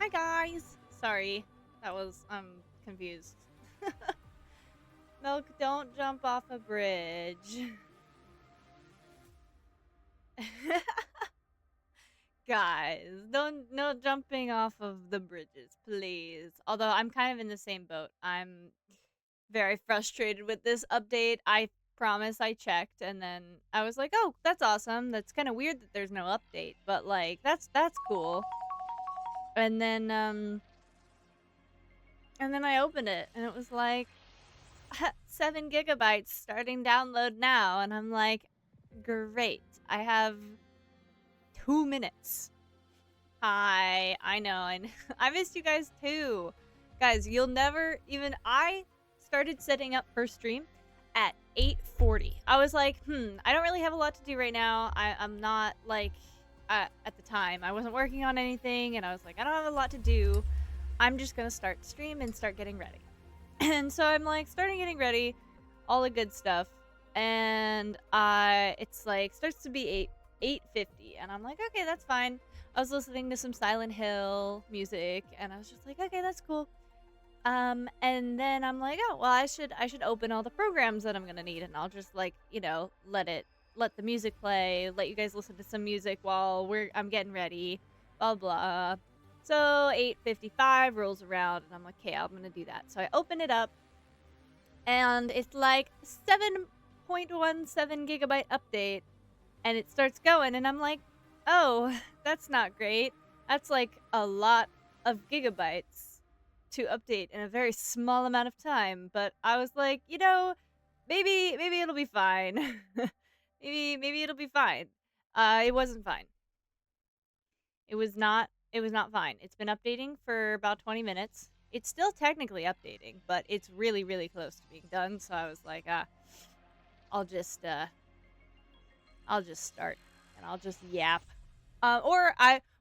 Hi guys. Sorry. I'm confused. Milk, don't jump off a bridge. Guys, no jumping off of the bridges, please. Although I'm kind of in the same boat. I'm very frustrated with this update. I promise I checked and then I was like, "Oh, that's awesome. That's kind of weird that there's no update, but like that's cool." And then I opened it and it was like 7 gigabytes starting download now, and I'm like, great. I have 2 minutes. Hi, I know, I missed you guys too. Guys, you'll never even. I started setting up for stream at 8:40. I was like, I don't really have a lot to do right now. I'm not like at the time I wasn't working on anything, and I was like, I don't have a lot to do. I'm just gonna start stream and start getting ready. And so I'm like starting getting ready, all the good stuff, and it's like starts to be 8:50, and I'm like, okay, that's fine. I was listening to some Silent Hill music, and I was just like, okay, that's cool. And then I'm like, oh well, I should open all the programs that I'm gonna need, and I'll just like let the music play, let you guys listen to some music while I'm getting ready, blah blah. So 8:55 rolls around, and I'm like, okay, I'm gonna do that. So I open it up, and it's like 7.17 gigabyte update, and it starts going, and I'm like, oh, that's not great. That's like a lot of gigabytes to update in a very small amount of time. But I was like, maybe it'll be fine. maybe it'll be fine. It wasn't fine. It was not fine. It's been updating for about 20 minutes. It's still technically updating, but it's really, really close to being done. So I was like, I'll just start and I'll just yap.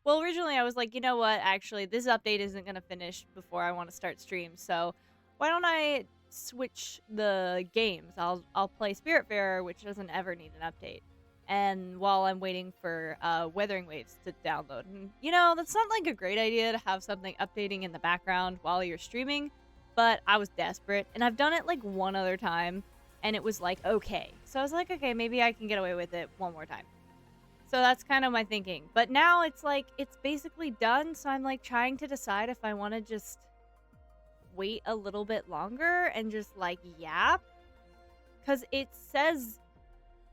Originally I was like, you know what? Actually, this update isn't gonna finish before I want to start stream. So why don't I switch the games? I'll play Spiritfarer, which doesn't ever need an update. And while I'm waiting for Wuthering Waves to download. And, that's not like a great idea to have something updating in the background while you're streaming, but I was desperate, and I've done it like one other time, and it was like, okay. So I was like, okay, maybe I can get away with it one more time. So that's kind of my thinking. But now it's like, it's basically done, so I'm like trying to decide if I want to just wait a little bit longer and just like yap. Because it says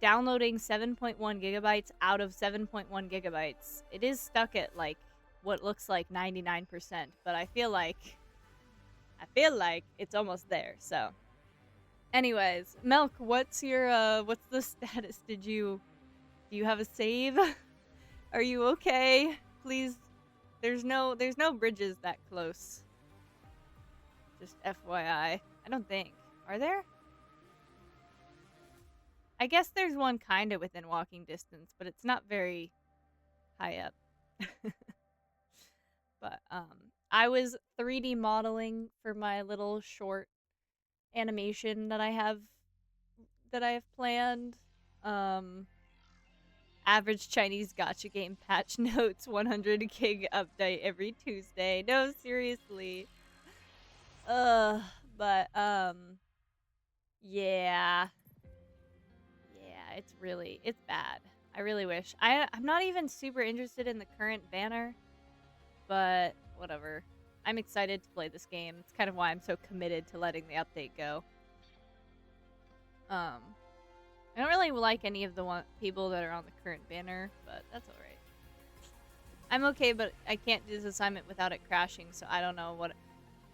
downloading 7.1 gigabytes out of 7.1 gigabytes. It is stuck at like what looks like 99%, but I feel like it's almost there. So anyways, Milk, what's the status? Do you have a save? Are you okay? Please, there's no bridges that close. Just FYI. I don't think. Are there? I guess there's one kind of within walking distance, but it's not very high up. But I was 3D modeling for my little short animation that I have planned. Average Chinese gacha game patch notes, 100 gig update every Tuesday. No, seriously. But yeah, it's bad. I really wish. I'm not even super interested in the current banner, but whatever. I'm excited to play this game. It's kind of why I'm so committed to letting the update go. I don't really like any of the people that are on the current banner, but that's alright. I'm okay, but I can't do this assignment without it crashing, so I don't know what...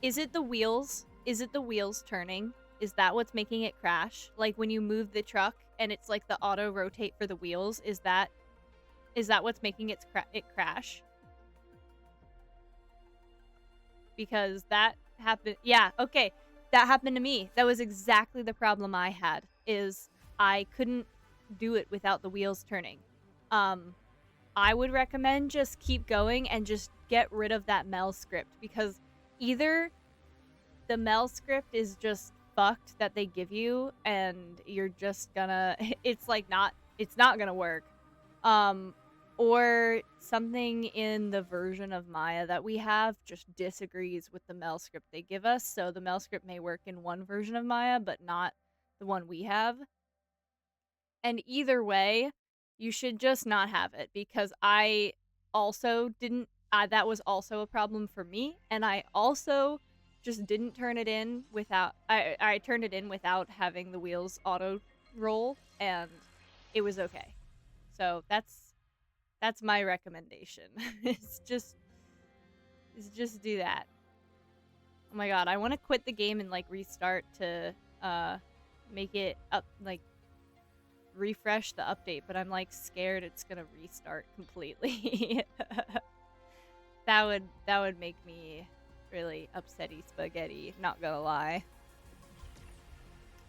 Is it the wheels? Is it the wheels turning? Is that what's making it crash? Like when you move the truck and it's like the auto rotate for the wheels, is that what's making it crash? Because that happened. Yeah, okay. That happened to me. That was exactly the problem I had, is I couldn't do it without the wheels turning. I would recommend just keep going and just get rid of that Mel script, because either the Mel script is just fucked that they give you and you're just gonna it's not gonna work, or something in the version of Maya that we have just disagrees with the Mel script they give us. So the Mel script may work in one version of Maya, but not the one we have. And either way, you should just not have it, because I also didn't. That was also a problem for me, and I also just didn't turn it in without. I turned it in without having the wheels auto roll, and it was okay. So that's my recommendation. It's just do that. Oh my god, I want to quit the game and like restart to make it up, like refresh the update, but I'm like scared it's gonna restart completely. That would make me really upsetty spaghetti, not gonna lie.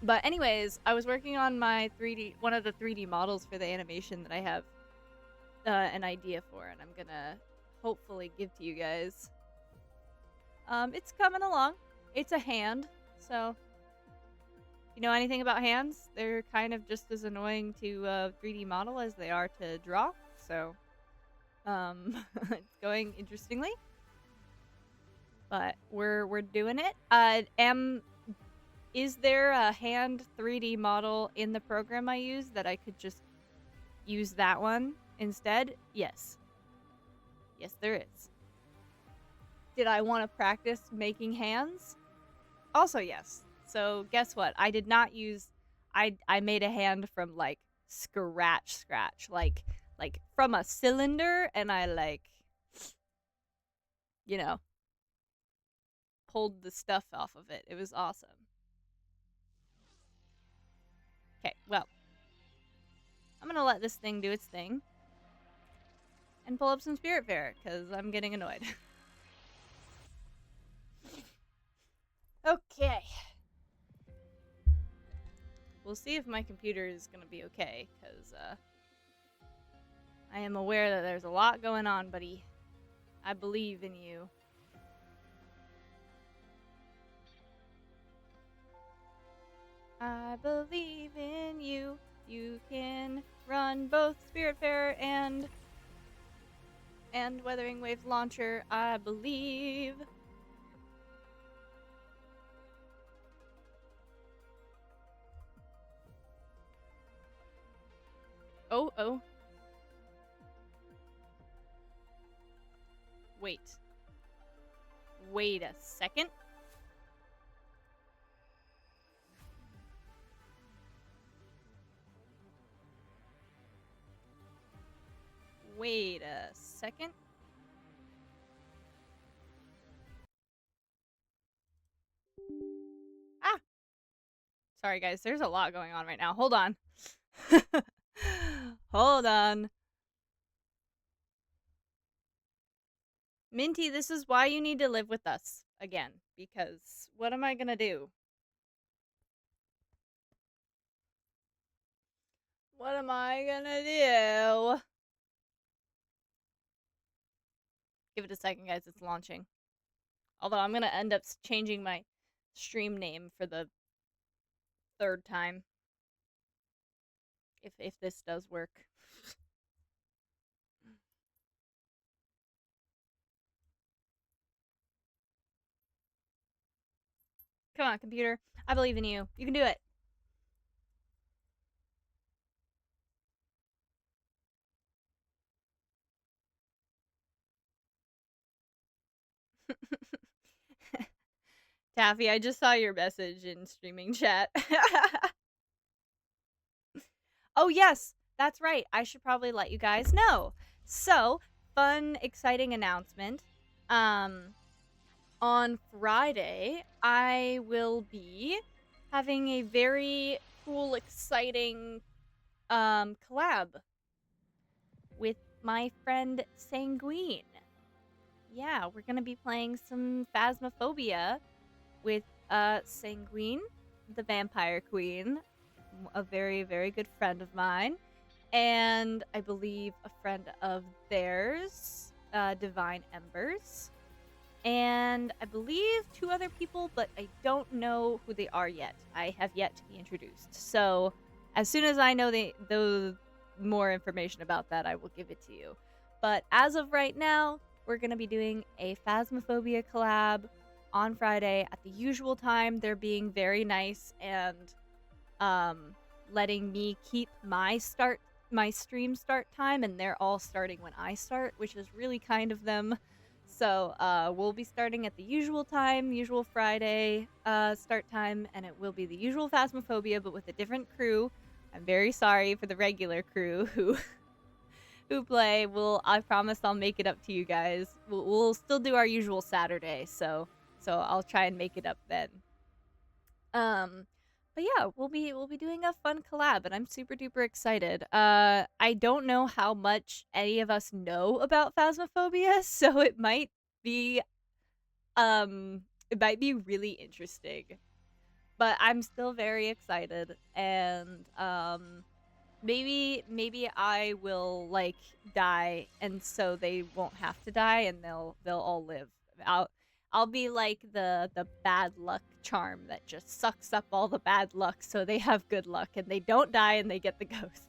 But anyways, I was working on my one of the 3D models for the animation that I have an idea for, and I'm gonna hopefully give to you guys. It's coming along. It's a hand, so if you know anything about hands, they're kind of just as annoying to 3D model as they are to draw. So, it's going interestingly, but we're doing it. Is there a hand 3D model in the program I use that I could just use that one instead? Yes. Yes, there is. Did I want to practice making hands? Also, yes. So guess what? I did not use. I made a hand from like scratch, like from a cylinder, and I like, you know, pulled the stuff off of it. It was awesome. Okay, well, I'm gonna let this thing do its thing and pull up some SpiritFarer because I'm getting annoyed. Okay. We'll see if my computer is gonna be okay, because I am aware that there's a lot going on, buddy. I believe in you. I believe in you. You can run both SpiritFarer and Wuthering Waves Launcher. I believe. Oh. Wait. Wait a second. Wait a second. Ah! Sorry, guys. There's a lot going on right now. Hold on. Hold on. Minty, this is why you need to live with us again. Because what am I gonna do? What am I gonna do? Give it a second, guys. It's launching. Although I'm gonna end up changing my stream name for the 3rd time. If this does work. Come on, computer. I believe in you. You can do it. Taffy, I just saw your message in streaming chat. Oh, yes, that's right. I should probably let you guys know. So, fun, exciting announcement. On Friday, I will be having a very cool, exciting collab with my friend Sanguine. Yeah, we're gonna be playing some Phasmophobia with Sanguine, the vampire queen, a very, very good friend of mine, and I believe a friend of theirs, Divine Embers, and I believe 2 other people, but I don't know who they are yet. I have yet to be introduced. So as soon as I know more information about that, I will give it to you. But as of right now, we're going to be doing a Phasmophobia collab on Friday at the usual time. They're being very nice and letting me keep my stream start time, and they're all starting when I start, which is really kind of them. So we'll be starting at the usual time, usual Friday start time, and it will be the usual Phasmophobia, but with a different crew. I'm very sorry for the regular crew who play. I promise I'll make it up to you guys. We'll still do our usual Saturday, so I'll try and make it up then. But yeah, we'll be doing a fun collab, and I'm super duper excited. I don't know how much any of us know about Phasmophobia, so it might be really interesting. But I'm still very excited, and maybe I will like die, and so they won't have to die, and they'll all live. I'll be like the bad luck charm that just sucks up all the bad luck, so they have good luck and they don't die and they get the ghost.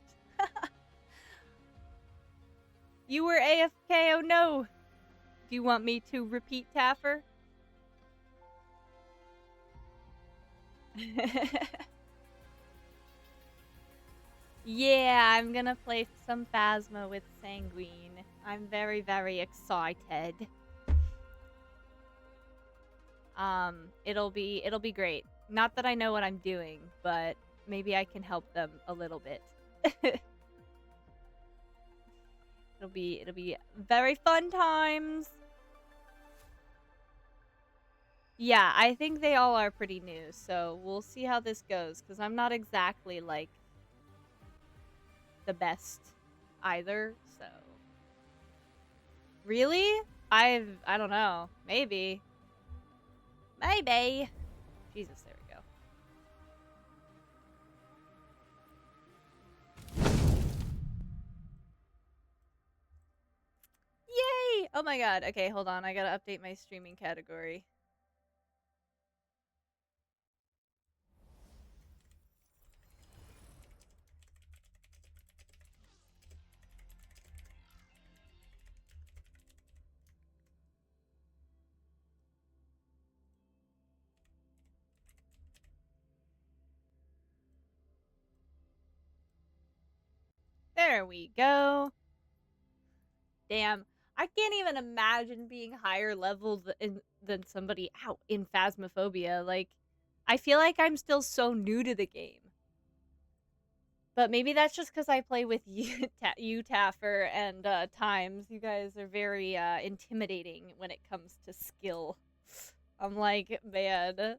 You were AFK. Oh no. Do you want me to repeat, Taffer? Yeah, I'm gonna play some Phasma with Sanguine. I'm very, very excited. It'll be great. Not that I know what I'm doing, but maybe I can help them a little bit. It'll be very fun times. Yeah, I think they all are pretty new, so we'll see how this goes, because I'm not exactly, like, the best either, so... Really? I don't know. Maybe. Maybe. Jesus, there we go. Yay! Oh my god. Okay, hold on. I gotta update my streaming category. There we go. Damn. I can't even imagine being higher level than somebody out in Phasmophobia. Like, I feel like I'm still so new to the game. But maybe that's just because I play with you, Taffer, and Times. You guys are very intimidating when it comes to skill. I'm like, man,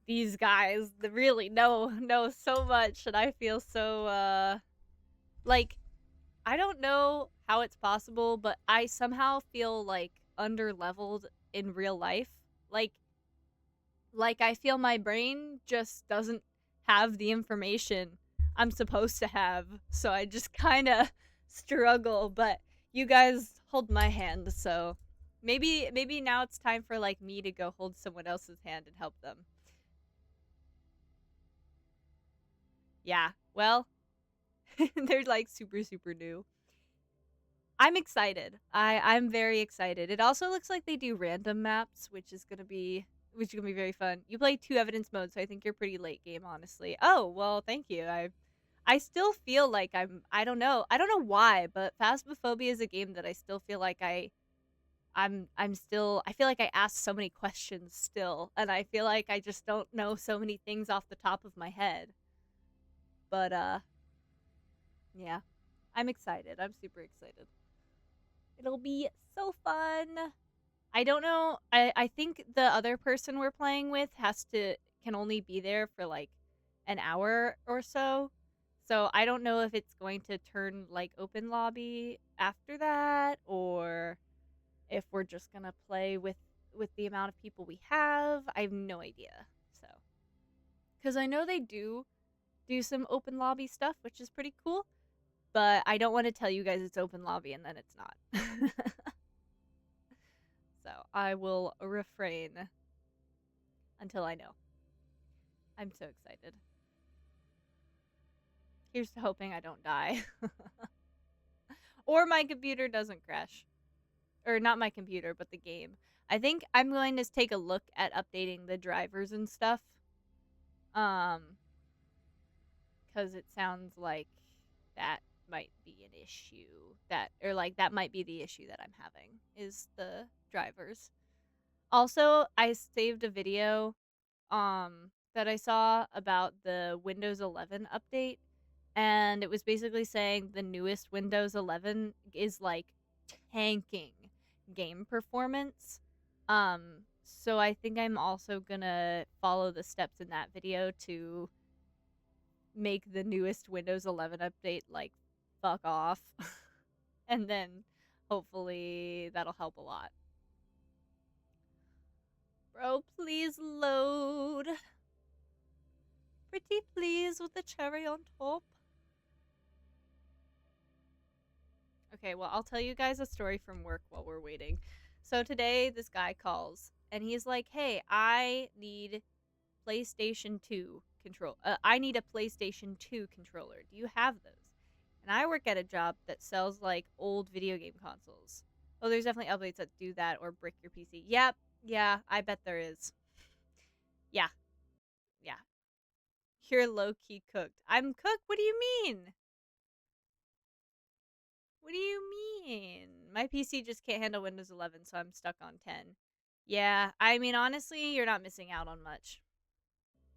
these guys really know so much, and I feel so like, I don't know how it's possible, but I somehow feel like under-leveled in real life. Like I feel my brain just doesn't have the information I'm supposed to have, so I just kind of struggle, but you guys hold my hand, so maybe now it's time for like me to go hold someone else's hand and help them. Yeah, well, they're like super new. I'm excited. I'm very excited. It also looks like they do random maps, which is gonna be very fun. You play 2 evidence modes, so I think you're pretty late game, honestly. Oh, well, thank you. I still feel like I don't know why, but Phasmophobia is a game that I still feel like I feel like I ask so many questions still, and I feel like I just don't know so many things off the top of my head. But yeah. I'm excited. I'm super excited. It'll be so fun. I don't know. I think the other person we're playing with can only be there for like an hour or so. So I don't know if it's going to turn like open lobby after that, or if we're just gonna play with the amount of people we have. I have no idea. So, because I know they do some open lobby stuff, which is pretty cool. But I don't want to tell you guys it's open lobby and then it's not. So I will refrain until I know. I'm so excited. Here's to hoping I don't die. Or my computer doesn't crash. Or not my computer, but the game. I think I'm going to take a look at updating the drivers and stuff. Because it sounds like that might be an issue. That might be the issue that I'm having, is the drivers. Also, I saved a video that I saw about the Windows 11 update, and it was basically saying the newest Windows 11 is like tanking game performance. So I think I'm also gonna follow the steps in that video to make the newest Windows 11 update like fuck off. And then hopefully that'll help a lot. Bro, please load. Pretty please with the cherry on top. Okay, well, I'll tell you guys a story from work while we're waiting. So today, this guy calls, and he's like, hey, I need PlayStation 2 control. I need a PlayStation 2 controller. Do you have those? And I work at a job that sells, like, old video game consoles. Oh, there's definitely updates that do that or brick your PC. Yep, yeah, I bet there is. Yeah. You're low-key cooked. I'm cooked? What do you mean? What do you mean? My PC just can't handle Windows 11, so I'm stuck on 10. Yeah, I mean, honestly, you're not missing out on much.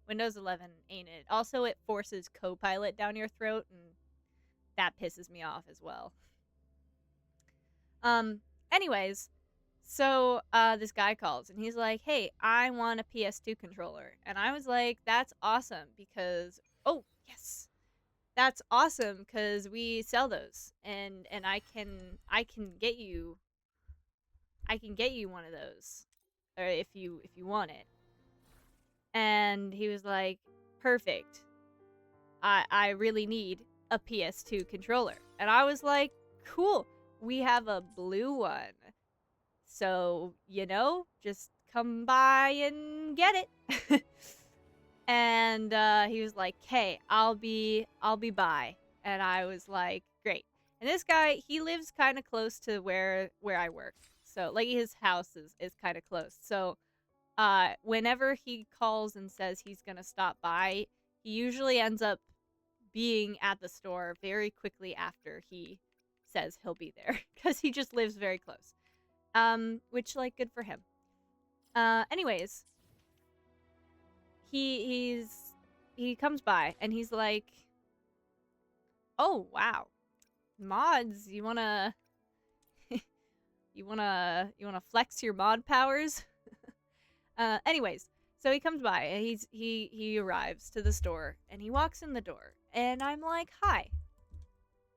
Windows 11 ain't it. Also, it forces Copilot down your throat, and that pisses me off as well. Anyways, so this guy calls, and he's like, hey, I want a PS2 controller. And I was like, that's awesome, because, oh, yes. That's awesome because we sell those, and I can get you one of those, or if you want it. And he was like, perfect. I really need a PS2 controller, and I was like, cool. We have a blue one, so just come by and get it. And he was like, "Hey, I'll be by." And I was like, "Great." And this guy, he lives kind of close to where I work, so like his house is kind of close. So, whenever he calls and says he's gonna stop by, he usually ends up being at the store very quickly after he says he'll be there, because he just lives very close. Which, like, good for him. Anyways. He comes by and he's like, oh wow, mods, you wanna flex your mod powers? Anyways, so he comes by and he arrives to the store and he walks in the door and I'm like, hi,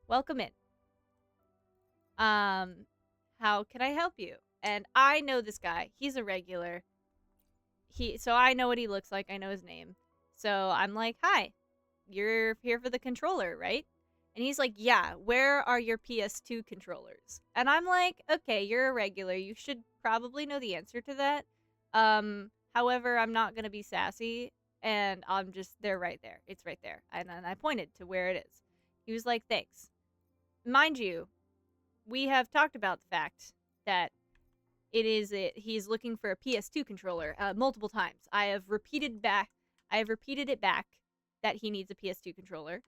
welcome in. How can I help you? And I know this guy, he's a regular. So I know what he looks like. I know his name. So I'm like, hi, you're here for the controller, right? And he's like, yeah, where are your PS2 controllers? And I'm like, okay, you're a regular. You should probably know the answer to that. However, I'm not going to be sassy. And they're right there. It's right there. And then I pointed to where it is. He was like, thanks. Mind you, we have talked about the fact that he's looking for a PS2 controller multiple times. I have repeated it back that he needs a PS2 controller.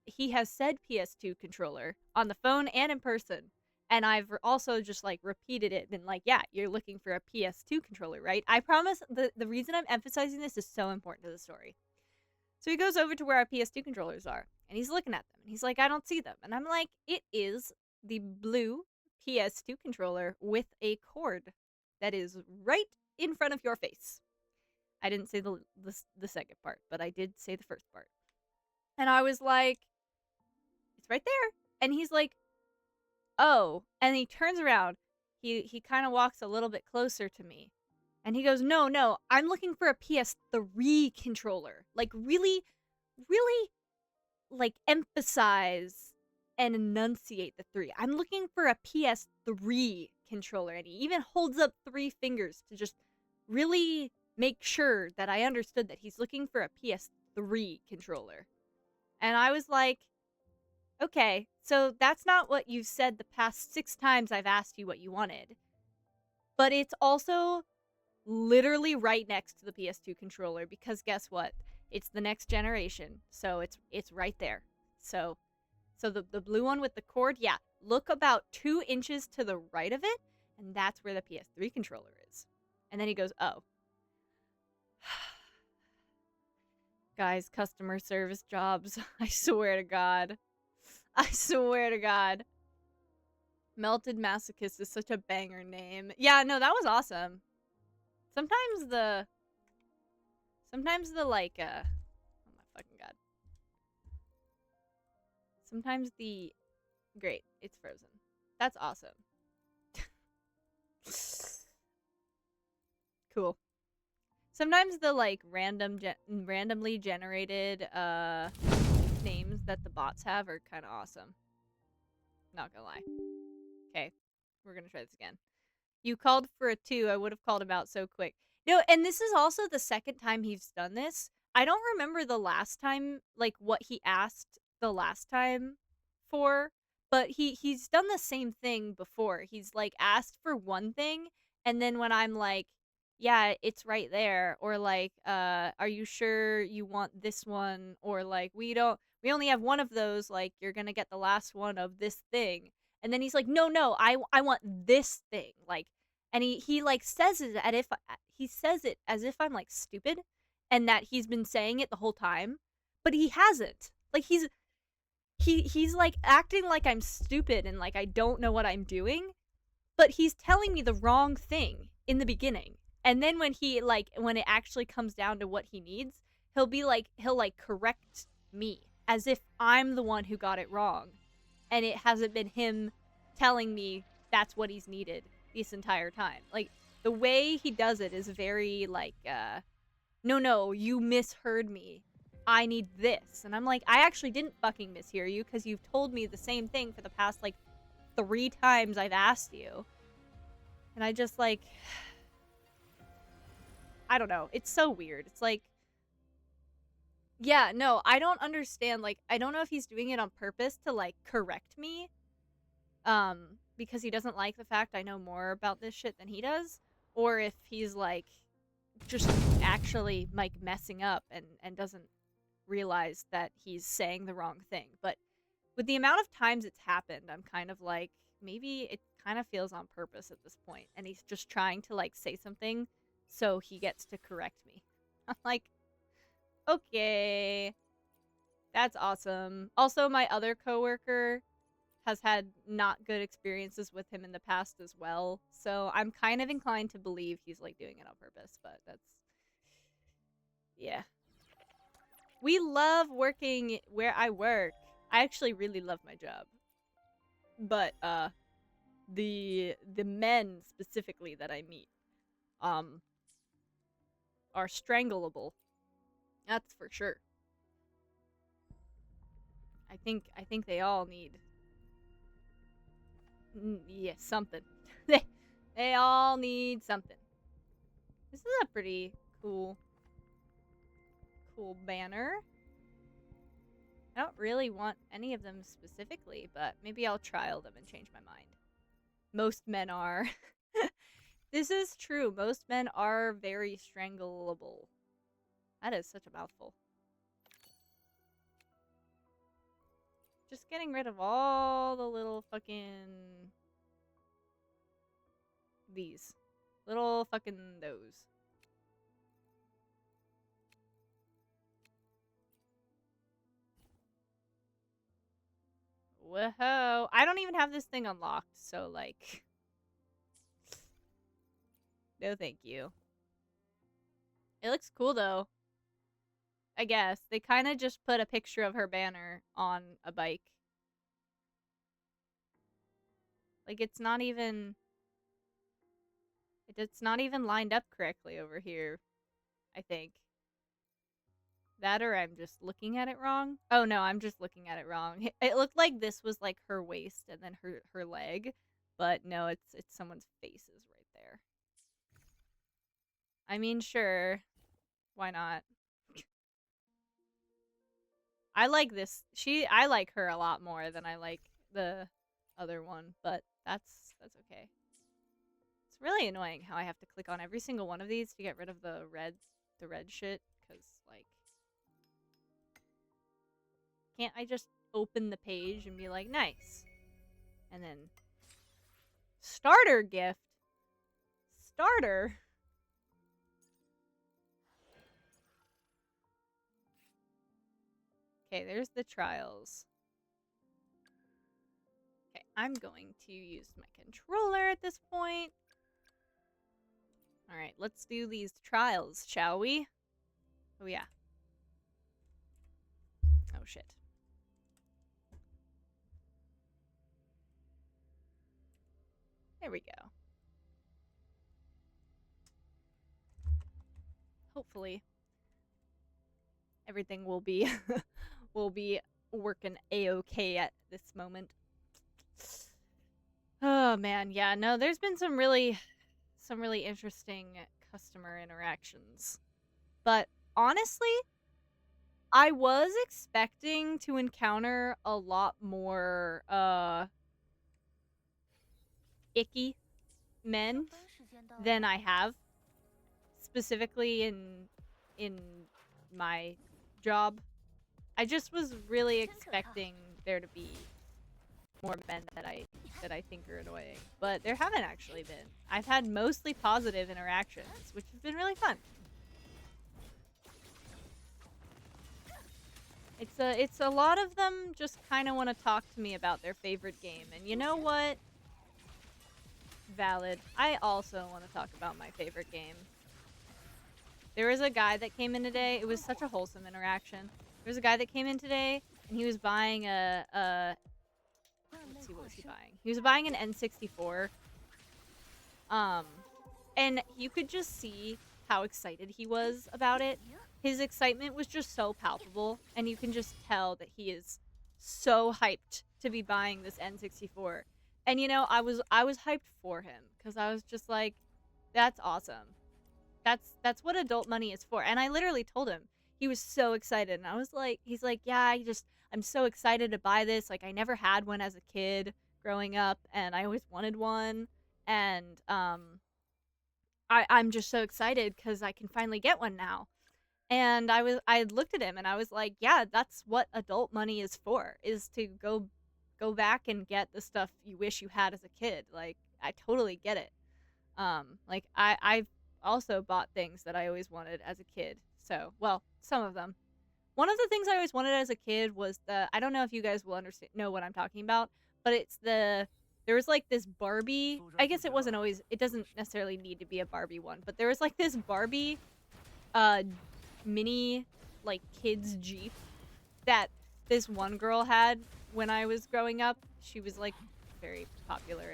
He has said PS2 controller on the phone and in person, and I've also just like repeated it, been like, yeah, you're looking for a PS2 controller, right? I promise the reason I'm emphasizing this is so important to the story. So he goes over to where our PS2 controllers are, and he's looking at them, and he's like, I don't see them. And I'm like, it is the blue PS2 controller with a cord that is right in front of your face. I didn't say the second part, but I did say the first part. And I was like, it's right there. And he's like, oh. And he turns around. He kind of walks a little bit closer to me. And he goes, no, I'm looking for a PS3 controller. Like, really, really, like, emphasize and enunciate the 3. I'm looking for a PS3 controller. And he even holds up 3 fingers to just really make sure that I understood that he's looking for a PS3 controller. And I was like, okay, so that's not what you've said the past 6 times I've asked you what you wanted. But it's also literally right next to the PS2 controller because guess what? It's the next generation. So it's right there. So the blue one with the cord, yeah, look about 2 inches to the right of it, and that's where the PS3 controller is. And then he goes, "Oh." Guys, customer service jobs. I swear to God. I swear to God. Melted Masochist is such a banger name. Yeah, no, that was awesome. Sometimes the like oh my fucking God. Sometimes the great, it's frozen. That's awesome. Cool. Sometimes the like randomly generated names that the bots have are kind of awesome. Not gonna lie. Okay, we're gonna try this again. You called for a 2. I would have called him out so quick. No, and this is also the second time he's done this. I don't remember the last time, like what he asked the last time for, but he's done the same thing before. He's like asked for one thing, and then when I'm like, yeah, it's right there, or like, are you sure you want this one, or like, we only have one of those, like you're gonna get the last one of this thing. And then he's like, no, I want this thing, like, and he like says it as if I'm like stupid, and that he's been saying it the whole time, but he hasn't. Like he's like acting like I'm stupid and like I don't know what I'm doing, but he's telling me the wrong thing in the beginning, and then when it actually comes down to what he needs, he'll correct me as if I'm the one who got it wrong, and it hasn't been him telling me that's what he's needed this entire time. Like, the way he does it is very like, no, you misheard me. I need this. And I'm like, I actually didn't fucking mishear you because you've told me the same thing for the past like 3 times I've asked you. And I just like, I don't know. It's so weird. It's like, yeah, no, I don't understand. Like, I don't know if he's doing it on purpose to like correct me, because he doesn't like the fact I know more about this shit than he does, or if he's like just actually like messing up and doesn't realize that he's saying the wrong thing. But with the amount of times it's happened, I'm kind of like, maybe it kind of feels on purpose at this point, and he's just trying to like say something so he gets to correct me. I'm like, okay, that's awesome. Also, my other coworker has had not good experiences with him in the past as well, so I'm kind of inclined to believe he's like doing it on purpose, but that's, yeah. We love working where I work. I actually really love my job. But the men specifically that I meet um are strangleable. That's for sure. I think they all need yeah, something. They all need something. This is a pretty cool banner. I don't really want any of them specifically, but maybe I'll trial them and change my mind. Most men are. This is true. Most men are very strangleable. That is such a mouthful. Just getting rid of all the little fucking... these. Little fucking those. Whoa. I don't even have this thing unlocked, so like... no thank you. It looks cool though. I guess. They kind of just put a picture of her banner on a bike. Like, it's not even lined up correctly over here, I think. That or I'm just looking at it wrong. Oh no, I'm just looking at it wrong. It looked like this was like her waist and then her leg, but no, it's someone's faces right there. I mean, sure. Why not? I like this. I like her a lot more than I like the other one, but that's okay. It's really annoying how I have to click on every single one of these to get rid of the red shit, because, like, can't I just open the page and be like, nice? And then, starter gift? Starter? Okay, there's the trials. Okay, I'm going to use my controller at this point. Alright, let's do these trials, shall we? Oh, yeah. Oh, shit. There we go. Hopefully, everything will be will be working a-okay at this moment. Oh man, yeah, no, there's been some really interesting customer interactions. But honestly, I was expecting to encounter a lot more icky men than I have, specifically in my job. I just was really expecting there to be more men that I think are annoying, but there haven't actually been. I've had mostly positive interactions, which has been really fun. It's a lot of them just kind of want to talk to me about their favorite game, and you know what? Valid. I also want to talk about my favorite game. There was a guy that came in today. It was such a wholesome interaction. There was a guy that came in today, and he was buying let's see, what was he buying? He was buying an N64. And you could just see how excited he was about it. His excitement was just so palpable, and you can just tell that he is so hyped to be buying this N64. And you know, I was hyped for him, because I was just like, that's awesome. That's what adult money is for. And I literally told him. He was so excited, and I was like, he's like, yeah, I'm so excited to buy this. Like, I never had one as a kid growing up, and I always wanted one. And I'm just so excited because I can finally get one now. And I looked at him and I was like, yeah, that's what adult money is for, is to go back and get the stuff you wish you had as a kid. Like, I totally get it. Like, I've also bought things that I always wanted as a kid. So, well, some of them. One of the things I always wanted as a kid was I don't know if you guys will know what I'm talking about, but it's there was like this Barbie, I guess it doesn't necessarily need to be a Barbie one, but there was like this Barbie mini, like, kids Jeep that this one girl had when I was growing up. She was like very popular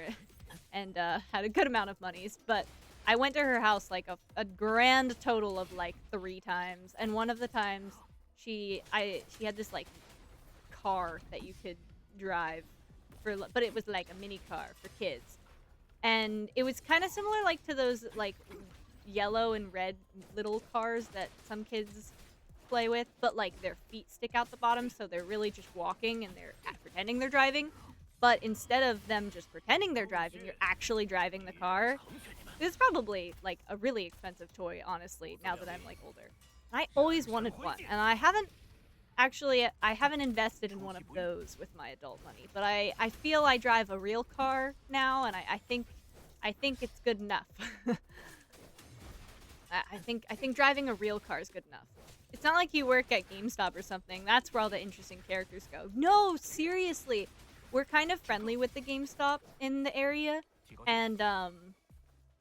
and had a good amount of monies, but I went to her house like a grand total of like 3 times, and one of the times she had this like car that you could drive but it was like a mini car for kids, and it was kind of similar like to those like yellow and red little cars that some kids play with, but like their feet stick out the bottom, so they're really just walking and they're pretending they're driving. But instead of them just pretending they're driving, you're actually driving the car. It's probably like a really expensive toy, honestly, now that I'm like older. I always wanted one, and I haven't invested in one of those with my adult money, but I feel I drive a real car now, and I think it's good enough. I think driving a real car is good enough. It's not like you work at GameStop or something. That's where all the interesting characters go. No, seriously. We're kind of friendly with the GameStop in the area, and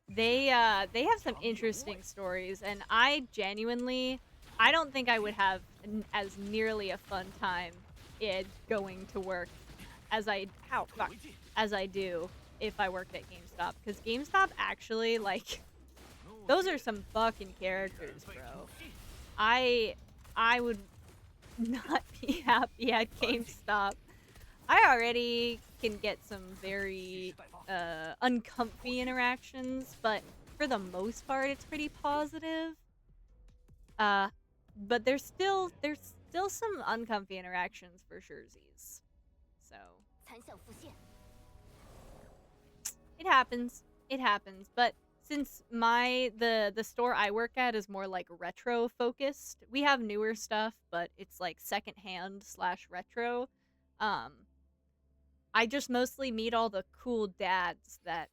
they have some interesting stories, and I don't think I would have as nearly a fun time going to work as I do if I worked at GameStop, because GameStop actually, like, those are some fucking characters, bro. I would not be happy at GameStop. I already can get some very uncomfy interactions, but for the most part, it's pretty positive. But there's still some uncomfy interactions for surezies. So it happens. It happens. But since the store I work at is more like retro focused, we have newer stuff, but it's like secondhand / retro. Um, I just mostly meet all the cool dads that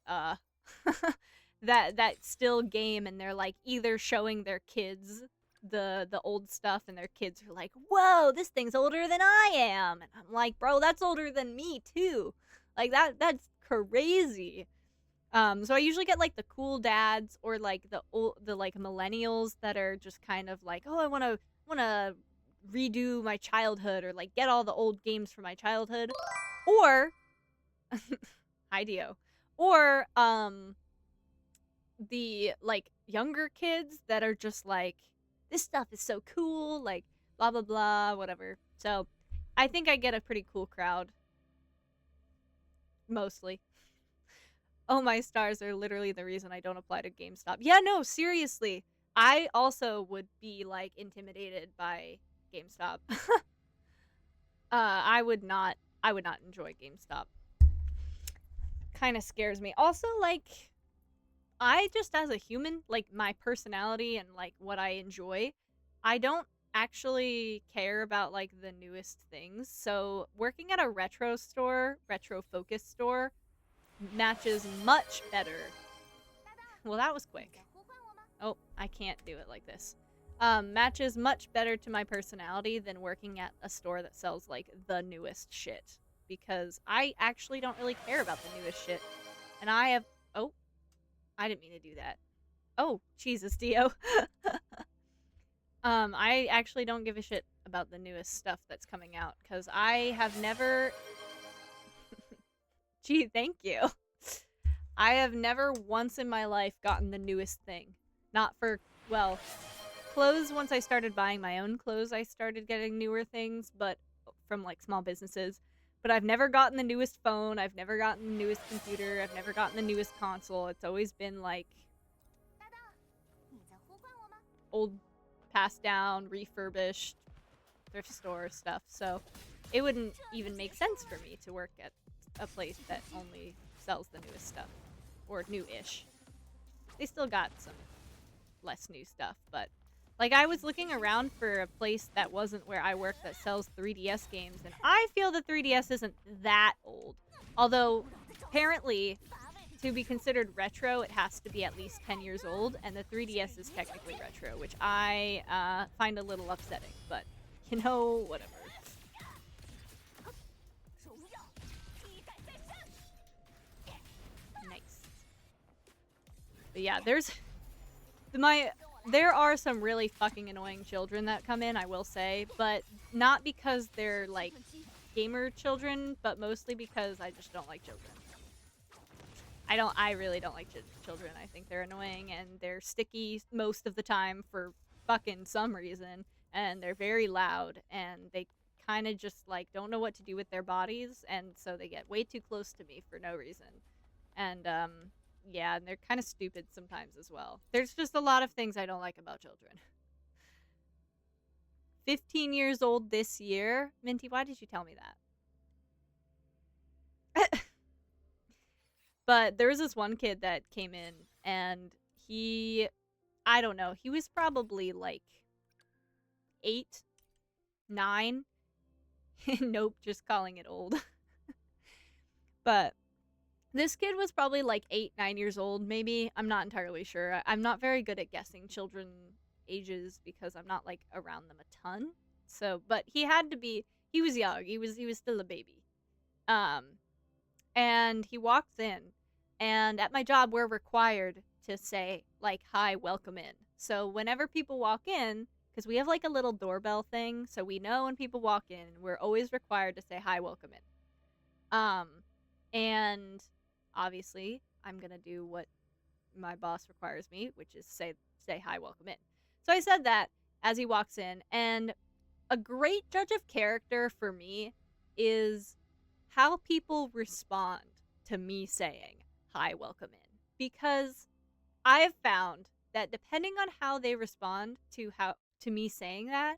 that still game, and they're like either showing their kids the old stuff, and their kids are like, "Whoa, this thing's older than I am." And I'm like, "Bro, that's older than me too." Like that's crazy. So I usually get like the cool dads, or like the like millennials that are just kind of like, "Oh, I want to redo my childhood, or like get all the old games from my childhood." Or hi Dio. Or the like younger kids that are just like, "This stuff is so cool," like blah blah blah, whatever. So I think I get a pretty cool crowd mostly. Oh, my stars are literally the reason I don't apply to GameStop. Yeah, no, seriously. I also would be like intimidated by GameStop. I would not enjoy GameStop. Kind of scares me. Also, like, I just as a human, like my personality and like what I enjoy, I don't actually care about like the newest things. So working at a retro focused store, matches much better. Well, that was quick. Oh, I can't do it like this. Matches much better to my personality than working at a store that sells like the newest shit, because I actually don't really care about the newest shit. And I have, oh, I didn't mean to do that. Oh, Jesus, Dio. I actually don't give a shit about the newest stuff that's coming out, because I have never. Gee, thank you. I have never once in my life gotten the newest thing. Not for, well, clothes. Once I started buying my own clothes, I started getting newer things, but from like small businesses. But I've never gotten the newest phone. I've never gotten the newest computer. I've never gotten the newest console. It's always been like old, passed down, refurbished, thrift store stuff. So it wouldn't even make sense for me to work at a place that only sells the newest stuff, or new-ish. They still got some less new stuff, but like I was looking around for a place that wasn't where I work that sells 3DS games, and I feel the 3DS isn't that old. Although apparently to be considered retro, it has to be at least 10 years old, and the 3DS is technically retro, which I find a little upsetting, but you know, whatever. Nice. But yeah, there are some really fucking annoying children that come in, I will say, but not because they're like gamer children, but mostly because I just don't like children. I really don't like children. I think they're annoying, and they're sticky most of the time for fucking some reason, and they're very loud, and they kind of just like don't know what to do with their bodies, and so they get way too close to me for no reason. And yeah, and they're kind of stupid sometimes as well. There's just a lot of things I don't like about children. 15 years old this year? Minty, why did you tell me that? But there was this one kid that came in, and I don't know, he was probably like 8, 9. Nope, just calling it old. But this kid was probably like 8, 9 years old, maybe. I'm not entirely sure. I'm not very good at guessing children ages because I'm not like around them a ton. So, but he was young. He was still a baby. And he walks in, and at my job we're required to say like, "Hi, welcome in." So whenever people walk in, because we have like a little doorbell thing, so we know when people walk in, we're always required to say, "Hi, welcome in." And obviously I'm gonna do what my boss requires me, which is say hi, welcome in. So I said that as he walks in, and a great judge of character for me is how people respond to me saying hi, welcome in, because I have found that depending on how they respond to me saying that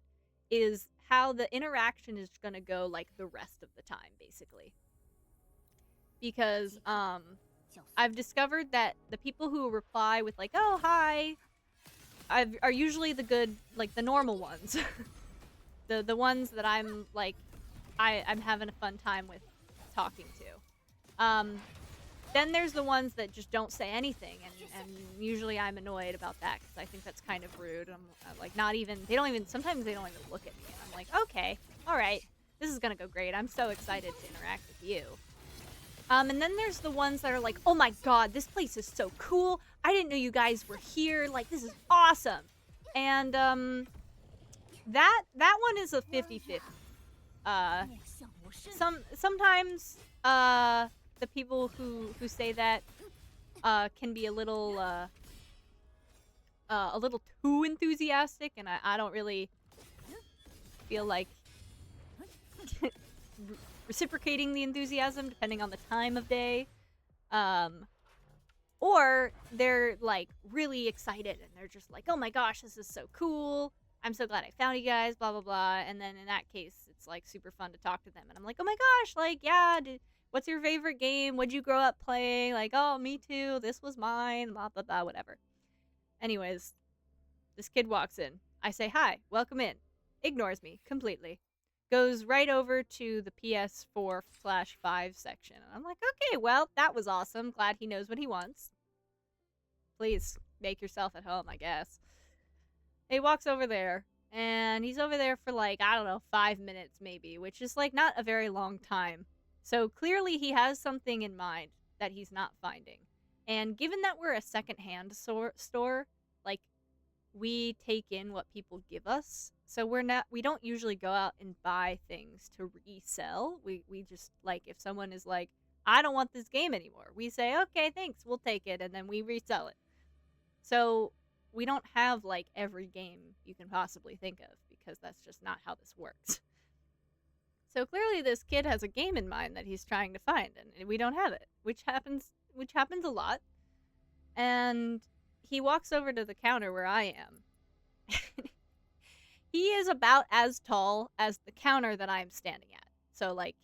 is how the interaction is gonna go, like, the rest of the time, basically. Because, I've discovered that the people who reply with, like, "Oh, hi," are usually the good, like, the normal ones. The ones that I'm, like, I'm having a fun time with talking to. Then there's the ones that just don't say anything, and usually I'm annoyed about that because I think that's kind of rude. I'm like, not even, sometimes they don't even look at me, and I'm like, okay, alright, this is gonna go great. I'm so excited to interact with you. And then there's the ones that are like, oh my god, this place is so cool. I didn't know you guys were here. Like, this is awesome. And, that one is a 50-50. Sometimes, the people who say that, can be a little too enthusiastic, and I don't really feel like reciprocating the enthusiasm depending on the time of day. Or they're, like, really excited, and they're just like, oh my gosh, this is so cool. I'm so glad I found you guys, blah, blah, blah. And then in that case, it's, like, super fun to talk to them. And I'm like, oh my gosh, like, yeah, what's your favorite game? What'd you grow up playing? Like, oh, me too. This was mine, blah, blah, blah, whatever. Anyways, this kid walks in. I say, hi, welcome in. Ignores me completely. Goes right over to the PS4/5 section. And I'm like, okay, well, that was awesome. Glad he knows what he wants. Please, make yourself at home, I guess. He walks over there, and he's over there for, like, I don't know, 5 minutes maybe, which is, like, not a very long time. So clearly he has something in mind that he's not finding. And given that we're a secondhand store, like, we take in what people give us. So we don't usually go out and buy things to resell. We just, like, if someone is like, I don't want this game anymore, we say, okay, thanks, we'll take it, and then we resell it. So we don't have, like, every game you can possibly think of, because that's just not how this works. So clearly this kid has a game in mind that he's trying to find, and we don't have it, which happens a lot. And he walks over to the counter where I am. He is about as tall as the counter that I am standing at. So, like,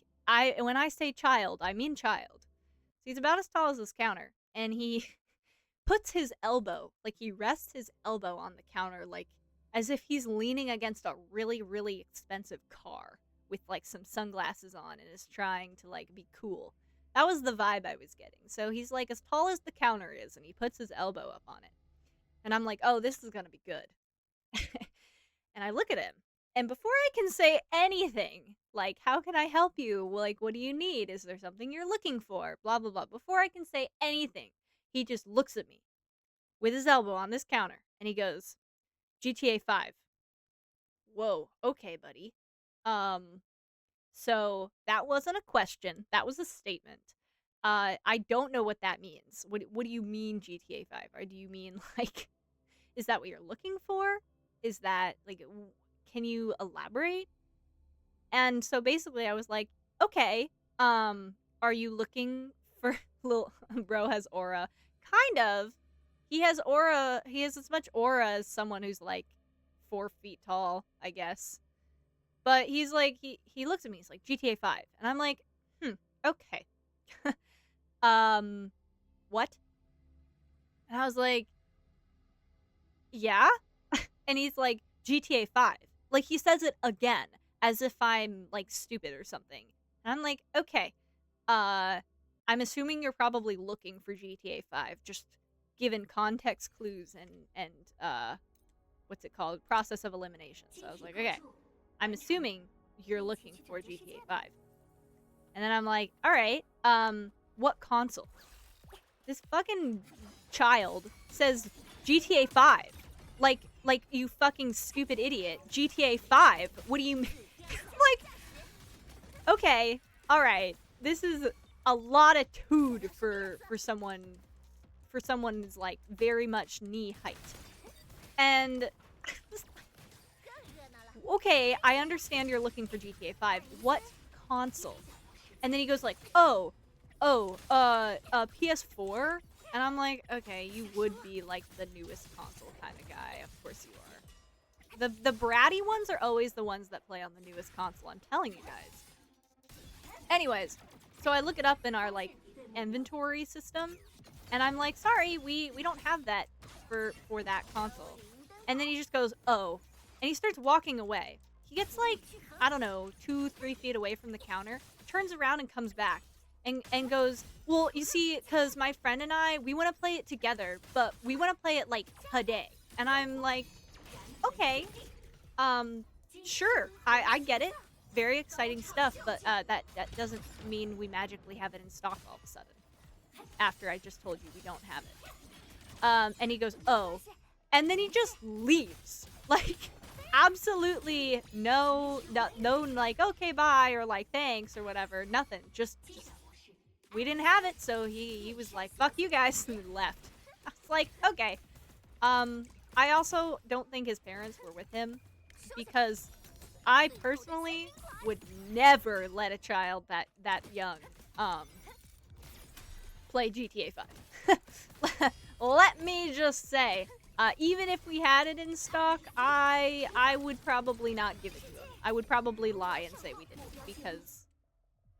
when I say child, I mean child. So he's about as tall as this counter, and he puts his elbow, like, he rests his elbow on the counter, like, as if he's leaning against a really, really expensive car with, like, some sunglasses on and is trying to, like, be cool. That was the vibe I was getting. So he's, like, as tall as the counter is, and he puts his elbow up on it. And I'm like, oh, this is gonna be good. And I look at him, and before I can say anything, like, how can I help you? Like, what do you need? Is there something you're looking for? Blah, blah, blah. Before I can say anything, he just looks at me with his elbow on this counter, and he goes, GTA 5. Whoa, okay, buddy. So that wasn't a question. That was a statement. I don't know what that means. What do you mean GTA 5? Or do you mean, like, is that what you're looking for? Is that, like, can you elaborate? And so basically I was like, okay, are you looking for little bro has aura? Kind of. He has aura. He has as much aura as someone who's, like, 4 feet tall, I guess. But he's like, he looks at me, he's like, GTA 5. And I'm like, okay. What? And I was like, yeah? And he's like, GTA 5. Like, he says it again, as if I'm, like, stupid or something. And I'm like, okay. I'm assuming you're probably looking for GTA 5, just given context clues and what's it called? Process of elimination. So I was like, okay. I'm assuming you're looking for GTA 5. And then I'm like, alright, what console? This fucking child says GTA 5. Like, you fucking stupid idiot. GTA 5? What do you mean? Like, okay, alright. This is a lot of tood for someone who's, like, very much knee height. And okay, I understand you're looking for GTA 5. What console? And then he goes like, PS4? And I'm like, okay, you would be, like, the newest console kind of guy. Of course you are. The bratty ones are always the ones that play on the newest console. I'm telling you guys. Anyways, so I look it up in our like inventory system, and I'm like, sorry, we don't have that for that console. And then he just goes, oh, and he starts walking away. He gets like, I don't know, 2-3 feet away from the counter, turns around and comes back and goes, well, you see, because my friend and I, we want to play it together, but we want to play it like today. And I'm like, okay, sure, I get it. Very exciting stuff, but that doesn't mean we magically have it in stock all of a sudden. After I just told you we don't have it. And he goes, oh. And then he just leaves. Like, absolutely no, like, okay, bye, or like, thanks, or whatever. Nothing. Just we didn't have it, so he was like, fuck you guys, and left. I was like, okay. I also don't think his parents were with him, because I personally would never let a child that young, play GTA 5. Let me just say, even if we had it in stock, I would probably not give it to him. I would probably lie and say we didn't, because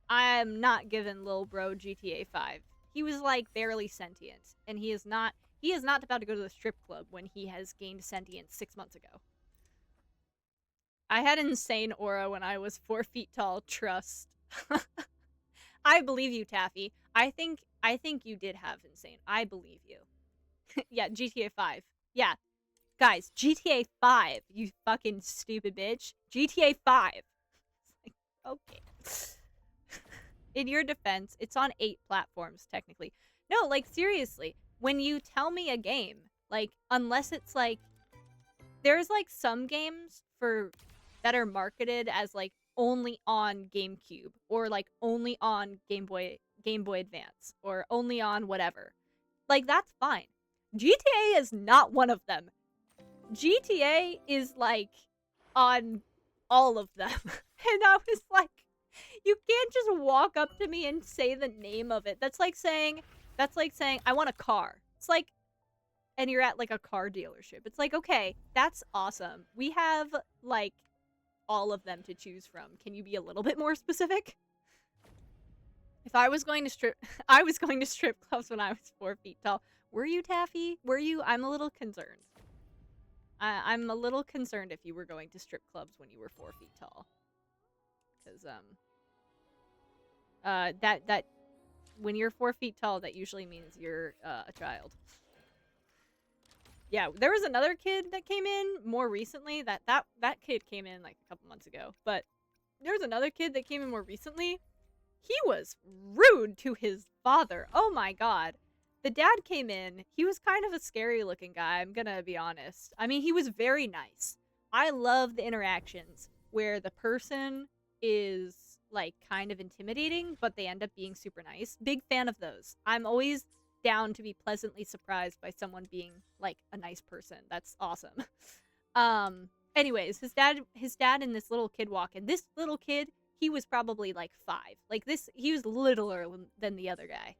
I am not giving lil bro GTA 5. He was like barely sentient, and he is not about to go to the strip club when he has gained sentience 6 months ago. I had an insane aura when I was 4 feet tall, trust. I believe you, Taffy. I think you did have insane. I believe you. Yeah, GTA 5. Yeah. Guys, GTA 5, you fucking stupid bitch. GTA 5. It's like, okay. In your defense, it's on 8 platforms, technically. No, like, seriously. When you tell me a game, like, unless it's, like... There's, like, some games that are marketed as, like, only on GameCube. Or, like, only on Game Boy Advance. Or only on whatever. Like, that's fine. GTA is not one of them. GTA is, like, on all of them. And I was like, you can't just walk up to me and say the name of it. That's like saying, I want a car. It's like, and you're at, like, a car dealership. It's like, okay, that's awesome. We have, like, all of them to choose from. Can you be a little bit more specific? If I was going to strip clubs when I was 4 feet tall. Were you, Taffy? Were you? I'm a little concerned. I'm a little concerned if you were going to strip clubs when you were 4 feet tall. Because, that when you're 4 feet tall, that usually means you're, a child. Yeah, there was another kid that came in more recently. That kid came in, like, a couple months ago. But there was another kid that came in more recently. He was rude to his father. Oh my god. The dad came in. He was kind of a scary looking guy, I'm gonna be honest. I mean, he was very nice. I love the interactions where the person is, like, kind of intimidating, but they end up being super nice. Big fan of those. I'm always down to be pleasantly surprised by someone being, like, a nice person. That's awesome. Anyways, his dad and this little kid walk in. This little kid, he was probably, like, 5. Like, he was littler than the other guy.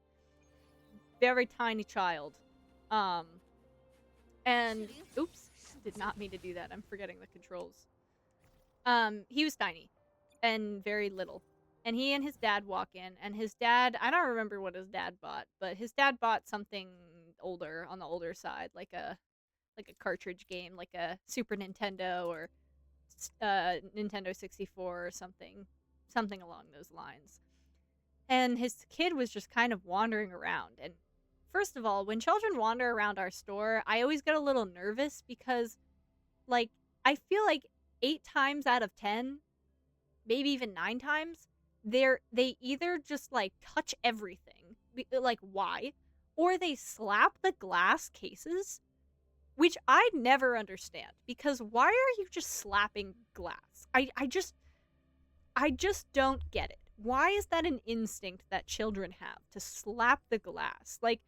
Very tiny child. And, oops, did not mean to do that. I'm forgetting the controls. He was tiny and very little. And he and his dad walk in, and his dad, I don't remember what his dad bought, but his dad bought something older, on the older side, like a cartridge game, like a Super Nintendo or Nintendo 64 or something along those lines. And his kid was just kind of wandering around. And first of all, when children wander around our store, I always get a little nervous because, like, I feel like 8 times out of 10, maybe even 9 times, they either just, like, touch everything, like, why? Or they slap the glass cases, which I never understand, because why are you just slapping glass? I just don't get it. Why is that an instinct that children have, to slap the glass? Like,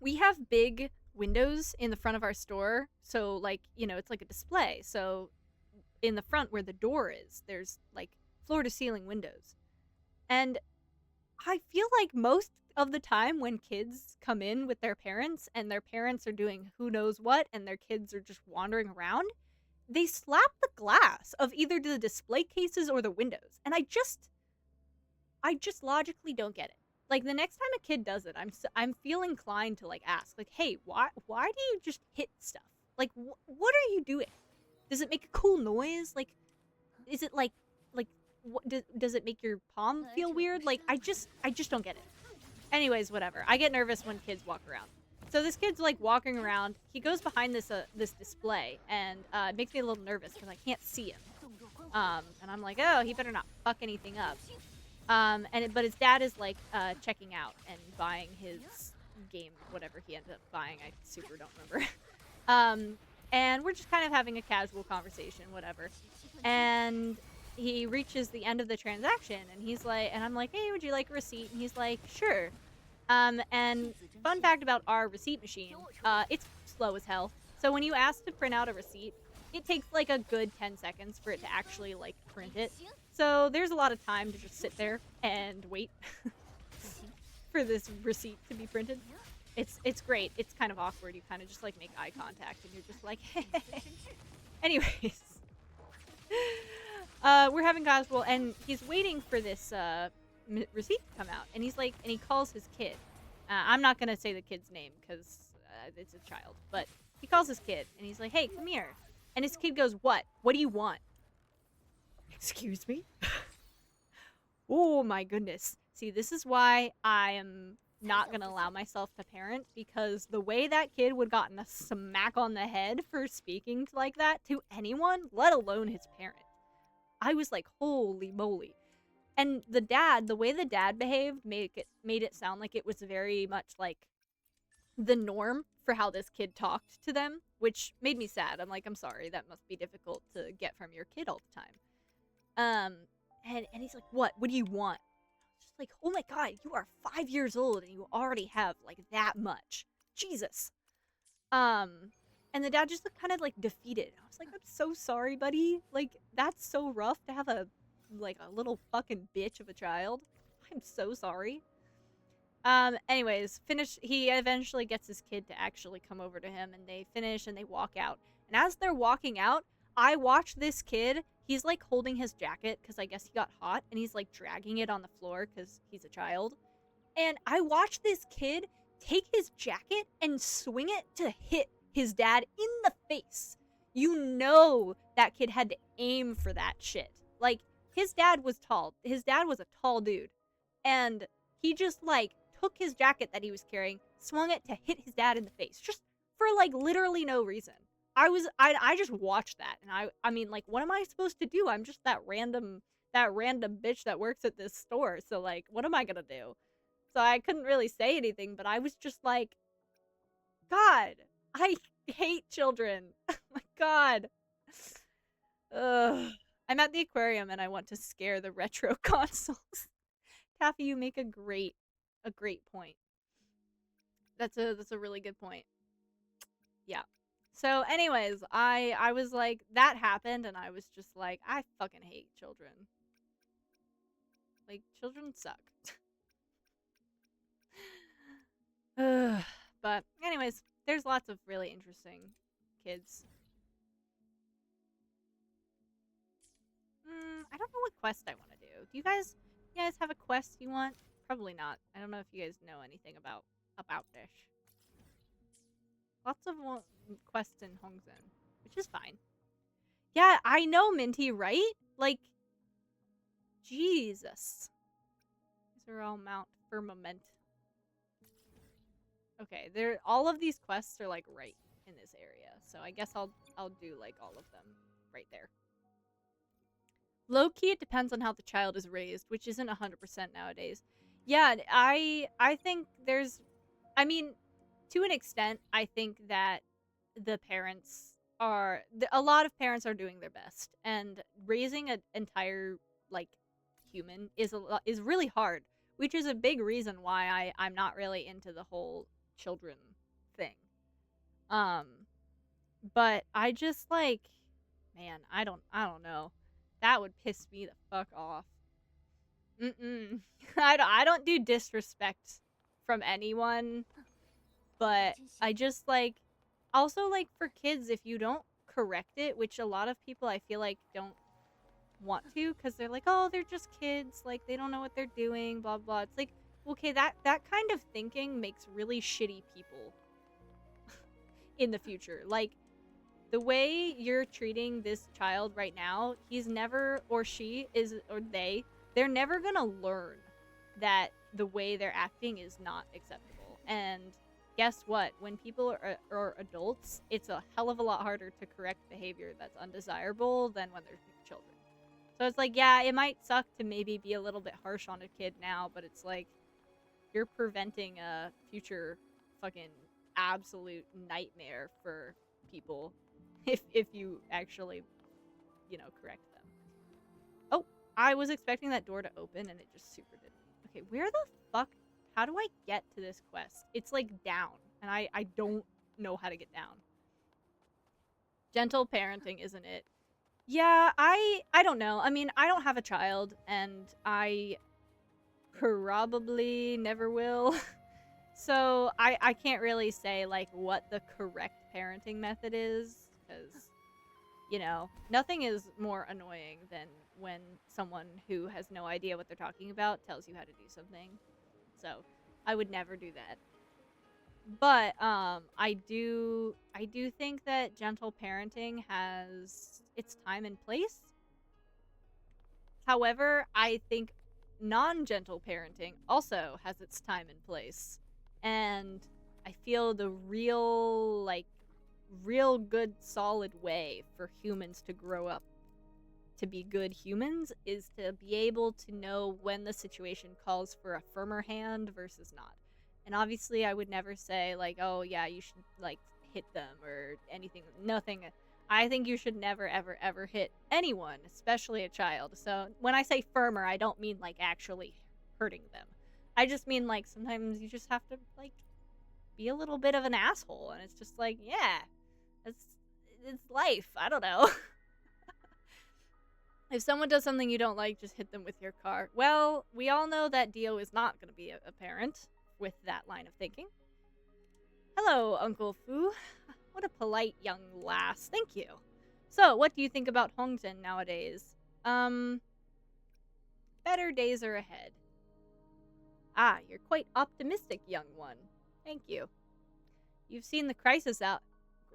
we have big windows in the front of our store, so, like, you know, it's like a display. So in the front where the door is, there's, like, floor-to-ceiling windows. And I feel like most of the time when kids come in with their parents, and their parents are doing who knows what, and their kids are just wandering around, they slap the glass of either the display cases or the windows, and I just logically don't get it. Like, the next time a kid does it, I'm feel inclined to like ask, like, hey, why do you just hit stuff? Like, what are you doing? Does it make a cool noise? Like, is it like what does it make your palm feel weird? Like, I just don't get it. Anyways, whatever. I get nervous when kids walk around. So this kid's like walking around. He goes behind this this display, and it makes me a little nervous because I can't see him. And I'm like, oh, he better not fuck anything up. But his dad is like checking out and buying his game, whatever he ended up buying. I super don't remember. And we're just kind of having a casual conversation, whatever. And he reaches the end of the transaction, and he's like, and I'm like, hey, would you like a receipt? And he's like, sure. And fun fact about our receipt machine, it's slow as hell. So when you ask to print out a receipt, it takes like a good 10 seconds for it to actually like print it. So there's a lot of time to just sit there and wait for this receipt to be printed. It's great. It's kind of awkward. You kind of just like make eye contact and you're just like, hey. Anyways, we're having casual, and he's waiting for this receipt to come out, and he's like, and he calls his kid. I'm not gonna say the kid's name because it's a child, but he calls his kid, and he's like, hey, come here. And his kid goes, what do you want? Excuse me? Oh my goodness. See, this is why I am not gonna allow myself to parent, because the way that kid would gotten a smack on the head for speaking like that to anyone, let alone his parent. I was like, holy moly. And the way the dad behaved made it sound like it was very much like the norm for how this kid talked to them, which made me sad. I'm like, I'm sorry, that must be difficult to get from your kid all the time. And he's like, what do you want? Just like, oh my god, you are 5 years old and you already have like that much. Jesus. And the dad just looked kind of like defeated. I was like, I'm so sorry, buddy. Like, that's so rough to have a little fucking bitch of a child. I'm so sorry. Anyways, he eventually gets his kid to actually come over to him, and they finish and they walk out. And as they're walking out, I watch this kid. He's like holding his jacket because I guess he got hot, and he's like dragging it on the floor because he's a child. And I watched this kid take his jacket and swing it to hit his dad in the face. You know that kid had to aim for that shit. Like, his dad was tall. His dad was a tall dude. And he just, like, took his jacket that he was carrying, swung it to hit his dad in the face. Just for, like, literally no reason. I just watched that. And I mean, like, what am I supposed to do? I'm just that random bitch that works at this store. So, like, what am I gonna do? So I couldn't really say anything, but I was just like, God, I hate children. Oh my god. Ugh. I'm at the aquarium and I want to scare the retro consoles. Taffy, you make a great point. That's a really good point. Yeah. So anyways, I was like, that happened, and I was just like, I fucking hate children. Like, children suck. But anyways, there's lots of really interesting kids. I don't know what quest I want to do. Do you guys have a quest you want? Probably not. I don't know if you guys know anything about this. Lots of quests in Hongzhen, which is fine. Yeah, I know, Minty, right? Like, Jesus. These are all Mount Firmament. Okay, all of these quests are like right in this area, so I guess I'll do like all of them right there. Low key, it depends on how the child is raised, which isn't 100% nowadays. Yeah, I think I mean, to an extent, I think that the parents a lot of parents are doing their best, and raising an entire like human is really hard, which is a big reason why I'm not really into the whole children thing. But I just like, man, I don't know. That would piss me the fuck off. I don't do disrespect from anyone, but I just like, also like for kids, if you don't correct it, which a lot of people I feel like don't want to, because they're like, oh, they're just kids, like they don't know what they're doing, blah blah. It's like, okay, that kind of thinking makes really shitty people in the future. Like, the way you're treating this child right now, he's never, or she is, or they're never gonna learn that the way they're acting is not acceptable. And guess what? When people are adults, it's a hell of a lot harder to correct behavior that's undesirable than when they're children. So it's like, yeah, it might suck to maybe be a little bit harsh on a kid now, but it's like, you're preventing a future fucking absolute nightmare for people if you actually, correct them. Oh, I was expecting that door to open and it just super didn't. Okay, where the fuck, how do I get to this quest? It's like down, and I don't know how to get down. Gentle parenting, isn't it? Yeah, I don't know. I mean, I don't have a child, and I probably never will. So I can't really say, like, what the correct parenting method is, because, nothing is more annoying than when someone who has no idea what they're talking about tells you how to do something. So I would never do that. But I do think that gentle parenting has its time and place. However, I think non-gentle parenting also has its time and place. And I feel the real good solid way for humans to grow up to be good humans is to be able to know when the situation calls for a firmer hand versus not. And obviously I would never say, like, oh yeah, you should, like, hit them or anything. Nothing. I think you should never ever ever hit anyone, especially a child. So when I say firmer, I don't mean like actually hurting them. I just mean, like, sometimes you just have to, like, be a little bit of an asshole, and it's just like, yeah, it's life. I don't know. If someone does something you don't like, just hit them with your car. Well, we all know that Dio is not going to be a parent with that line of thinking. Hello, Uncle Fu. What a polite young lass. Thank you. So, what do you think about Hongzhen nowadays? Better days are ahead. Ah, you're quite optimistic, young one. Thank you. You've seen the crisis out...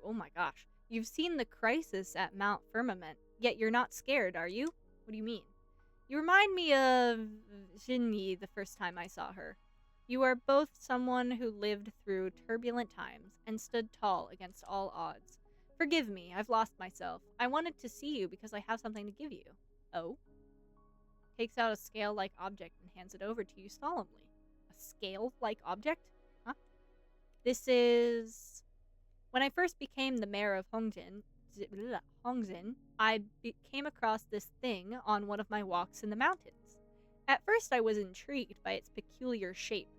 Oh my gosh. You've seen the crisis at Mount Firmament, yet you're not scared, are you? What do you mean? You remind me of Jinyi the first time I saw her. You are both someone who lived through turbulent times and stood tall against all odds. Forgive me, I've lost myself. I wanted to see you because I have something to give you. Oh? Takes out a scale-like object and hands it over to you solemnly. A scale-like object? Huh? This is... When I first became the mayor of Hongzhen, I came across this thing on one of my walks in the mountains. At first I was intrigued by its peculiar shape,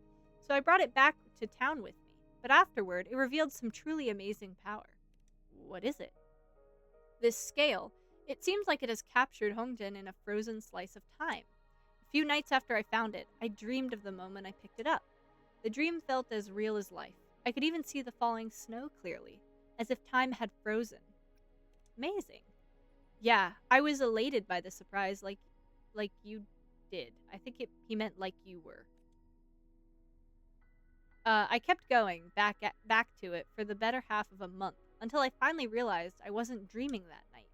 so I brought it back to town with me, but afterward it revealed some truly amazing power. What is it? This scale. It seems like it has captured Hongzhen in a frozen slice of time. A few nights after I found it, I dreamed of the moment I picked it up. The dream felt as real as life. I could even see the falling snow clearly, as if time had frozen. Amazing. Yeah, I was elated by the surprise like you did. I think he meant like you were. I kept going, back to it for the better half of a month, until I finally realized I wasn't dreaming that night.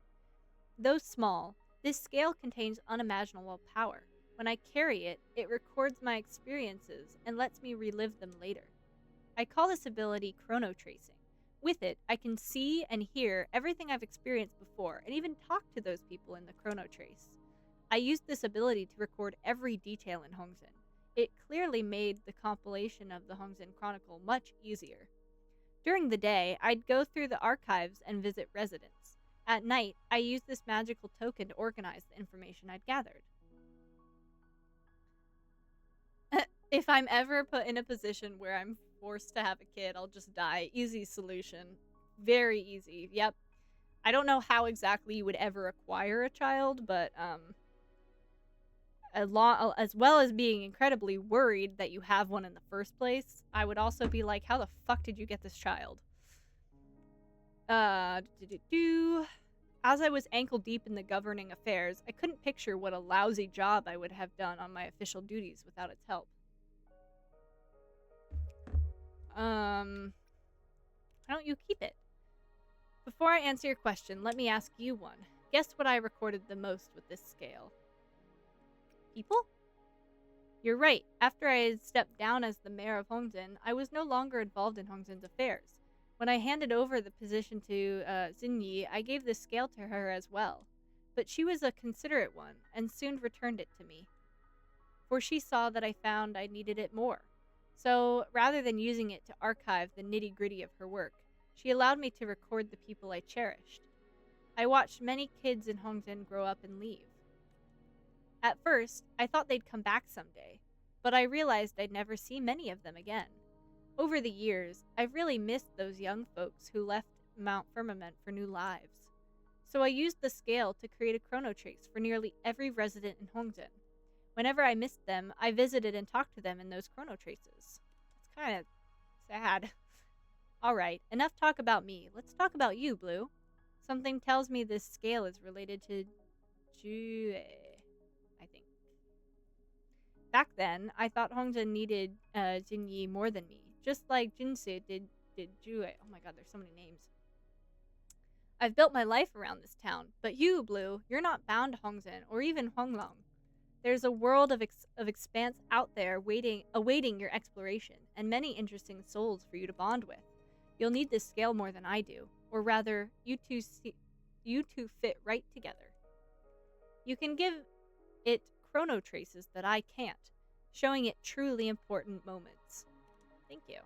Though small, this scale contains unimaginable power. When I carry it, it records my experiences and lets me relive them later. I call this ability chrono tracing. With it, I can see and hear everything I've experienced before, and even talk to those people in the chrono trace. I used this ability to record every detail in Hongzhen. It clearly made the compilation of the Hongzhen Chronicle much easier. During the day, I'd go through the archives and visit residents. At night, I used this magical token to organize the information I'd gathered. If I'm ever put in a position where I'm forced to have a kid, I'll just die. Easy solution. Very easy. Yep. I don't know how exactly you would ever acquire a child, but as well as being incredibly worried that you have one in the first place, I would also be like, how the fuck did you get this child? As I was ankle deep in the governing affairs, I couldn't picture what a lousy job I would have done on my official duties without its help. Why don't you keep it? Before I answer your question, let me ask you one. Guess what I recorded the most with this scale? People? You're right. After I had stepped down as the mayor of Hongzhen, I was no longer involved in Hongzhen's affairs. When I handed over the position to Xinyi, I gave the scale to her as well. But she was a considerate one, and soon returned it to me. For she saw that I found I needed it more. So, rather than using it to archive the nitty-gritty of her work, she allowed me to record the people I cherished. I watched many kids in Hongzhen grow up and leave. At first, I thought they'd come back someday, but I realized I'd never see many of them again. Over the years, I've really missed those young folks who left Mount Firmament for new lives. So I used the scale to create a chronotrace for nearly every resident in Hongzhen. Whenever I missed them, I visited and talked to them in those chronotraces. It's kind of sad. Alright, enough talk about me. Let's talk about you, Blue. Something tells me this scale is related to Jue, I think. Back then, I thought Hongzhen needed Jinyi more than me, just like Jinsei did Jue. Oh my god, there's so many names. I've built my life around this town, but you, Blue, you're not bound to Hongzhen or even Honglong. There's a world of expanse out there awaiting your exploration, and many interesting souls for you to bond with. You'll need this scale more than I do, or rather, you two fit right together. You can give it chronotraces that I can't, showing it truly important moments. Thank you.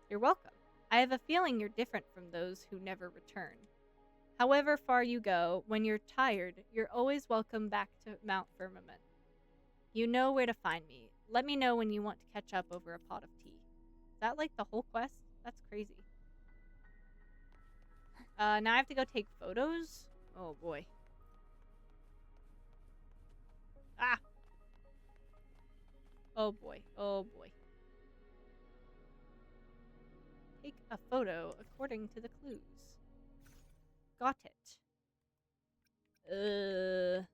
You're welcome. I have a feeling you're different from those who never return. However far you go, when you're tired, you're always welcome back to Mount Firmament. You know where to find me. Let me know when you want to catch up over a pot of tea. Is that like the whole quest? That's crazy. Now I have to go take photos? Oh boy. Ah! Oh boy. Oh boy. Take a photo according to the clues. Got it. Oh.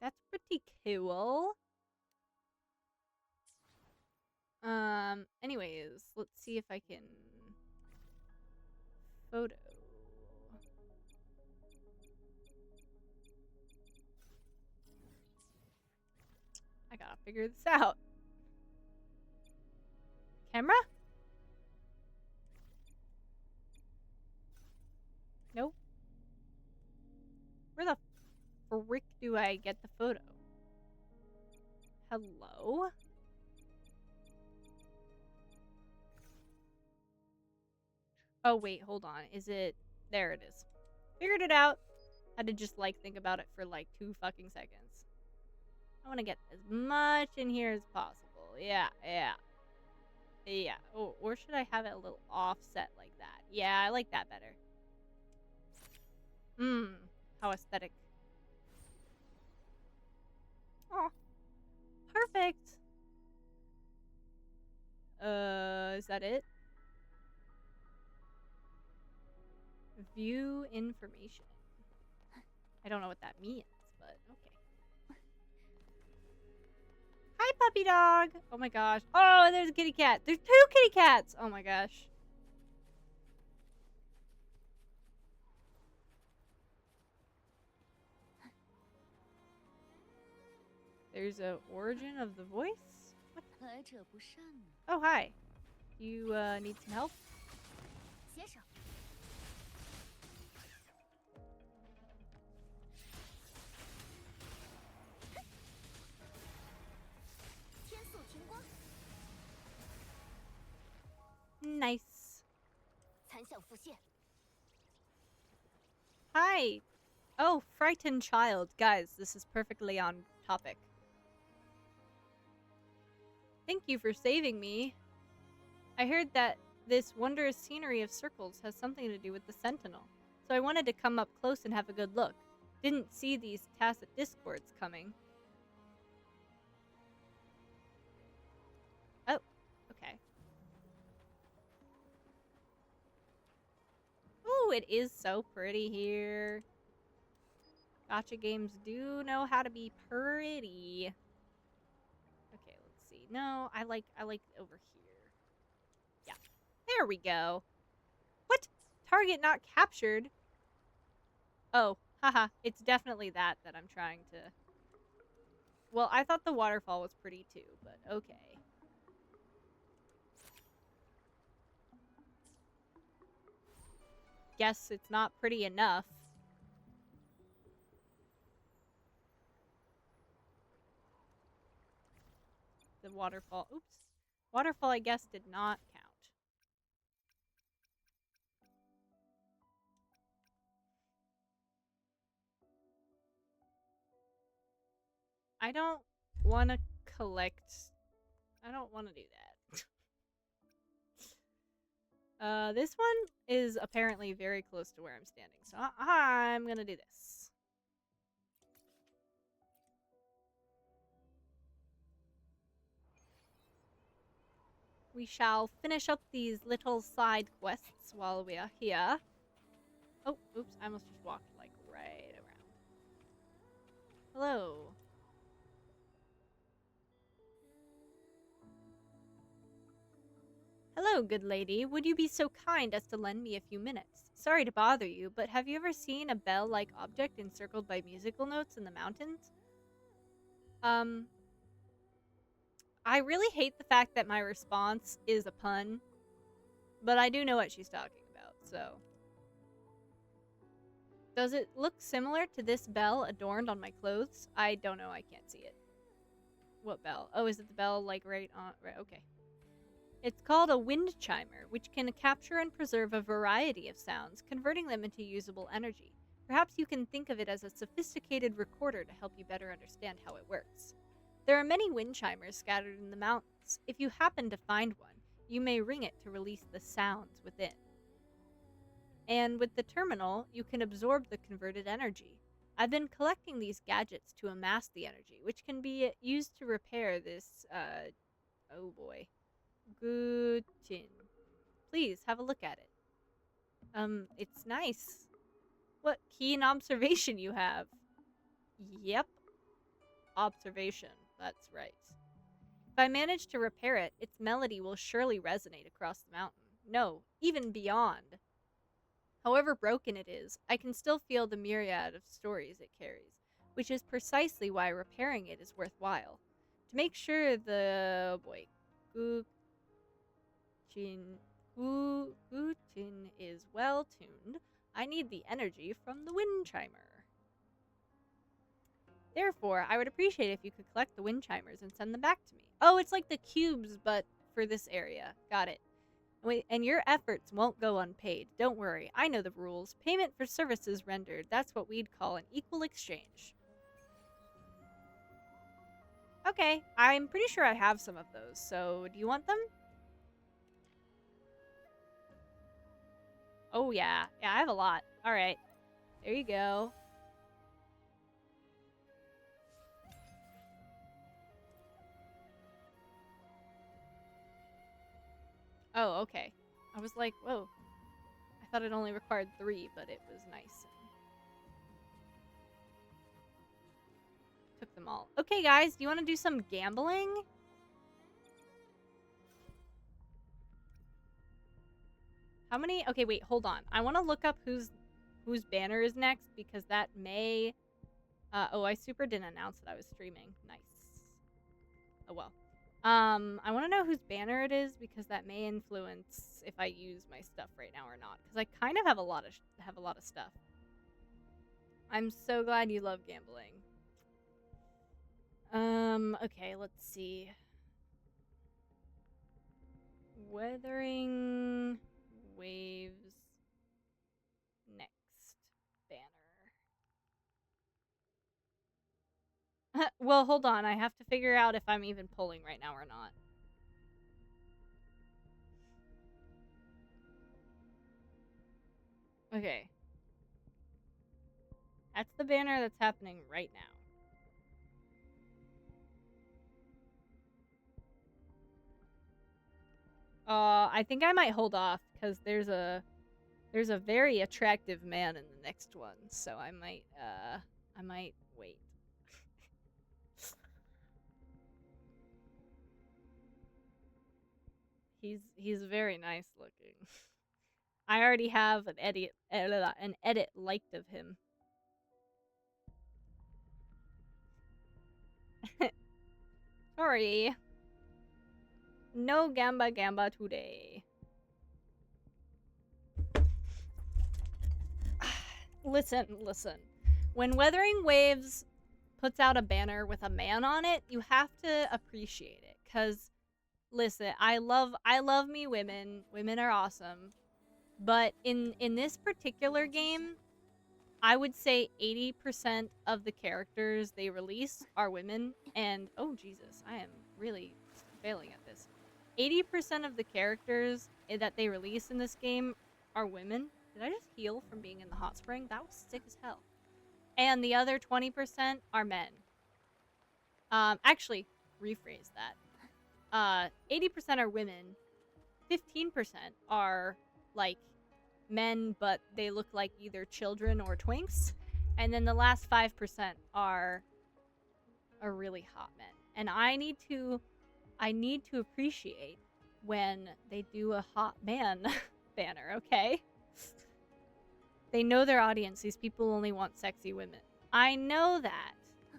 That's pretty cool. Anyways, let's see if I can photo. I gotta figure this out. Camera? Nope. Where the frick do I get the photo? Hello? Oh, wait, hold on. Is it... There it is. Figured it out. Had to just, think about it for, 2 fucking seconds. I want to get as much in here as possible. Yeah. Oh, or should I have it a little offset like that? Yeah, I like that better. How aesthetic. Oh, perfect. Is that it? View information. I don't know what that means, but okay. Hi, puppy dog. Oh my gosh. Oh, there's a kitty cat. There's 2 kitty cats. Oh my gosh. There's a origin of the voice? What? Oh, hi. You, need some help? Nice. Hi. Oh, frightened child. Guys, this is perfectly on topic. Thank you for saving me. I heard that this wondrous scenery of circles has something to do with the Sentinel, so I wanted to come up close and have a good look. didn't see these tacit discords coming. Oh, okay. Oh, it is so pretty here. Gacha games do know how to be pretty. Okay, let's see. No, I like over here. Yeah. There we go. What? Target not captured? Oh, haha. It's definitely that I'm trying to... Well, I thought the waterfall was pretty too, but okay. Guess it's not pretty enough. The waterfall... Oops. Waterfall, I guess, did not count. I don't want to collect... I don't want to do that. This one is apparently very close to where I'm standing, so I'm gonna do this. We shall finish up these little side quests while we are here. Oh, oops, I almost just walked, like, right around. Hello. Hello, good lady. Would you be so kind as to lend me a few minutes? Sorry to bother you, but have you ever seen a bell-like object encircled by musical notes in the mountains? I really hate the fact that my response is a pun, but I do know what she's talking about, so... Does it look similar to this bell adorned on my clothes? I don't know, I can't see it. What bell? Oh, is it the bell, like, right on... Right, okay. It's called a wind chimer, which can capture and preserve a variety of sounds, converting them into usable energy. Perhaps you can think of it as a sophisticated recorder to help you better understand how it works. There are many wind chimers scattered in the mountains. If you happen to find one, you may ring it to release the sounds within. And with the terminal, you can absorb the converted energy. I've been collecting these gadgets to amass the energy, which can be used to repair this, oh boy. Gutin. Please, have a look at it. It's nice. What keen observation you have. Yep. Observation. That's right. If I manage to repair it, its melody will surely resonate across the mountain. No, even beyond. However broken it is, I can still feel the myriad of stories it carries, which is precisely why repairing it is worthwhile. To make sure the... Gutin is well tuned, I need the energy from the wind chimer. Therefore, I would appreciate if you could collect the wind chimers and send them back to me. Oh, it's like the cubes, but for this area. Got it. Wait, and your efforts won't go unpaid. Don't worry, I know the rules. Payment for services rendered. That's what we'd call an equal exchange. Okay, I'm pretty sure I have some of those, so do you want them? Oh, yeah. Yeah, I have a lot. Alright. There you go. Oh, okay. I was like, whoa. I thought it only required 3, but it was nice. Took them all. Okay, guys, do you want to do some gambling? How many? Okay, wait, hold on. I want to look up whose banner is next, because that may... oh, I super didn't announce that I was streaming. Nice. Oh, well. I want to know whose banner it is, because that may influence if I use my stuff right now or not. Because I kind of have a lot of stuff. I'm so glad you love gambling. Okay, let's see. Wuthering Waves next banner. Well, hold on. I have to figure out if I'm even pulling right now or not. Okay. That's the banner that's happening right now. I think I might hold off because there's a very attractive man in the next one, so I might wait. He's very nice looking. I already have an edit liked of him. Sorry. No Gamba Gamba today. Listen. When Wuthering Waves puts out a banner with a man on it, you have to appreciate it. Cause listen, I love me women. Women are awesome. But in this particular game, I would say 80% of the characters they release are women, and oh Jesus, I am really failing at this. 80% of the characters that they release in this game are women. Did I just heal from being in the hot spring? That was sick as hell. And the other 20% are men. Actually, rephrase that. 80% are women. 15% are like men, but they look like either children or twinks. And then the last 5% are really hot men. And I need to appreciate when they do a hot man banner, okay? They know their audience. These people only want sexy women. I know that,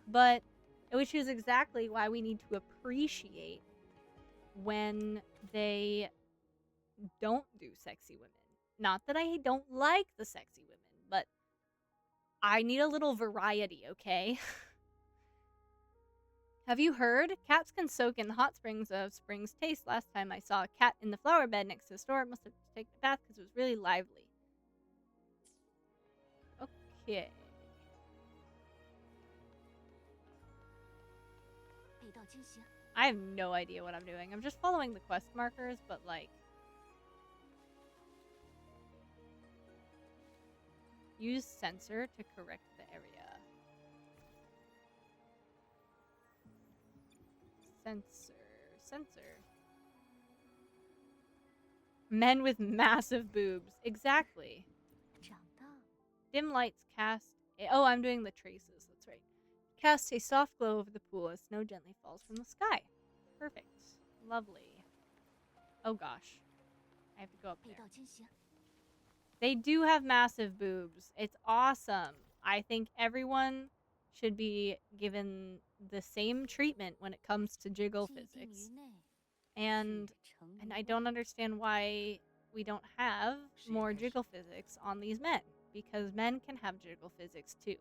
but which is exactly why we need to appreciate when they don't do sexy women. Not that I don't like the sexy women, but I need a little variety, okay? Have you heard? Cats can soak in the hot springs of Spring's Taste. Last time I saw a cat in the flower bed next to the store, it must have taken a bath because it was really lively. Okay. I have no idea what I'm doing. I'm just following the quest markers, but like... Use sensor to correct the area. Sensor. Men with massive boobs. Exactly. Dim lights cast... Oh, I'm doing the traces. That's right. Cast a soft glow over the pool as snow gently falls from the sky. Perfect. Lovely. Oh gosh. I have to go up there. They do have massive boobs. It's awesome. I think everyone should be given the same treatment when it comes to jiggle physics. And I don't understand why we don't have more jiggle physics on these men. Because men can have jiggle physics too.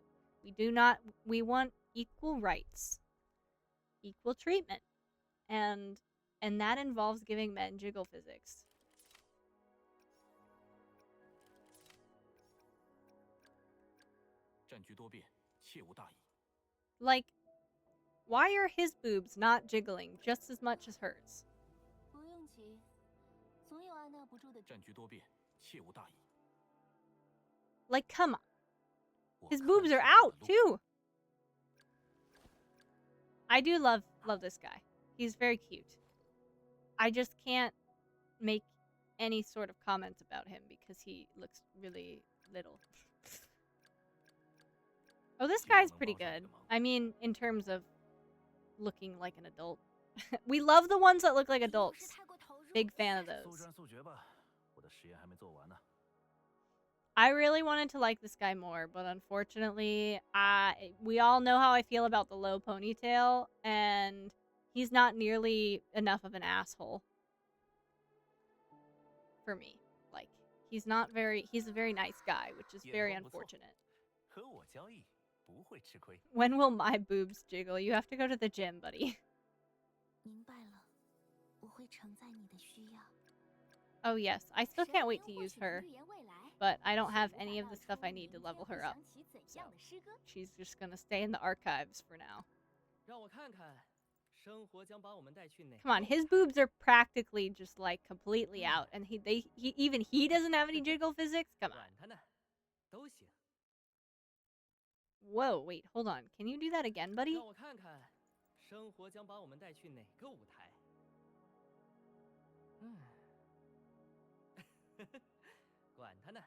We want equal rights. Equal treatment. And that involves giving men jiggle physics. Like, why are his boobs not jiggling just as much as hers? Like, come on. His boobs are out, too. I do love this guy. He's very cute. I just can't make any sort of comments about him because he looks really little. Oh, this guy's pretty good. I mean, in terms of looking like an adult. We love the ones that look like adults. Big fan of those. I really wanted to like this guy more, but unfortunately, we all know how I feel about the low ponytail, and he's not nearly enough of an asshole for me. Like, he's a very nice guy, which is very unfortunate. When will my boobs jiggle? You have to go to the gym, buddy. Oh yes, I still can't wait to use her, but I don't have any of the stuff I need to level her up. So she's just gonna stay in the archives for now. Come on, his boobs are practically just like completely out, and even he doesn't have any jiggle physics? Come on. Whoa, wait, hold on. Can you do that again, buddy? 让我看看，生活将把我们带去哪个舞台？管他呢。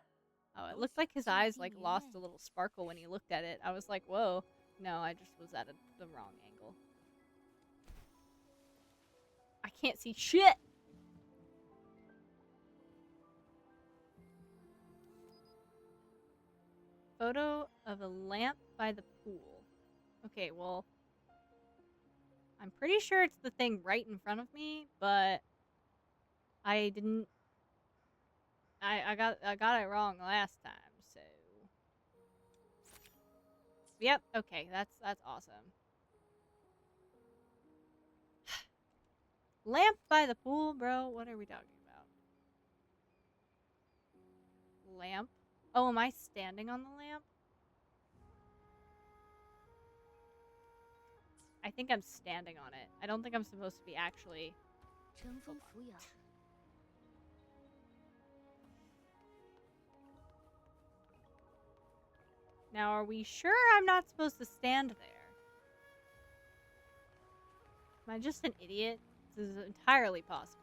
Oh, it looked like his eyes like lost a little sparkle when he looked at it. I was like, whoa. No, I just was at the wrong angle. I can't see shit! Photo of a lamp by the pool. Okay, well, I'm pretty sure it's the thing right in front of me, but I didn't. I got it wrong last time, so. Yep. Okay, that's awesome. Lamp by the pool, bro. What are we talking about? Lamp. Oh, am I standing on the lamp? I think I'm standing on it. I don't think I'm supposed to be actually... Now, are we sure I'm not supposed to stand there? Am I just an idiot? This is entirely possible.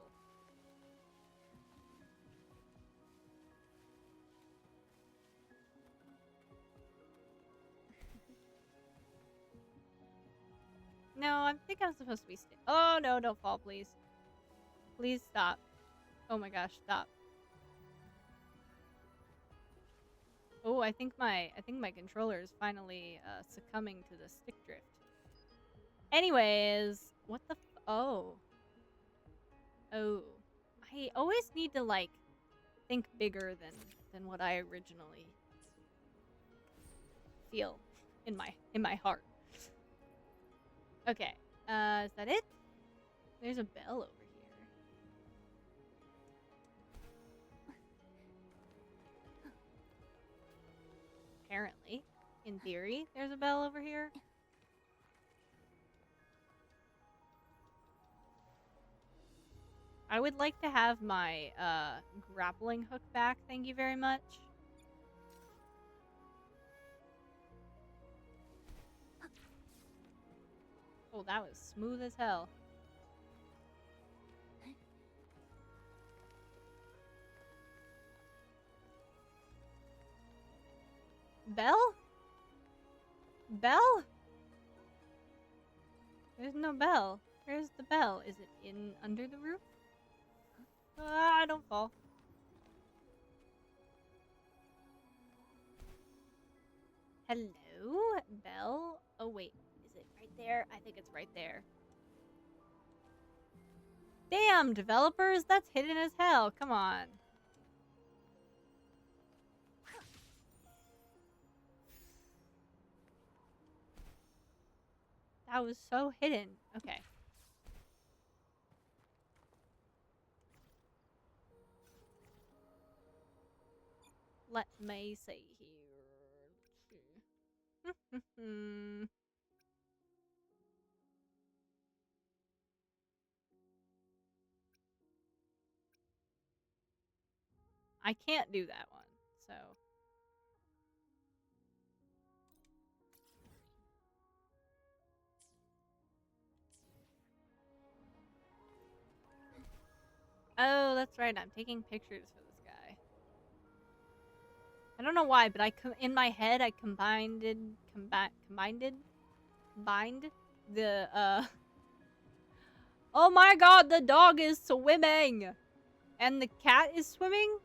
No, I think I'm supposed to be oh, no, don't fall, please. Please stop. Oh my gosh, stop. Oh, I think my controller is finally succumbing to the stick drift. Anyways, what the oh. Oh. I always need to like think bigger than what I originally feel in my heart. Okay. Is that it? There's a bell over here. Apparently. In theory, there's a bell over here. I would like to have my grappling hook back, thank you very much. Oh, that was smooth as hell. Bell? Bell? There's no bell. Where's the bell? Is it in under the roof? Ah, don't fall. Hello? Bell? Oh, wait. Is it right there? I think it's right there. Damn, developers! That's hidden as hell. Come on. That was so hidden. Okay. Let me see here. I can't do that one, so... Oh, that's right. I'm taking pictures for this guy. I don't know why, but in my head I combined the Oh my god, the dog is swimming! And the cat is swimming?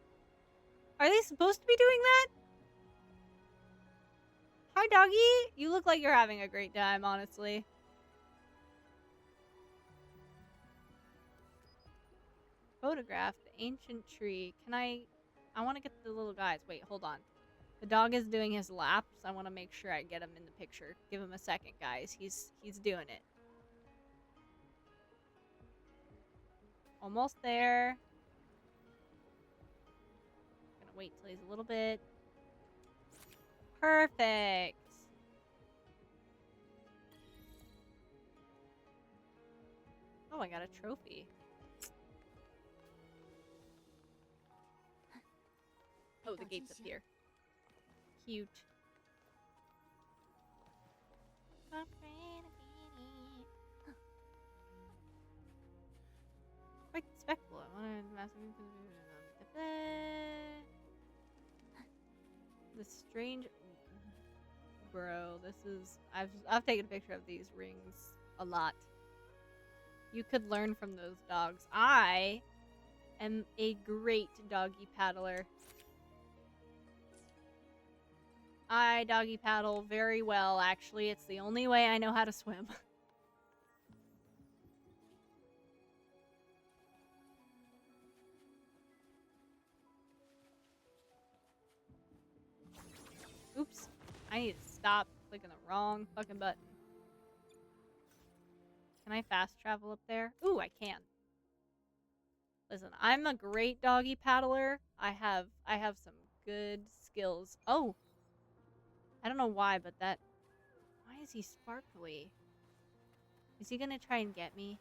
Are they supposed to be doing that? Hi, doggy! You look like you're having a great time, honestly. Photograph the ancient tree. Can I want to get the little guys. Wait, hold on. The dog is doing his laps. I want to make sure I get him in the picture. Give him a second, guys. He's doing it. Almost there. Gonna wait till he's a little bit. Perfect. Oh, I got a trophy. Oh, the gate's up here. Cute. The strange, bro. This is I've taken a picture of these rings a lot. You could learn from those dogs. I am a great doggy paddler. I doggy paddle very well, actually. It's the only way I know how to swim. Oops. I need to stop clicking the wrong fucking button. Can I fast travel up there? Ooh, I can. Listen, I'm a great doggy paddler. I have some good skills. Oh! I don't know why, but that... Why is he sparkly? Is he gonna try and get me?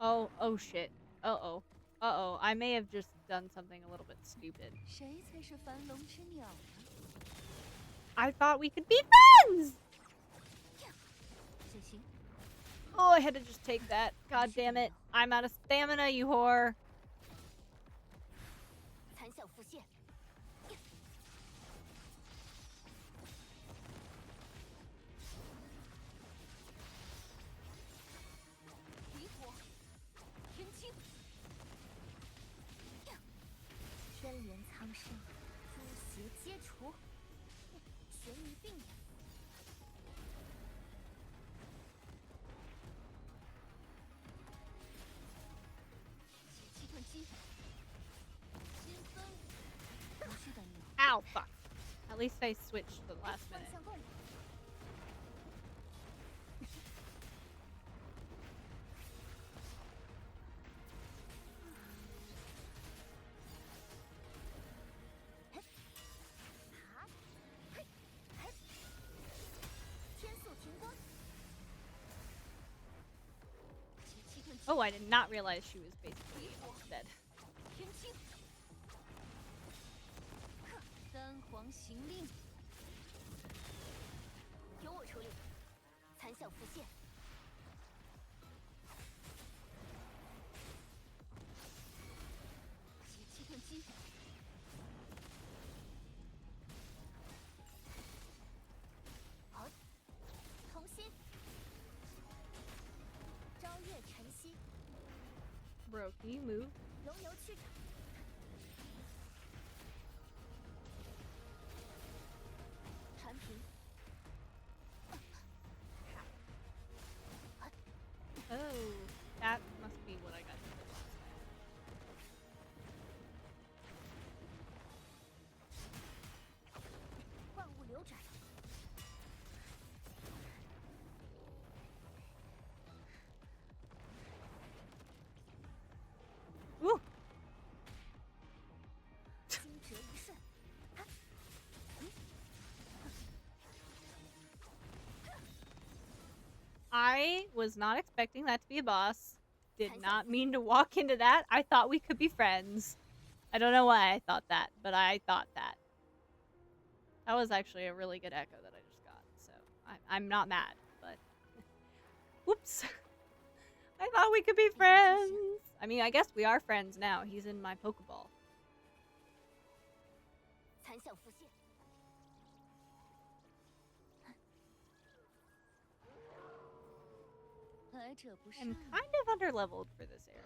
Oh shit. Uh-oh. Uh-oh. I may have just done something a little bit stupid. I thought we could be friends! Oh, I had to just take that. God damn it. I'm out of stamina, you whore. Ow, fuck. At least I switched for the last minute. Oh, I did not realize she was basically almost dead. Bro, can you move? Oh, that must be what I got to do last time. Ooh. I was not expecting that to be a boss. Did not mean to walk into that. I thought we could be friends. I don't know why I thought that, but I thought that. That was actually a really good echo that I just got, so I'm not mad, but... Whoops. I thought we could be friends. I mean, I guess we are friends now. He's in my Pokeball. I'm kind of underleveled for this area.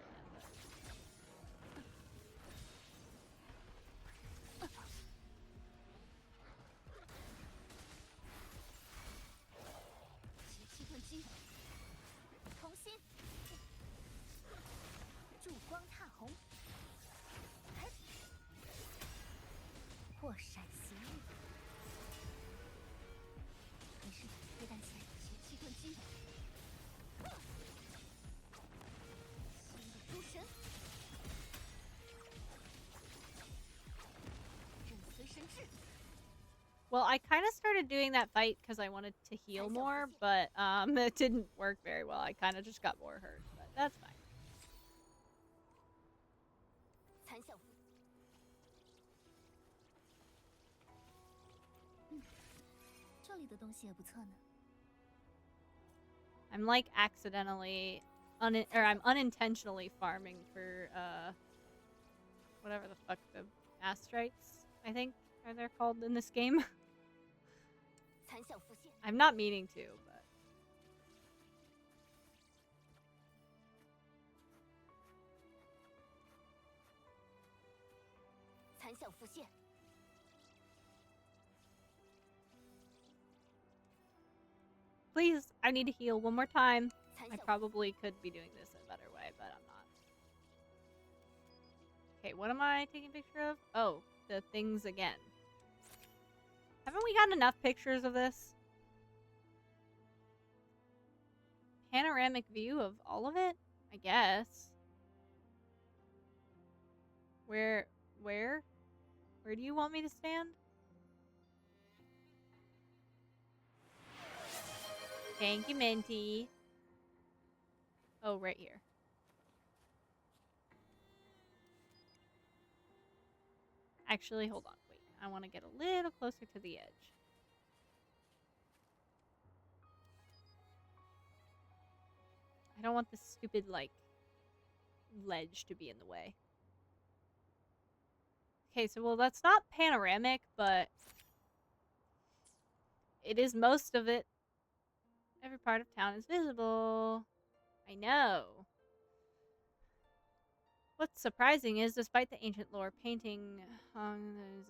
Well, I kind of started doing that fight because I wanted to heal more, but it didn't work very well. I kind of just got more hurt, but that's fine. I'm like accidentally I'm unintentionally farming for whatever the fuck the astrites, I think they're called in this game. I'm not meaning to, but please, I need to heal one more time. I probably could be doing this in a better way, but I'm not. Okay, what am I taking a picture of? Oh, the things again. Haven't we gotten enough pictures of this? Panoramic view of all of it? I guess. Where do you want me to stand? Thank you, Minty. Oh, right here. Actually, hold on. Wait, I want to get a little closer to the edge. I don't want this stupid, like, ledge to be in the way. Okay, so, well, that's not panoramic, but it is most of it. Every part of town is visible. I know. What's surprising is, despite the ancient lore, painting hung in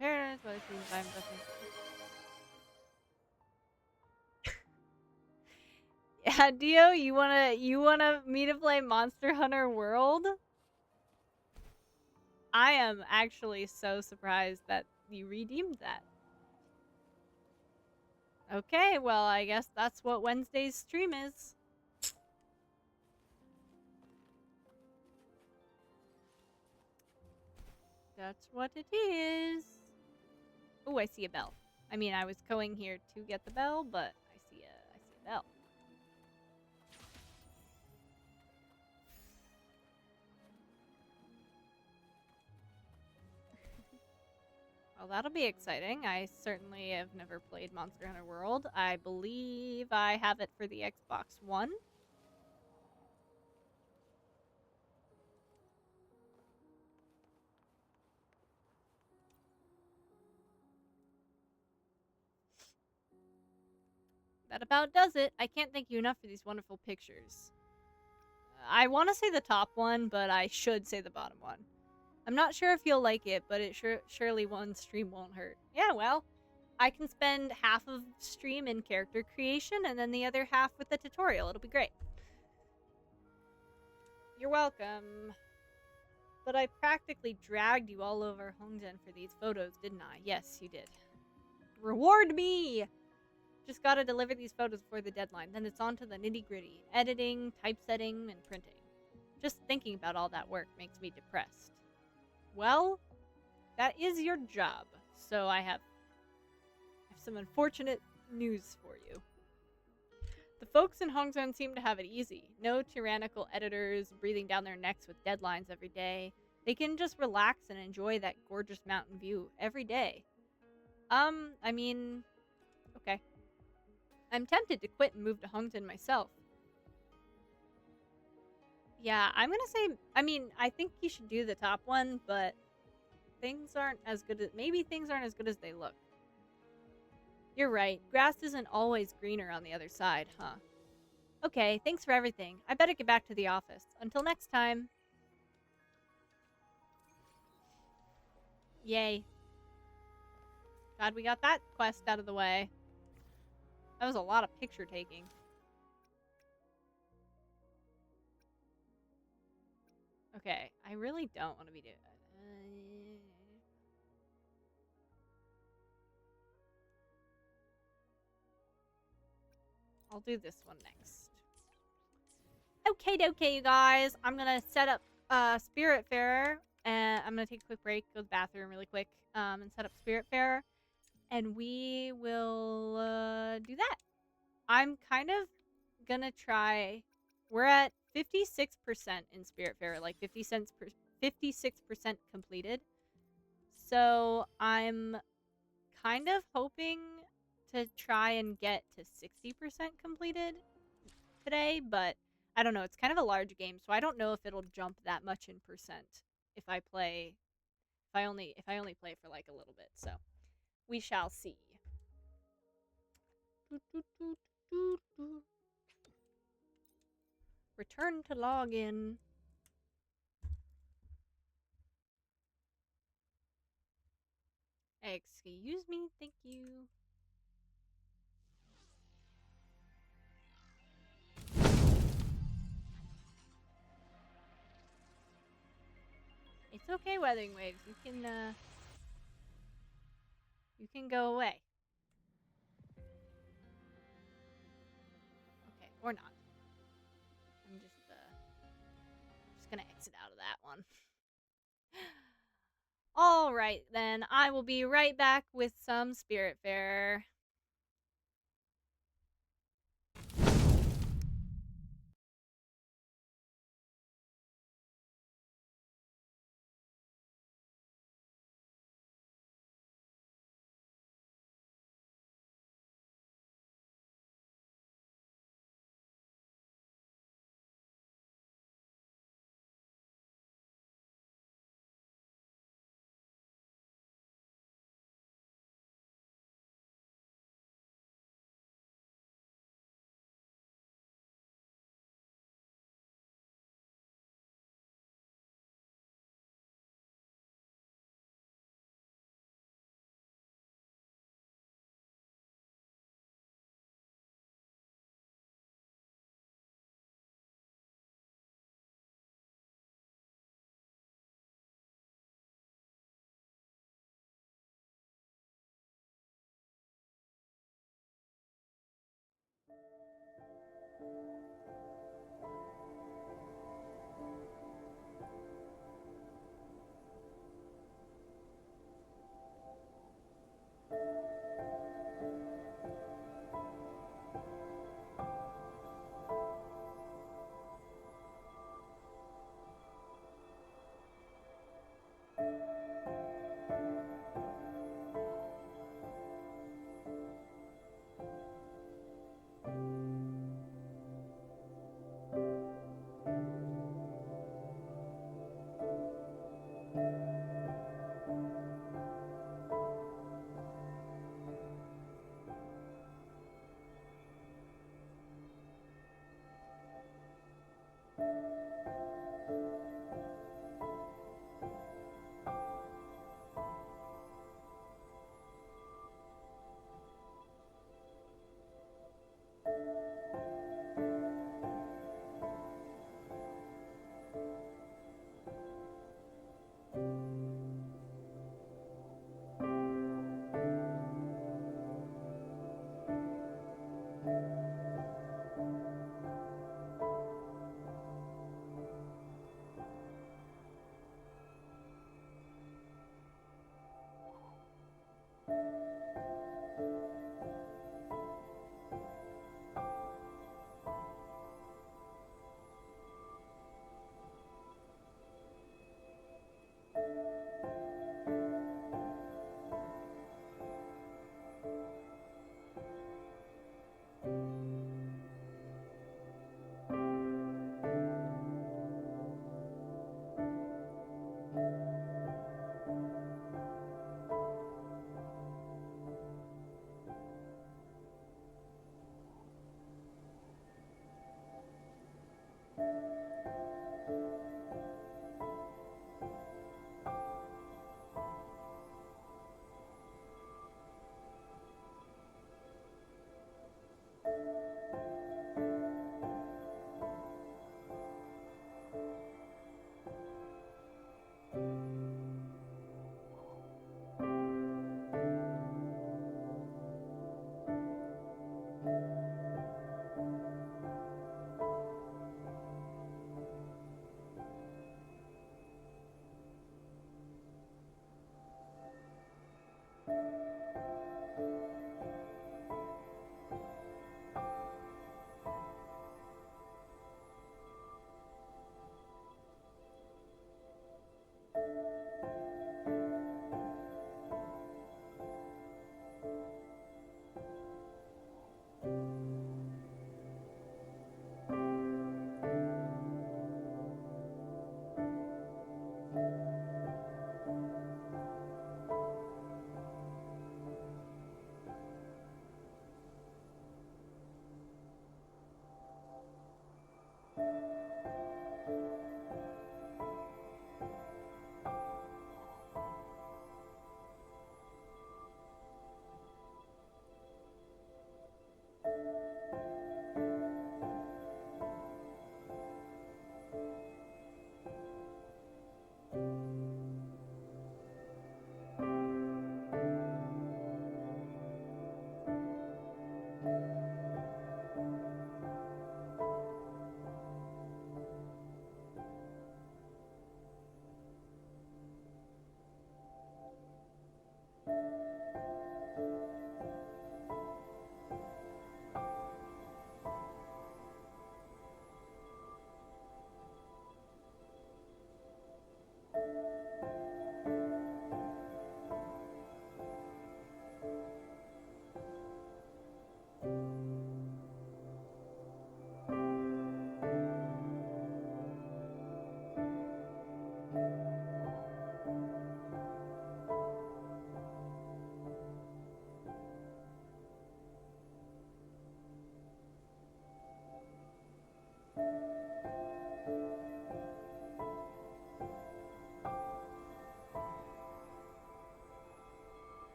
paradise, but it seems I'm Yeah, Dio, you wanna me to play Monster Hunter World? I am actually so surprised that you redeemed that. Okay, well, I guess that's what Wednesday's stream is. That's what it is. Oh, I see a bell. I mean, I was going here to get the bell, but I see a bell. Well, that'll be exciting. I certainly have never played Monster Hunter World. I believe I have it for the Xbox One. That about does it. I can't thank you enough for these wonderful pictures. I want to say the top one, but I should say the bottom one. I'm not sure if you'll like it, but it surely one stream won't hurt. Yeah, well, I can spend half of stream in character creation and then the other half with the tutorial. It'll be great. You're welcome. But I practically dragged you all over Hongzhen for these photos, didn't I? Yes, you did. Reward me! Just gotta deliver these photos before the deadline. Then it's on to the nitty-gritty. Editing, typesetting, and printing. Just thinking about all that work makes me depressed. Well, that is your job. So I have some unfortunate news for you. The folks in Hongzhen seem to have it easy. No tyrannical editors breathing down their necks with deadlines every day. They can just relax and enjoy that gorgeous mountain view every day. I mean, okay. I'm tempted to quit and move to Hongzhen myself. Yeah, I'm gonna say, I mean, I think you should do the top one, but things aren't as good as, maybe things aren't as good as they look. You're right, grass isn't always greener on the other side, huh? Okay, thanks for everything. I better get back to the office. Until next time. Yay. Glad we got that quest out of the way. That was a lot of picture taking. Okay, I really don't want to be doing that. I'll do this one next. Okay, you guys. I'm gonna set up SpiritFarer, and I'm gonna take a quick break, go to the bathroom really quick, and set up SpiritFarer, and we will do that. I'm kind of gonna try. We're at 56% in SpiritFarer, like 56% completed. So I'm kind of hoping to try and get to 60% completed today, but I don't know. It's kind of a large game, so I don't know if it'll jump that much in percent if I play if I only play for like a little bit. So we shall see. Return to login. Excuse me, thank you. It's okay, Wuthering Waves. You can go away. Okay, or not. I'm just gonna exit out of that one. All right, then I will be right back with some SpiritFarer.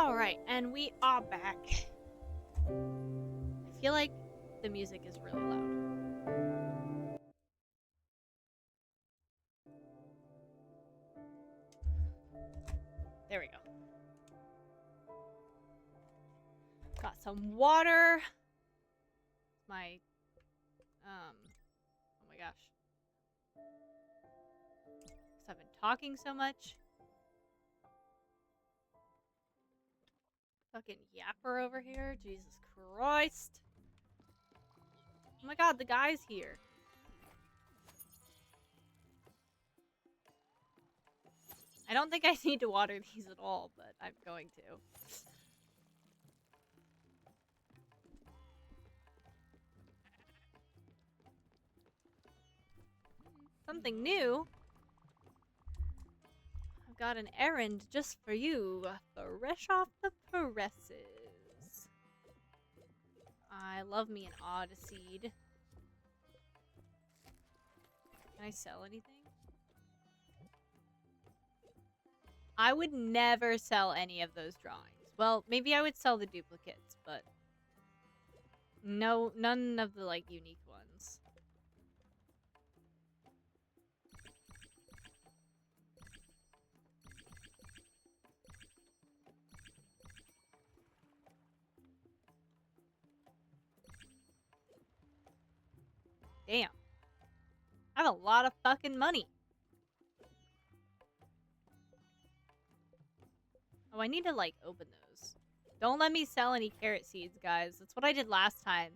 Alright, and we are back. I feel like the music is really loud. There we go. Got some water. My, oh my gosh. Because I've been talking so much. Fucking yapper over here. Jesus Christ. Oh my god, the guy's here. I don't think I need to water these at all, but I'm going to. Something new? I've got an errand just for you. Fresh off the presses. I love me an Odyssey. Can I sell anything? I would never sell any of those drawings. Well, maybe I would sell the duplicates, but no, none of the, like, unique ones. Damn. I have a lot of fucking money. Oh, I need to, like, open those. Don't let me sell any carrot seeds, guys. That's what I did last time.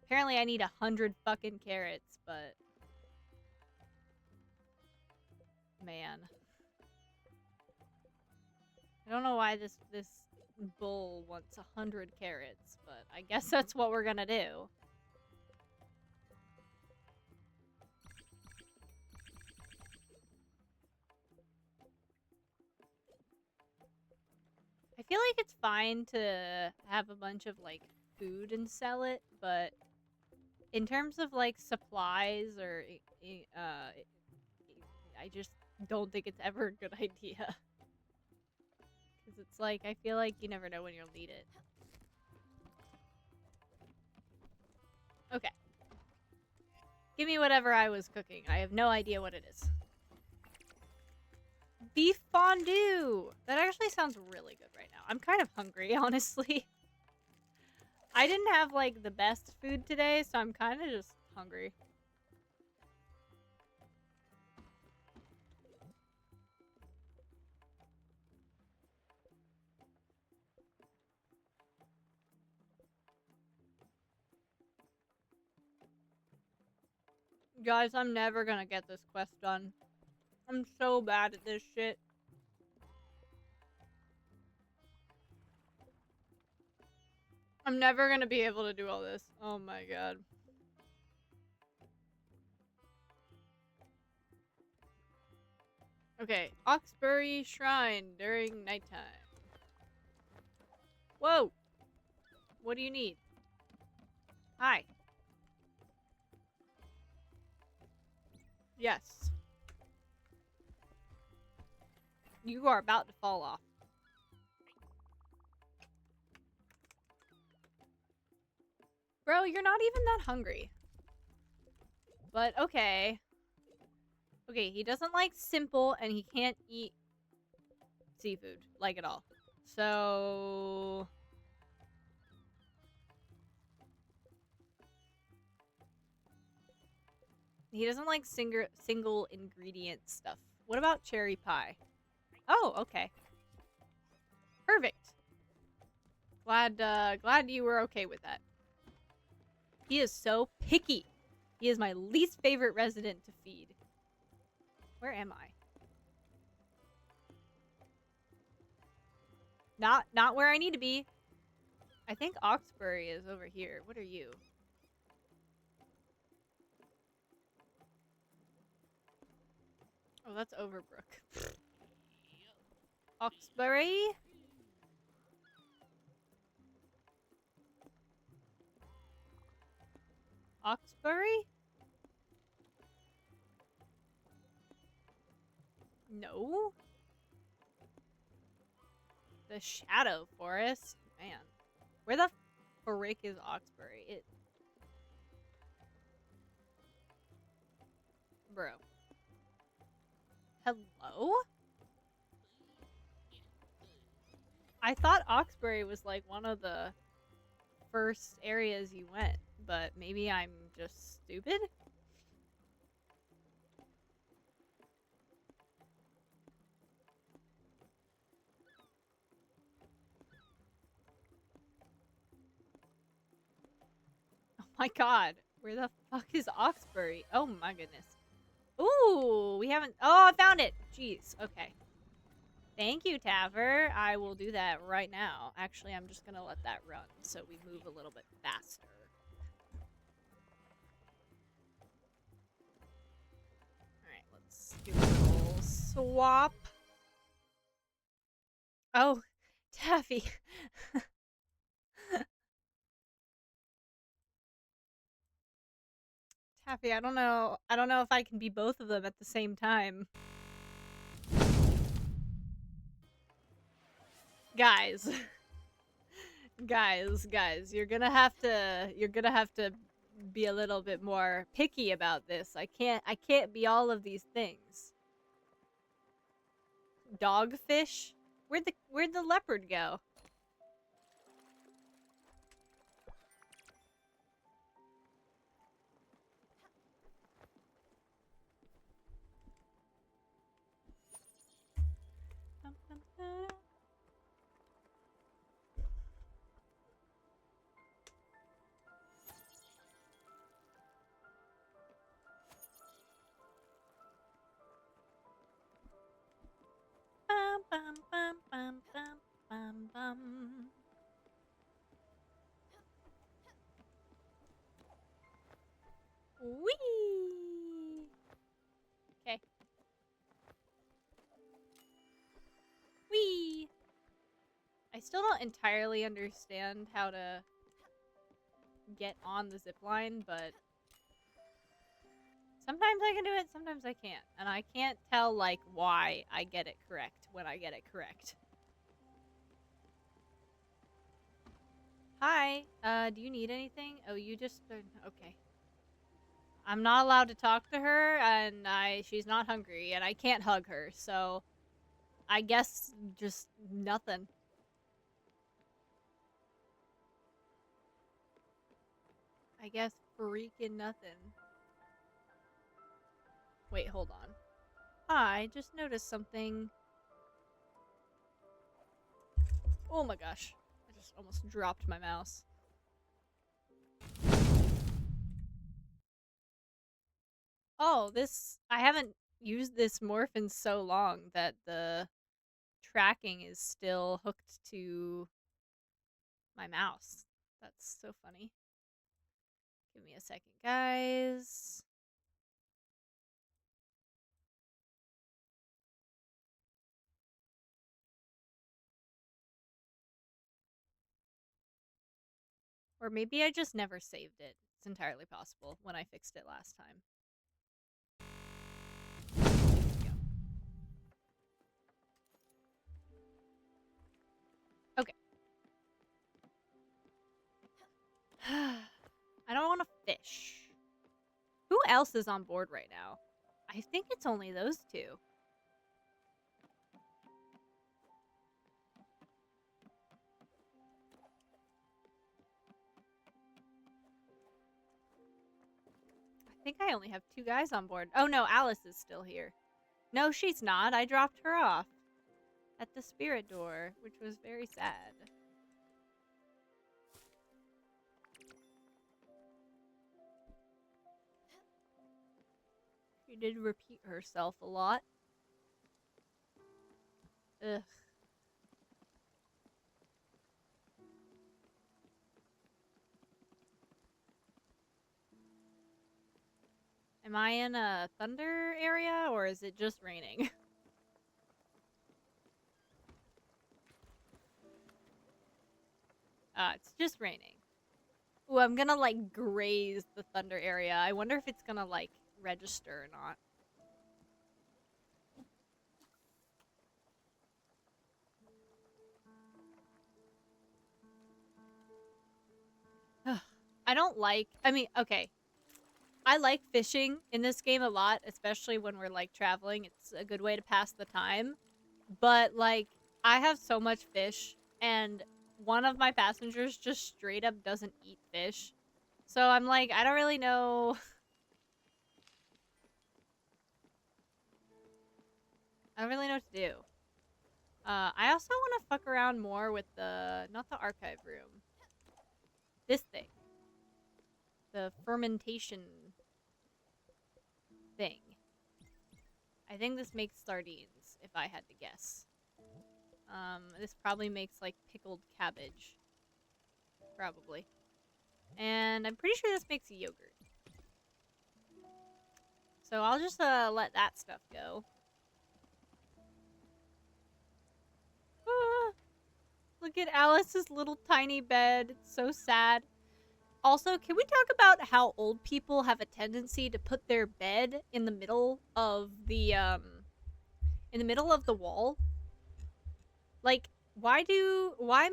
Apparently I need 100 fucking carrots, but... Man. I don't know why this bull wants 100 carrots, but I guess that's what we're gonna do. I feel like it's fine to have a bunch of, like, food and sell it, but in terms of, like, supplies or, I just don't think it's ever a good idea. Because it's like, I feel like you never know when you'll need it. Okay. Give me whatever I was cooking. I have no idea what it is. Beef fondue! That actually sounds really good right now. I'm kind of hungry, honestly. I didn't have, like, the best food today, so I'm kind of just hungry. Guys, I'm never gonna get this quest done. I'm so bad at this shit. I'm never gonna be able to do all this. Oh my god. Okay, Oxbury Shrine during nighttime. Whoa! What do you need? Hi. Yes. You are about to fall off. Bro, you're not even that hungry. But okay. Okay, he doesn't like simple and he can't eat seafood, like at all. So... he doesn't like single ingredient stuff. What about cherry pie? Oh, okay. Perfect. Glad you were okay with that. He is so picky. He is my least favorite resident to feed. Where am I? Not where I need to be. I think Oxbury is over here. What are you? Oh, that's Overbrook. Oxbury? Oxbury? No? The Shadow Forest? Man. Where the frick is Oxbury? Bro. Hello? I thought Oxbury was like one of the first areas you went, but maybe I'm just stupid? Oh my god. Where the fuck is Oxbury? Oh my goodness. Ooh, we haven't... Oh, I found it! Jeez, okay. Thank you, Taver. I will do that right now. Actually, I'm just gonna let that run so we move a little bit faster. Alright, let's do a little swap. Oh, Taffy. Taffy, I don't know. I don't know if I can be both of them at the same time. Guys. guys, you're gonna have to be a little bit more picky about this. I can't be all of these things. Dogfish? Where'd the leopard go? Bum, bum, bum, bum, bum, bum, bum. Whee! Okay. Whee! I still don't entirely understand how to get on the zip line, but sometimes I can do it, sometimes I can't. And I can't tell, like, why I get it correct when I get it correct. Hi, do you need anything? Oh, you just... okay. I'm not allowed to talk to her, and she's not hungry, and I can't hug her, so... I guess just nothing. I guess freaking nothing. Wait, hold on. I just noticed something. Oh my gosh. I just almost dropped my mouse. Oh, this... I haven't used this morph in so long that the tracking is still hooked to my mouse. That's so funny. Give me a second, guys. Or maybe I just never saved it. It's entirely possible when I fixed it last time. Okay. I don't want to fish. Who else is on board right now? I think it's only those two. I think I only have two guys on board. Oh no, Alice is still here. No, she's not. I dropped her off at the spirit door, which was very sad. She did repeat herself a lot. Ugh. Am I in a thunder area, or is it just raining? It's just raining. Ooh, I'm gonna, like, graze the thunder area. I wonder if it's gonna, like, register or not. I don't like, I mean, okay. I like fishing in this game a lot, especially when we're like traveling. It's a good way to pass the time. But like, I have so much fish, and one of my passengers just straight up doesn't eat fish. So I'm like, I don't really know. I don't really know what to do. I also want to fuck around more with the, not the archive room. This thing. The fermentation thing. I think this makes sardines, if I had to guess. This probably makes like pickled cabbage. Probably. And I'm pretty sure this makes yogurt. So I'll just let that stuff go. Ah, look at Alice's little tiny bed. It's so sad. Also, can we talk about how old people have a tendency to put their bed in the middle of the wall? Like, why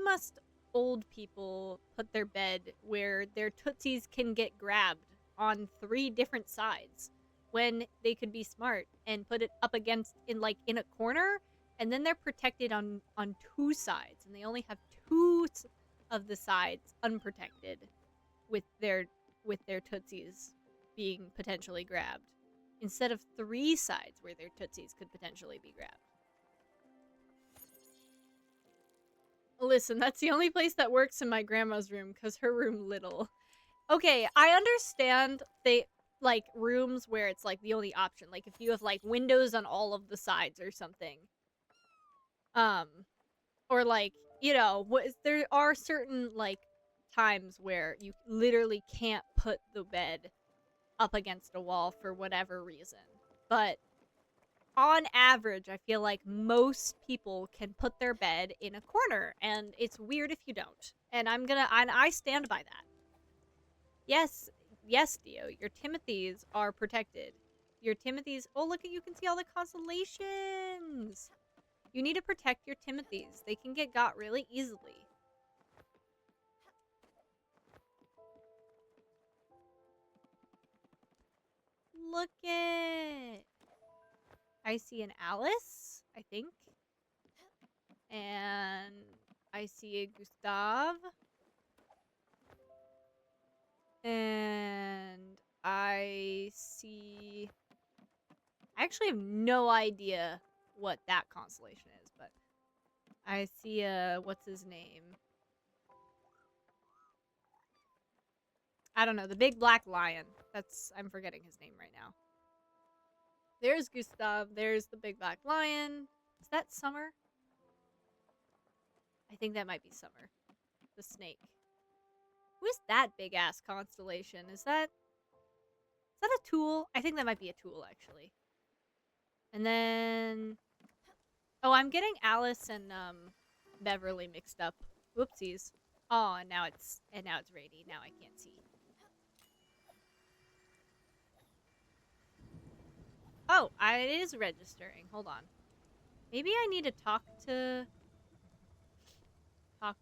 must old people put their bed where their tootsies can get grabbed on 3 different sides when they could be smart and put it up against in a corner, and then they're protected on 2 sides, and they only have 2 of the sides unprotected with their tootsies being potentially grabbed, instead of 3 sides where their tootsies could potentially be grabbed. Listen, that's the only place that works in my grandma's room, because her room little. Okay, I understand they, like, rooms where it's, like, the only option. Like, if you have, like, windows on all of the sides or something. Or, like, you know, there are certain, like, times where you literally can't put the bed up against a wall for whatever reason. But on average, I feel like most people can put their bed in a corner, and it's weird if you don't. And I stand by that. Yes, Dio, your Timothys are protected. Your Timothys, oh look, you can see all the constellations! You need to protect your Timothys. They can get got really easily. Look it! I see an Alice, I think. And I see a Gustav. And I see... I actually have no idea what that constellation is, but I see a... what's his name? I don't know, the big black lion. I'm forgetting his name right now. There's Gustav, there's the big black lion. Is that Summer? I think that might be Summer. The snake. Who is that big ass constellation? Is that a tool? I think that might be a tool, actually. And then... oh, I'm getting Alice and Beverly mixed up. Whoopsies. Oh, and now it's rainy. Now I can't see. Oh, it is registering. Hold on. Maybe I need to talk to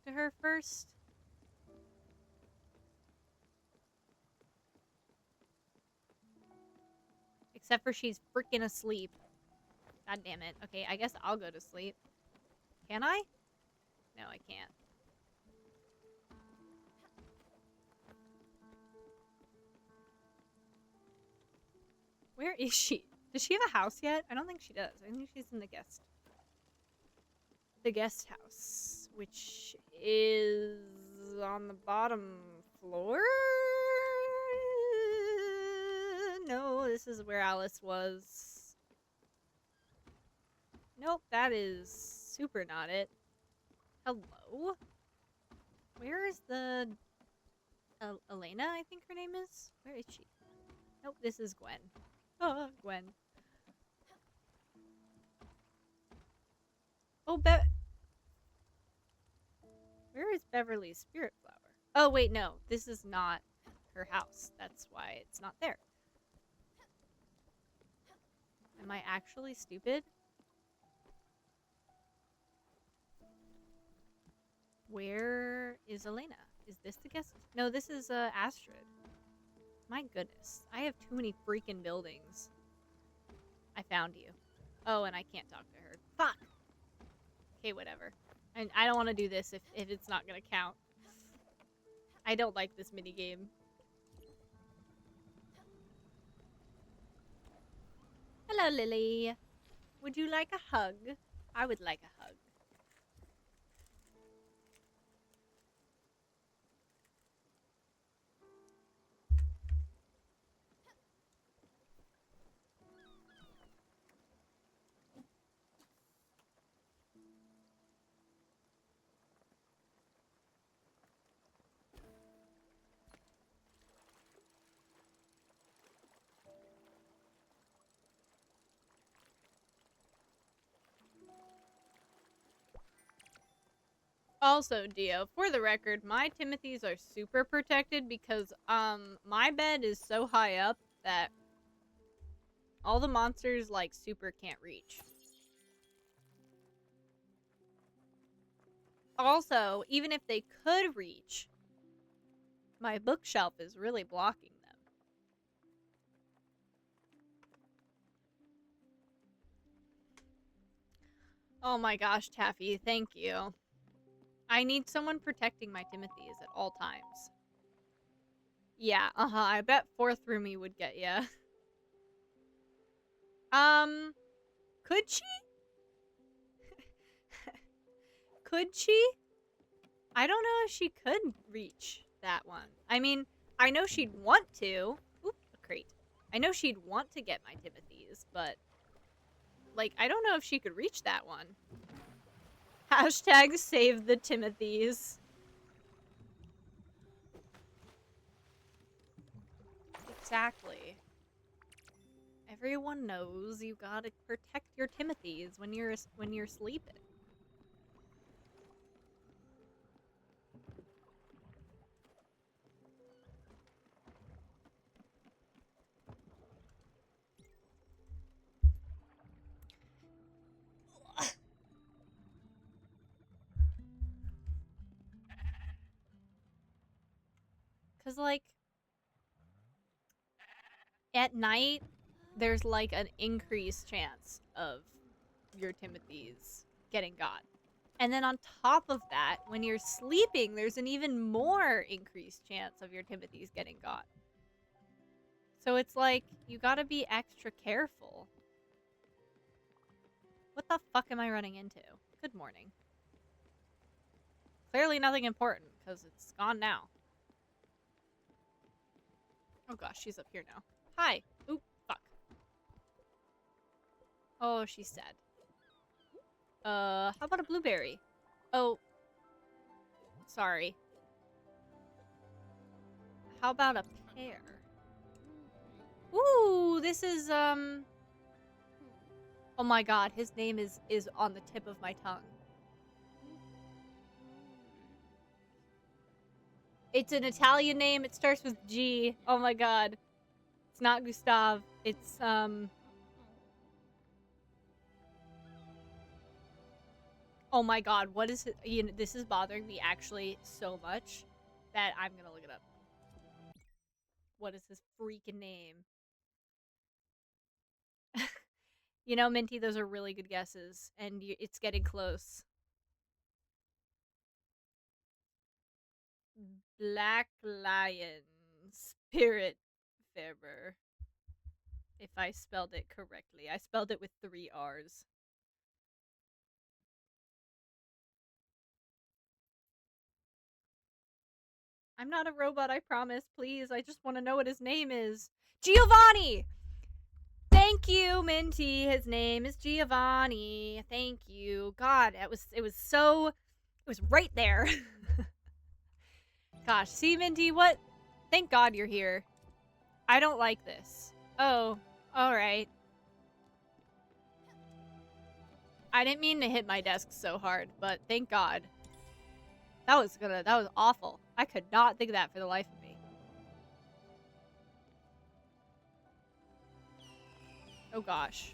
her first. Except for she's freaking asleep. God damn it. Okay, I guess I'll go to sleep. Can I? No, I can't. Where is she? Does she have a house yet? I don't think she does. I think she's in the guest house, which is on the bottom floor? No, this is where Alice was. Nope, that is super not it. Hello? Where is the... Elena, I think her name is? Where is she? Nope, this is Gwen. Oh, Gwen. Oh, where is Beverly's spirit flower? Oh, wait, no. This is not her house. That's why it's not there. Am I actually stupid? Where is Elena? Is this the guest? No, this is Astrid. My goodness. I have too many freaking buildings. I found you. Oh, and I can't talk to her. Fuck! Okay, whatever. And I don't want to do this if it's not gonna count. I don't like this minigame. Hello, Lily. Would you like a hug? I would like a hug. Also, Dio, for the record, my Timothys are super protected because, my bed is so high up that all the monsters, like, super can't reach. Also, even if they could reach, my bookshelf is really blocking them. Oh my gosh, Taffy, thank you. I need someone protecting my Timothys at all times. Yeah, I bet 4th roomie would get ya. Could she? Could she? I don't know if she could reach that one. I mean, I know she'd want to. Oop, a crate. I know she'd want to get my Timothys, but, like, I don't know if she could reach that one. Hashtag save the Timothys. Exactly. Everyone knows you gotta protect your Timothys when you're sleeping. Cause like at night there's like an increased chance of your Timothys getting got. And then on top of that, when you're sleeping, there's an even more increased chance of your Timothys getting got. So it's like, you gotta be extra careful. What the fuck am I running into? Good morning. Clearly nothing important, because it's gone now. Oh gosh, she's up here now. Hi. Oop, fuck. Oh, she's sad. How about a blueberry? Oh. Sorry. How about a pear? Ooh, this is, oh my god, his name is on the tip of my tongue. It's an Italian name, it starts with G. Oh my god. It's not Gustav, it's, oh my god, what is it? You know, this is bothering me actually so much that I'm gonna look it up. What is his freaking name? You know, Minty, those are really good guesses, and it's getting close. Black Lion SpiritFarer. If I spelled it correctly. I spelled it with 3 R's. I'm not a robot, I promise. Please, I just want to know what his name is. Giovanni! Thank you, Minty. His name is Giovanni. Thank you. God, it was right there. Gosh, see, Minty, what? Thank God you're here. I don't like this. Oh, alright. I didn't mean to hit my desk so hard, but thank God. That was awful. I could not think of that for the life of me. Oh gosh.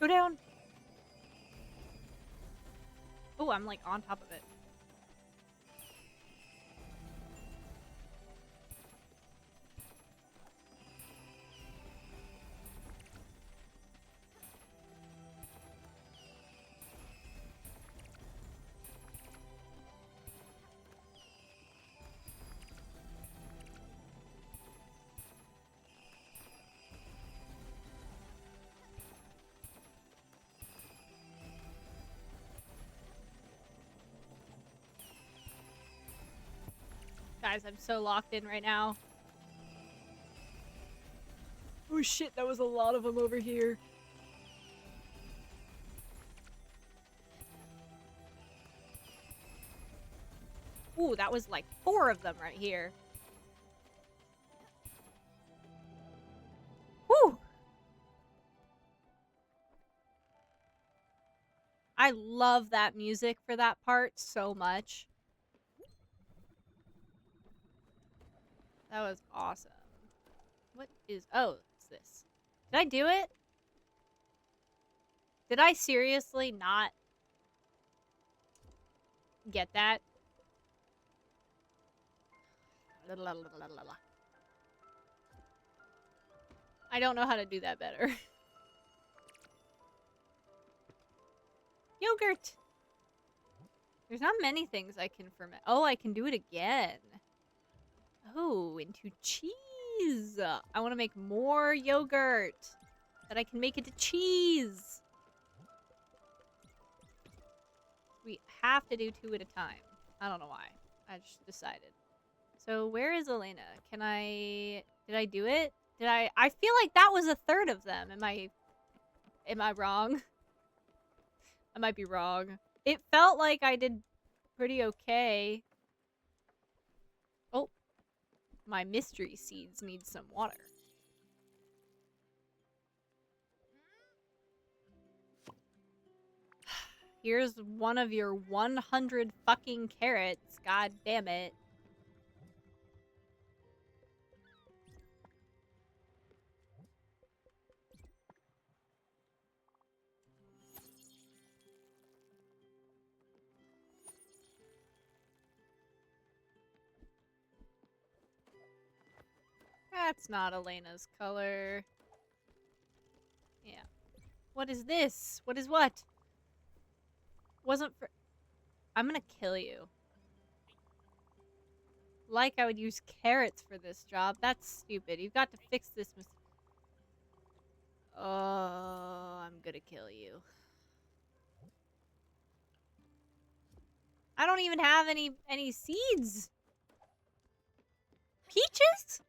Go down. Oh, I'm like on top of it. Guys, I'm so locked in right now. Oh shit, that was a lot of them over here. Ooh, that was like 4 of them right here. Whew! I love that music for that part so much. That was awesome. What is... Oh, it's this. Did I do it? Did I seriously not get that? I don't know how to do that better. Yogurt! There's not many things I can ferment. Oh, I can do it again. Oh, into cheese. I want to make more yogurt. That I can make into cheese. We have to do 2 at a time. I don't know why. I just decided. So where is Elena? Can I... Did I do it? Did I feel like that was a third of them. Am I wrong? I might be wrong. It felt like I did pretty okay. Oh. My mystery seeds need some water. Here's one of your 100 fucking carrots. God damn it. That's not Elena's color. Yeah. What is this? What is what? Wasn't for... I'm gonna kill you. Like I would use carrots for this job. That's stupid. You've got to fix this Oh, I'm gonna kill you. I don't even have any seeds. Peaches?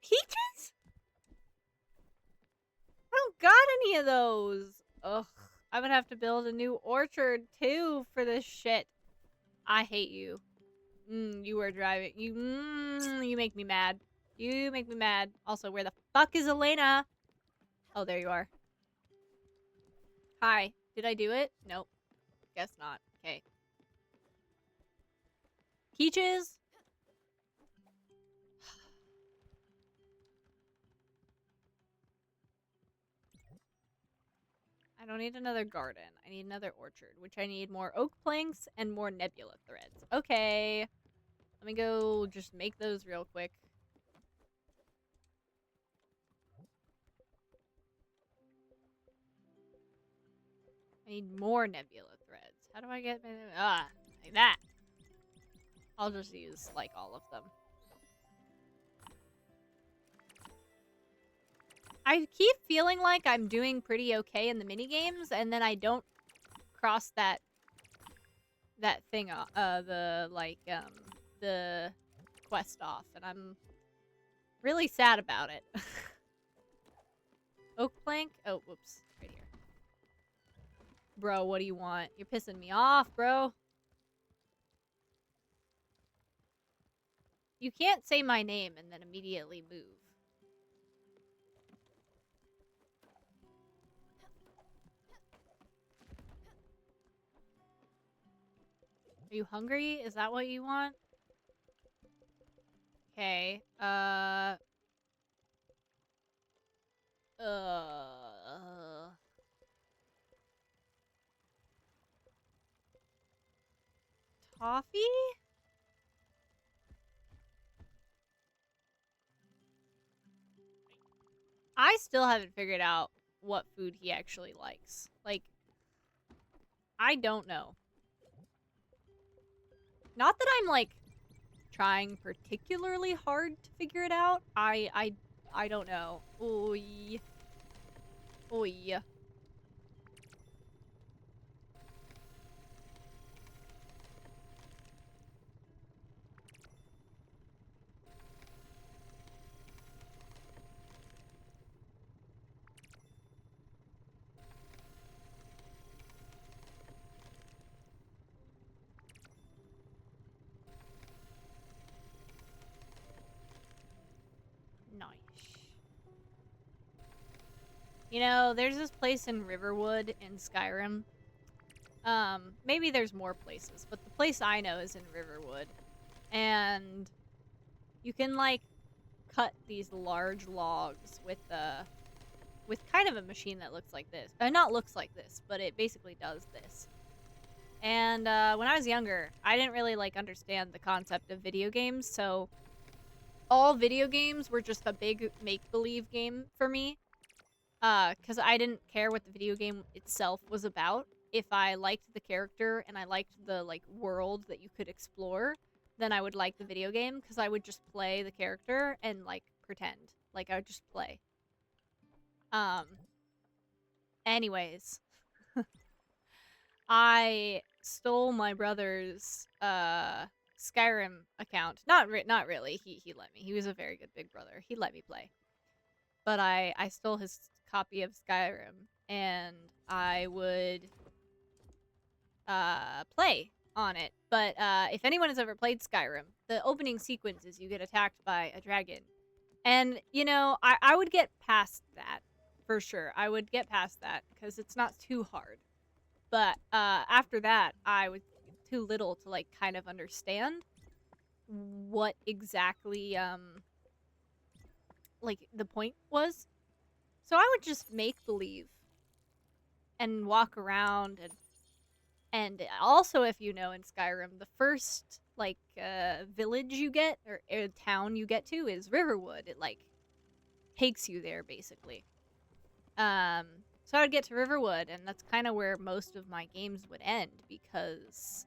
Peaches? I don't got any of those. Ugh. I'm gonna have to build a new orchard too for this shit. I hate you. You are driving. You make me mad. You make me mad. Also, where the fuck is Elena? Oh, there you are. Hi. Did I do it? Nope. Guess not. Okay. Peaches? I don't need another garden. I need another orchard, which I need more oak planks and more nebula threads. Okay. Let me go just make those real quick. I need more nebula threads. How do I get... like that. I'll just use, like, all of them. I keep feeling like I'm doing pretty okay in the minigames, and then I don't cross that thing off, the quest off, and I'm really sad about it. Oak plank? Oh, whoops. Right here. Bro, what do you want? You're pissing me off, bro. You can't say my name and then immediately move. Are you hungry? Is that what you want? Okay. coffee? I still haven't figured out what food he actually likes. Like, I don't know. Not that I'm, like, trying particularly hard to figure it out. I don't know. Oy. Oy. Nice. You know, there's this place in Riverwood in Skyrim. Maybe there's more places, but the place I know is in Riverwood. And you can, like, cut these large logs with kind of a machine that looks like this. Not looks like this, but it basically does this. And when I was younger, I didn't really, like, understand the concept of video games, so all video games were just a big make-believe game for me. Because I didn't care what the video game itself was about. If I liked the character and I liked the, like, world that you could explore, then I would like the video game, because I would just play the character and, like, pretend. Like, I would just play. Anyways. I stole my brother's, Skyrim account. Not really. He let me. He was a very good big brother. He let me play. But I stole his copy of Skyrim, and I would play on it. But if anyone has ever played Skyrim, the opening sequence is you get attacked by a dragon. And, you know, I would get past that, for sure. I would get past that, because it's not too hard. But after that, I was too little to, like, kind of understand what exactly, like, the point was. So I would just make believe and walk around, and also, if you know, in Skyrim, the first, like, village you get, or town you get to is Riverwood. It, like, takes you there, basically. So I would get to Riverwood, and that's kind of where most of my games would end, because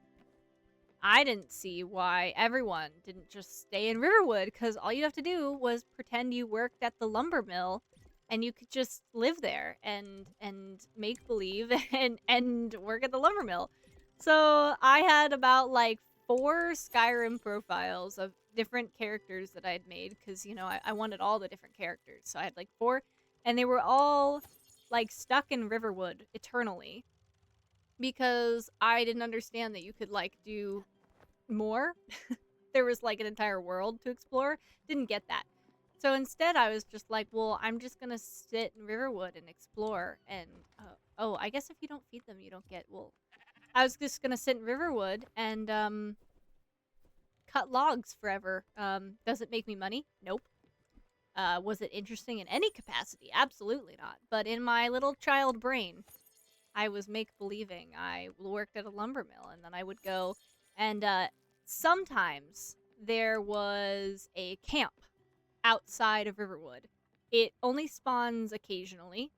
I didn't see why everyone didn't just stay in Riverwood, because all you have to do was pretend you worked at the lumber mill, and you could just live there and make believe and work at the lumber mill. So I had about, like, 4 Skyrim profiles of different characters that I'd made, because, you know, I wanted all the different characters. So I had, like, 4, and they were all, like, stuck in Riverwood eternally, because I didn't understand that you could, like, do more. There was, like, an entire world to explore. Didn't get that. So instead, I was just like, well, I'm just gonna sit in Riverwood and explore. And, oh, I guess if you don't feed them, you don't get, well, I was just gonna sit in Riverwood and, cut logs forever. Does it make me money? Nope. Was it interesting in any capacity? Absolutely not. But in my little child brain, I was make-believing. I worked at a lumber mill, and then I would go, and sometimes there was a camp outside of Riverwood. It only spawns occasionally,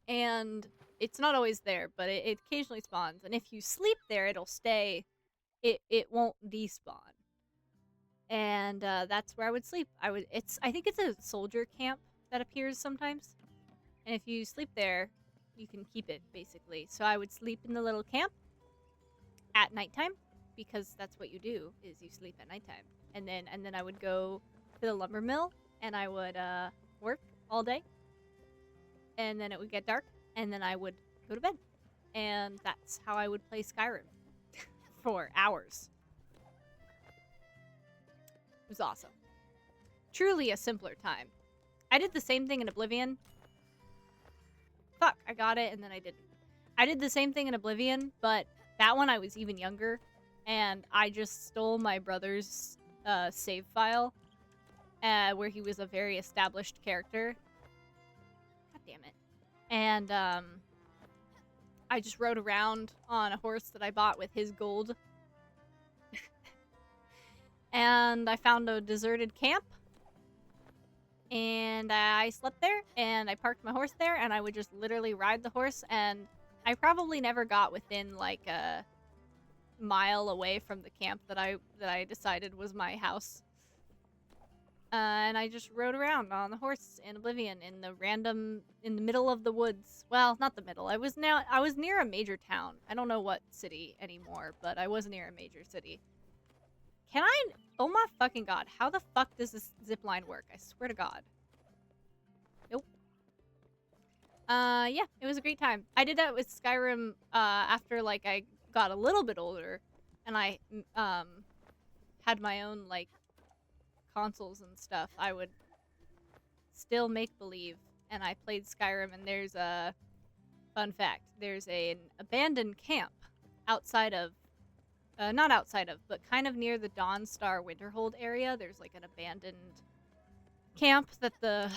and it's not always there, but it occasionally spawns. And if you sleep there, it'll stay. It won't despawn. And that's where I would sleep. I think it's a soldier camp that appears sometimes. And if you sleep there, you can keep it, basically. So I would sleep in the little camp at nighttime, because that's what you do, is you sleep at nighttime. And then I would go to the lumber mill, and I would work all day. And then it would get dark, and then I would go to bed. And that's how I would play Skyrim for hours. It was awesome. Truly a simpler time. I did the same thing in Oblivion. Fuck, I got it, and then I didn't. I did the same thing in Oblivion, but that one I was even younger, and I just stole my brother's save file, where he was a very established character. God damn it. And I just rode around on a horse that I bought with his gold, and I found a deserted camp, and I slept there, and I parked my horse there, and I would just literally ride the horse, and I probably never got within like a mile away from the camp that I decided was my house. And I just rode around on the horse in Oblivion in the middle of the woods. Well, not the middle. I was near a major town. I don't know what city anymore, but I was near a major city. Can I? Oh my fucking god! How the fuck does this zip line work? I swear to God. Nope. Yeah, it was a great time. I did that with Skyrim. After like I got a little bit older, and I had my own like consoles and stuff, I would still make believe, and I played Skyrim, and there's a fun fact. There's an abandoned camp outside of, not outside of, but kind of near the Dawnstar Winterhold area. There's like an abandoned camp that the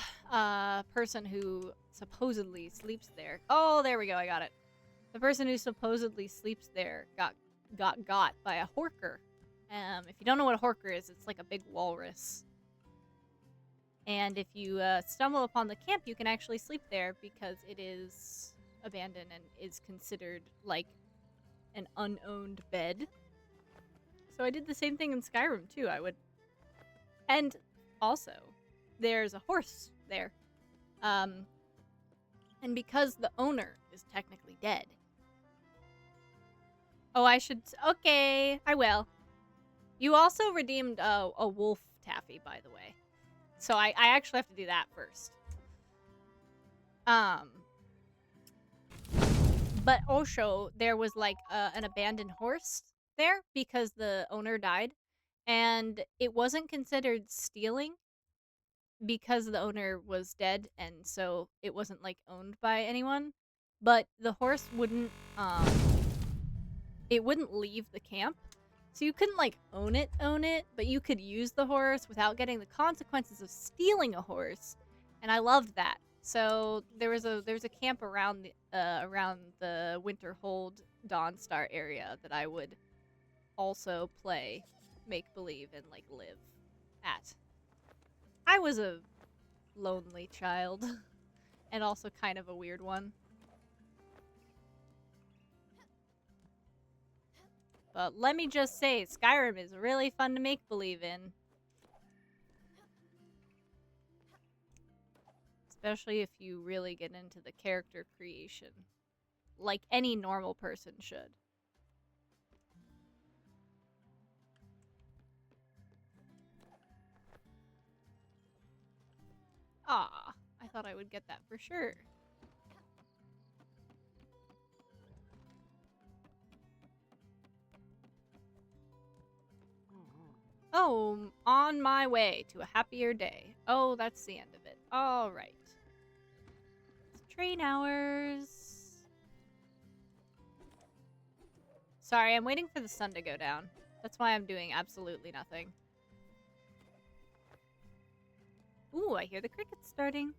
person who supposedly sleeps there. Oh, there we go. I got it. The person who supposedly sleeps there got by a horker. If you don't know what a horker is, it's like a big walrus. And if you stumble upon the camp, you can actually sleep there because it is abandoned and is considered like an unowned bed. So I did the same thing in Skyrim too. And also, there's a horse there. And because the owner is technically dead. Oh, okay, I will. You also redeemed a wolf taffy, by the way. So I actually have to do that first. But also, there was like an abandoned horse there because the owner died. And it wasn't considered stealing because the owner was dead, and so it wasn't like owned by anyone. But the horse wouldn't leave the camp. So you couldn't like own it, but you could use the horse without getting the consequences of stealing a horse. And I loved that. So there's a camp around the Winterhold Dawnstar area that I would also play make believe and like live at. I was a lonely child and also kind of a weird one. But let me just say, Skyrim is really fun to make believe in. Especially if you really get into the character creation. Like any normal person should. Ah, I thought I would get that for sure. Oh, on my way to a happier day. Oh, that's the end of it. All right. It's train hours. Sorry, I'm waiting for the sun to go down. That's why I'm doing absolutely nothing. Ooh, I hear the crickets starting.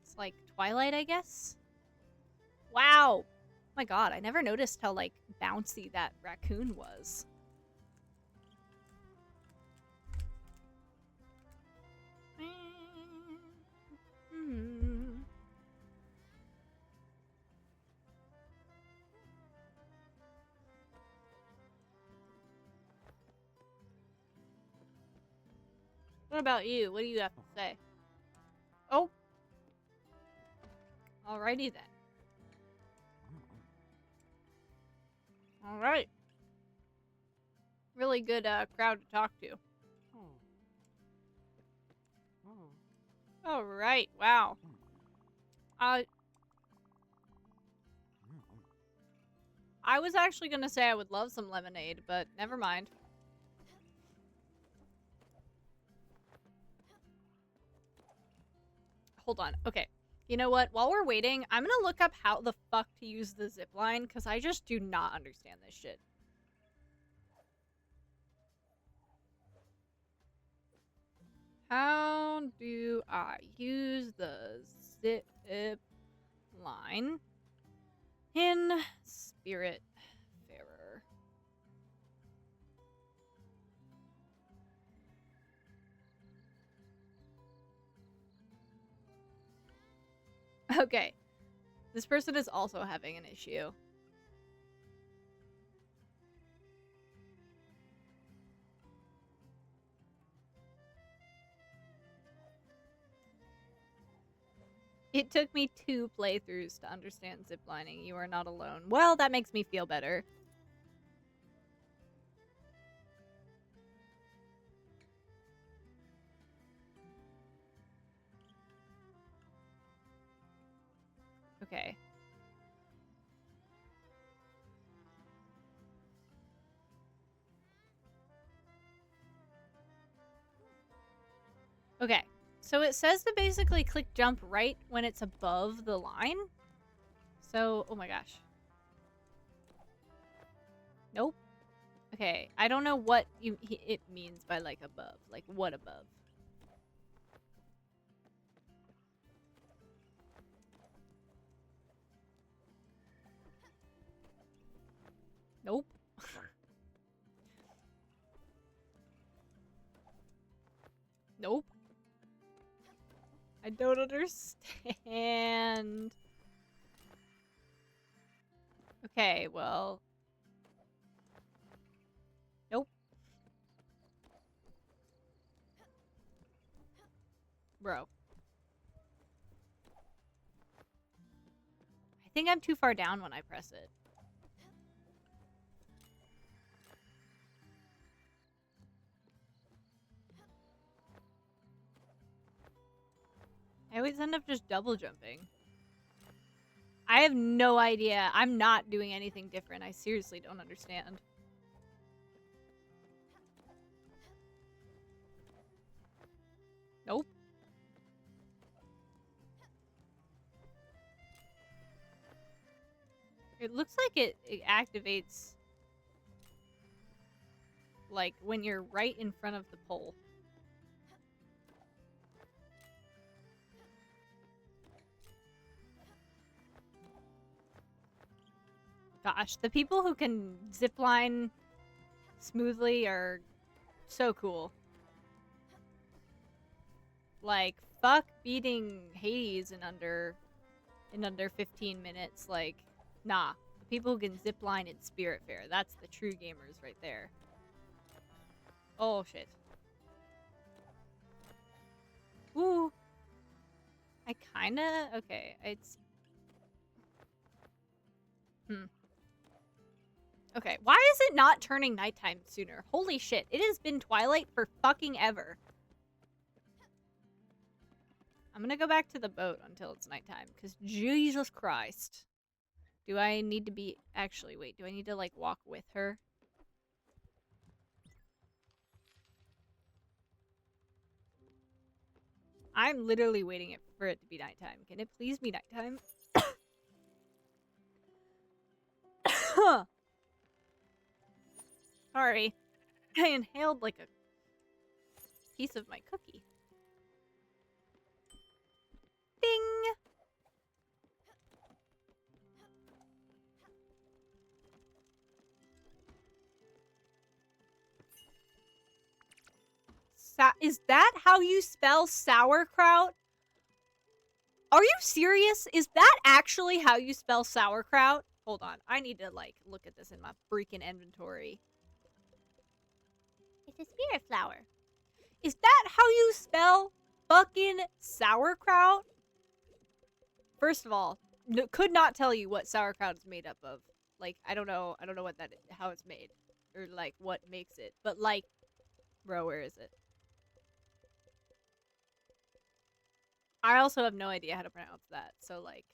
It's like twilight, I guess. Wow. Oh my god, I never noticed how like bouncy that raccoon was. What about you? What do you have to say? Oh. Alrighty then. Alright. Really good crowd to talk to. Alright, wow. I was actually gonna say I would love some lemonade, but never mind. Hold on. Okay. You know what? While we're waiting, I'm gonna look up how the fuck to use the zip line, because I just do not understand this shit. How do I use the zip line in SpiritFarer? Okay. This person is also having an issue. It took me 2 playthroughs to understand ziplining. You are not alone. Well, that makes me feel better. Okay. Okay. So it says to basically click jump right when it's above the line. So, oh my gosh. Nope. Okay, I don't know what it means by, like, above. Like, what above? Nope. Nope. I don't understand. Okay, well... Nope. Bro. I think I'm too far down when I press it. I always end up just double jumping. I have no idea. I'm not doing anything different. I seriously don't understand. Nope. It looks like it activates, like, when you're right in front of the pole. Gosh, the people who can zipline smoothly are so cool. Like, fuck beating Hades in under 15 minutes. Like, nah. The people who can zipline in SpiritFarer, that's the true gamers right there. Oh, shit. Ooh. I kinda... Okay, it's... Okay, why is it not turning nighttime sooner? Holy shit, it has been twilight for fucking ever. I'm gonna go back to the boat until it's nighttime, because Jesus Christ. Do I need to be... Actually, wait, do I need to, like, walk with her? I'm literally waiting for it to be nighttime. Can it please be nighttime? Sorry. I inhaled, like, a piece of my cookie. Ding! Is that how you spell sauerkraut? Are you serious? Is that actually how you spell sauerkraut? Hold on. I need to, like, look at this in my freaking inventory. It's a spirit flower. Is that how you spell fucking sauerkraut? First of all, could not tell you what sauerkraut is made up of. Like, I don't know what that is, how it's made. Or, like, what makes it. But, like, bro, where is it? I also have no idea how to pronounce that, so, like...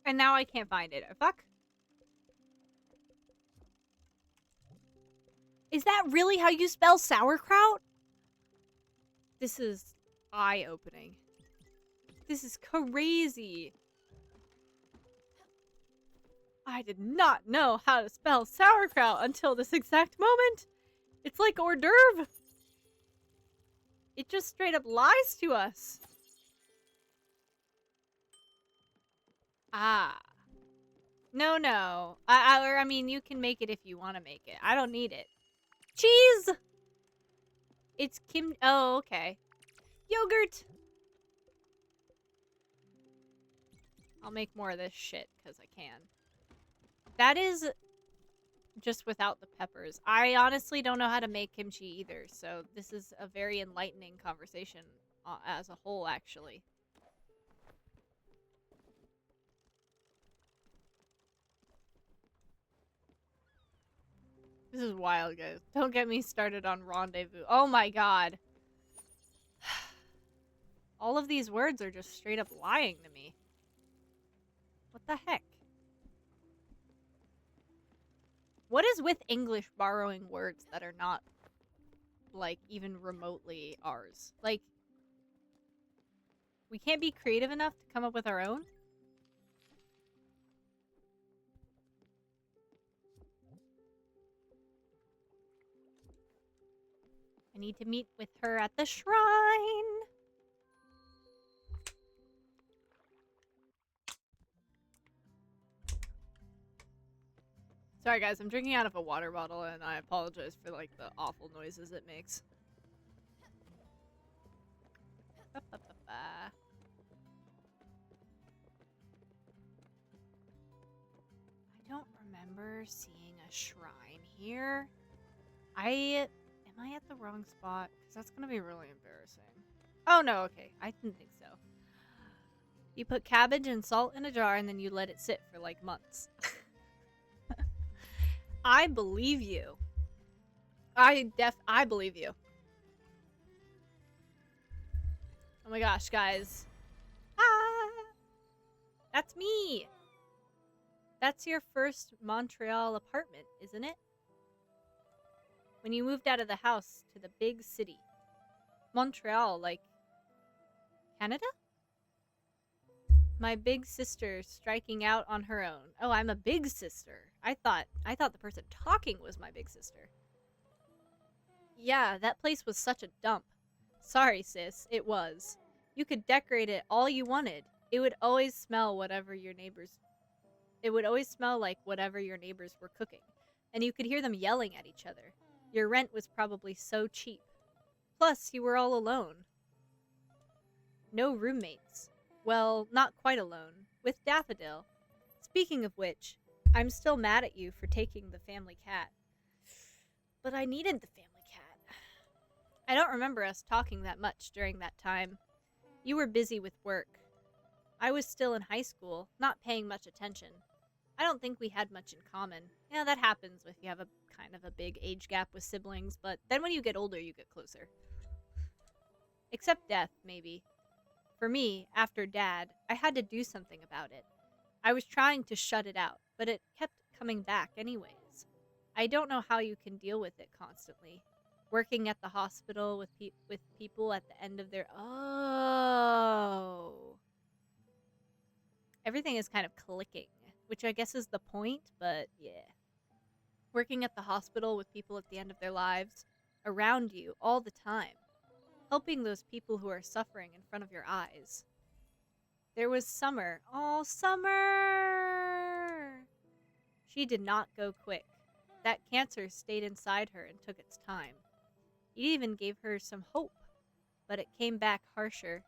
And now I can't find it. Fuck. Is that really how you spell sauerkraut? This is eye-opening. This is crazy. I did not know how to spell sauerkraut until this exact moment. It's like hors d'oeuvre. It just straight up lies to us. Ah. No, no. I mean, you can make it if you want to make it. I don't need it. Cheese! It's oh, okay. Yogurt! I'll make more of this shit, because I can. That is just without the peppers. I honestly don't know how to make kimchi either, so this is a very enlightening conversation as a whole, actually. This is wild, guys. Don't get me started on rendezvous. Oh my god. All of these words are just straight up lying to me. What the heck? What is with English borrowing words that are not, like, even remotely ours? Like, we can't be creative enough to come up with our own? I need to meet with her at the shrine. Sorry guys, I'm drinking out of a water bottle and I apologize for like the awful noises it makes. I don't remember seeing a shrine here. Am I at the wrong spot? Because that's gonna be really embarrassing. Oh no, okay. I didn't think so. You put cabbage and salt in a jar and then you let it sit for like months. I believe you. I believe you. Oh my gosh, guys. Ah! That's me! That's your first Montreal apartment, isn't it? When you moved out of the house to the big city. Montreal, like Canada? My big sister striking out on her own. Oh, I'm a big sister. I thought the person talking was my big sister. Yeah, that place was such a dump. Sorry, sis, it was. You could decorate it all you wanted. It would always smell like whatever your neighbors were cooking. And you could hear them yelling at each other. Your rent was probably so cheap. Plus, you were all alone. No roommates. Well, not quite alone. With Daffodil. Speaking of which, I'm still mad at you for taking the family cat. But I needed the family cat. I don't remember us talking that much during that time. You were busy with work. I was still in high school, not paying much attention. I don't think we had much in common. Yeah, that happens if you have a kind of a big age gap with siblings, but then when you get older, you get closer. Except death, maybe. For me, after Dad, I had to do something about it. I was trying to shut it out, but it kept coming back anyways. I don't know how you can deal with it constantly. Working at the hospital with people at the end of their... Oh. Everything is kind of clicking, which I guess is the point, but yeah. Working at the hospital with people at the end of their lives, around you all the time. Helping those people who are suffering in front of your eyes. There was Summer. Oh, Summer! She did not go quick. That cancer stayed inside her and took its time. It even gave her some hope, but it came back harsher.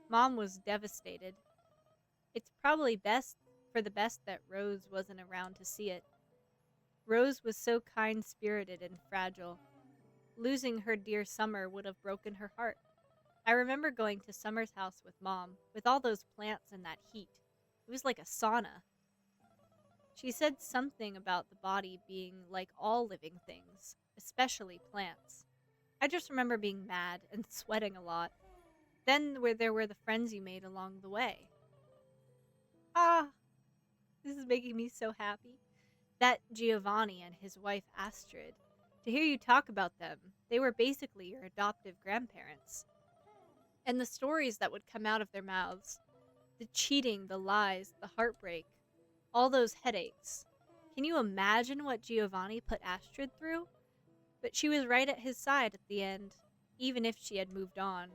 Mom was devastated. It's probably for the best that Rose wasn't around to see it. Rose was so kind-spirited and fragile. Losing her dear Summer would have broken her heart. I remember going to Summer's house with Mom, with all those plants and that heat. It was like a sauna. She said something about the body being like all living things, especially plants. I just remember being mad and sweating a lot. Then there were the friends you made along the way. Ah, this is making me so happy. That Giovanni and his wife Astrid. To hear you talk about them, they were basically your adoptive grandparents. And the stories that would come out of their mouths. The cheating, the lies, the heartbreak. all those headaches. Can you imagine what Giovanni put Astrid through? But she was right at his side at the end, even if she had moved on,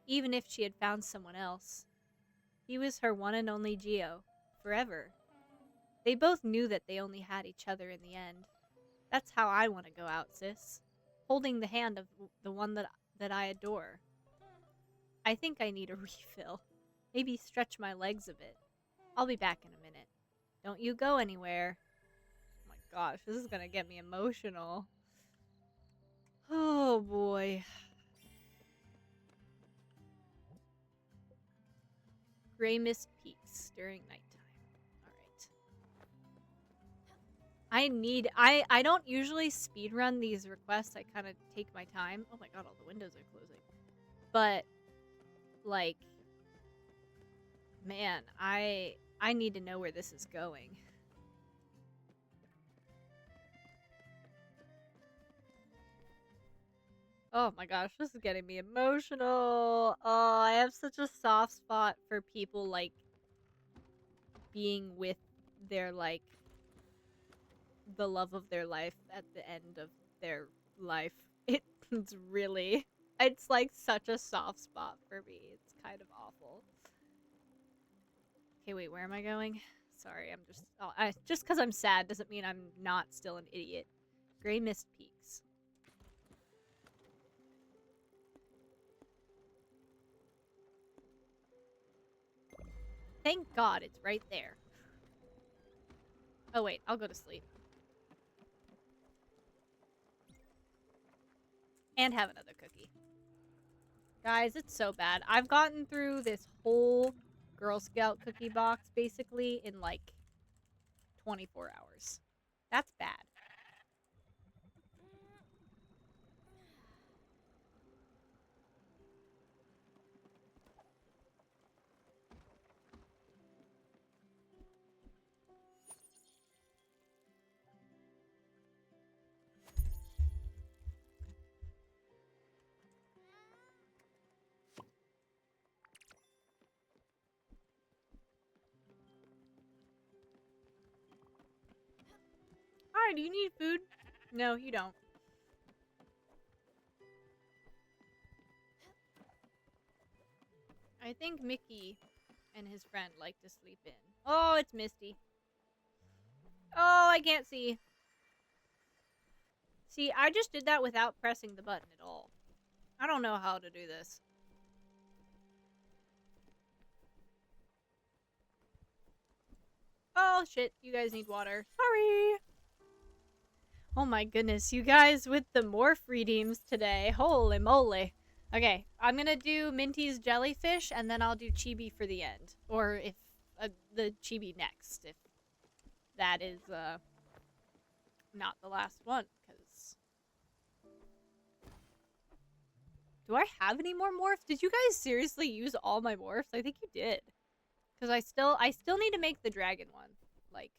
even if she had found someone else. He was her one and only Gio, forever. They both knew that they only had each other in the end. That's how I want to go out, sis. Holding the hand of the one that I adore. I think I need a refill. Maybe stretch my legs a bit. I'll be back in a minute. Don't you go anywhere. Oh my gosh, this is gonna get me emotional. Oh boy. Gray mist peaks during nighttime. Alright. I don't usually speedrun these requests. I kind of take my time. Oh my god, all the windows are closing. But, like, man, I need to know where this is going. Oh my gosh, this is getting me emotional. Oh, I have such a soft spot for people, like, being with their, like, the love of their life at the end of their life. It's really, it's like such a soft spot for me. It's kind of awful. Okay, wait, where am I going? Sorry, I'm just, just because I'm sad doesn't mean I'm not still an idiot. Gray mist peaks. Thank God it's right there. Oh wait, I'll go to sleep. And have another cookie. Guys, it's so bad. I've gotten through this whole Girl Scout cookie box basically in like 24 hours. That's bad. Hi, do you need food? No, you don't. I think Mickey and his friend like to sleep in. Oh, it's Misty. Oh, I can't see. See, I just did that without pressing the button at all. I don't know how to do this. Oh, shit. You guys need water. Sorry. Oh my goodness, you guys with the morph redeems today. Holy moly. Okay, I'm gonna do Minty's jellyfish, and then I'll do Chibi for the end. Or if, the Chibi next, if that is, not the last one, because... Do I have any more morphs? Did you guys seriously use all my morphs? I think you did. Because I still need to make the dragon one. Like...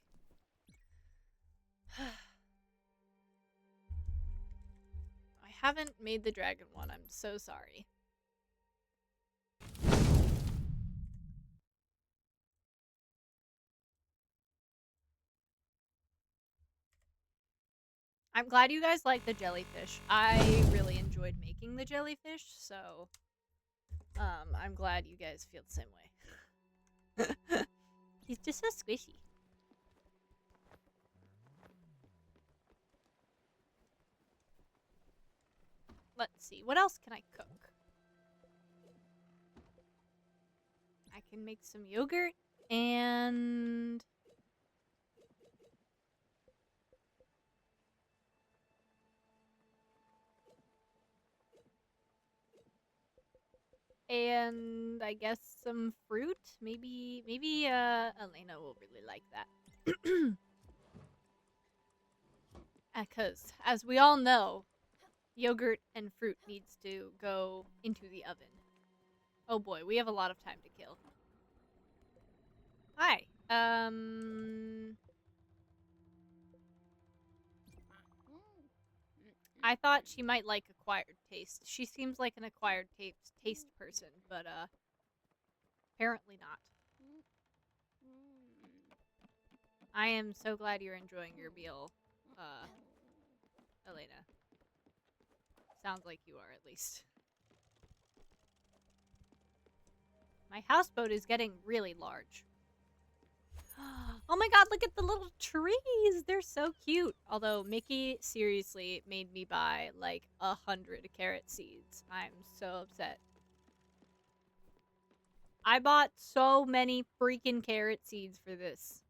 I haven't made the dragon one. I'm so sorry. I'm glad you guys like the jellyfish. I really enjoyed making the jellyfish, so I'm glad you guys feel the same way. He's just so squishy. Let's see, what else can I cook? I can make some yogurt and... And I guess some fruit? Maybe Elena will really like that. Because, as we all know, yogurt and fruit needs to go into the oven. Oh boy, we have a lot of time to kill. Hi. I thought she might like acquired taste. She seems like an acquired taste person, but apparently not. I am so glad you're enjoying your meal, Elena. Sounds like you are, at least. My houseboat is getting really large. Oh my god, look at the little trees! They're so cute! Although, Mickey seriously made me buy, like, 100 carrot seeds. I'm so upset. I bought so many freaking carrot seeds for this.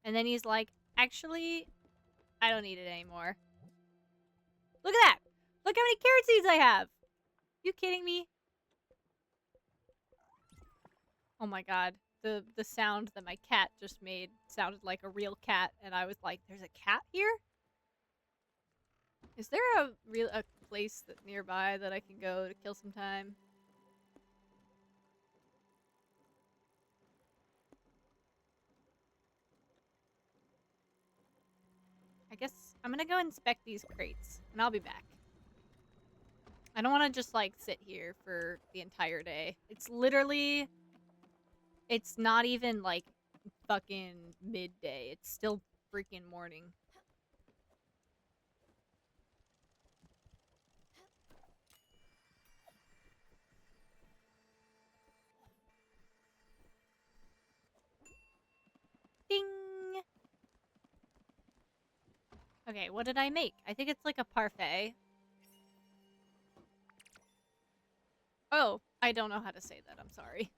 And then he's like, actually, I don't need it anymore. Look at that! Look how many carrot seeds I have! You kidding me? Oh my god. The sound that my cat just made sounded like a real cat, and I was like, there's a cat here? Is there a place nearby that I can go to kill some time? I guess I'm gonna go inspect these crates, and I'll be back. I don't want to just, like, sit here for the entire day. It's literally... It's not even, like, fucking midday. It's still freaking morning. Ding! Okay, what did I make? I think it's like a parfait. Oh, I don't know how to say that. I'm sorry.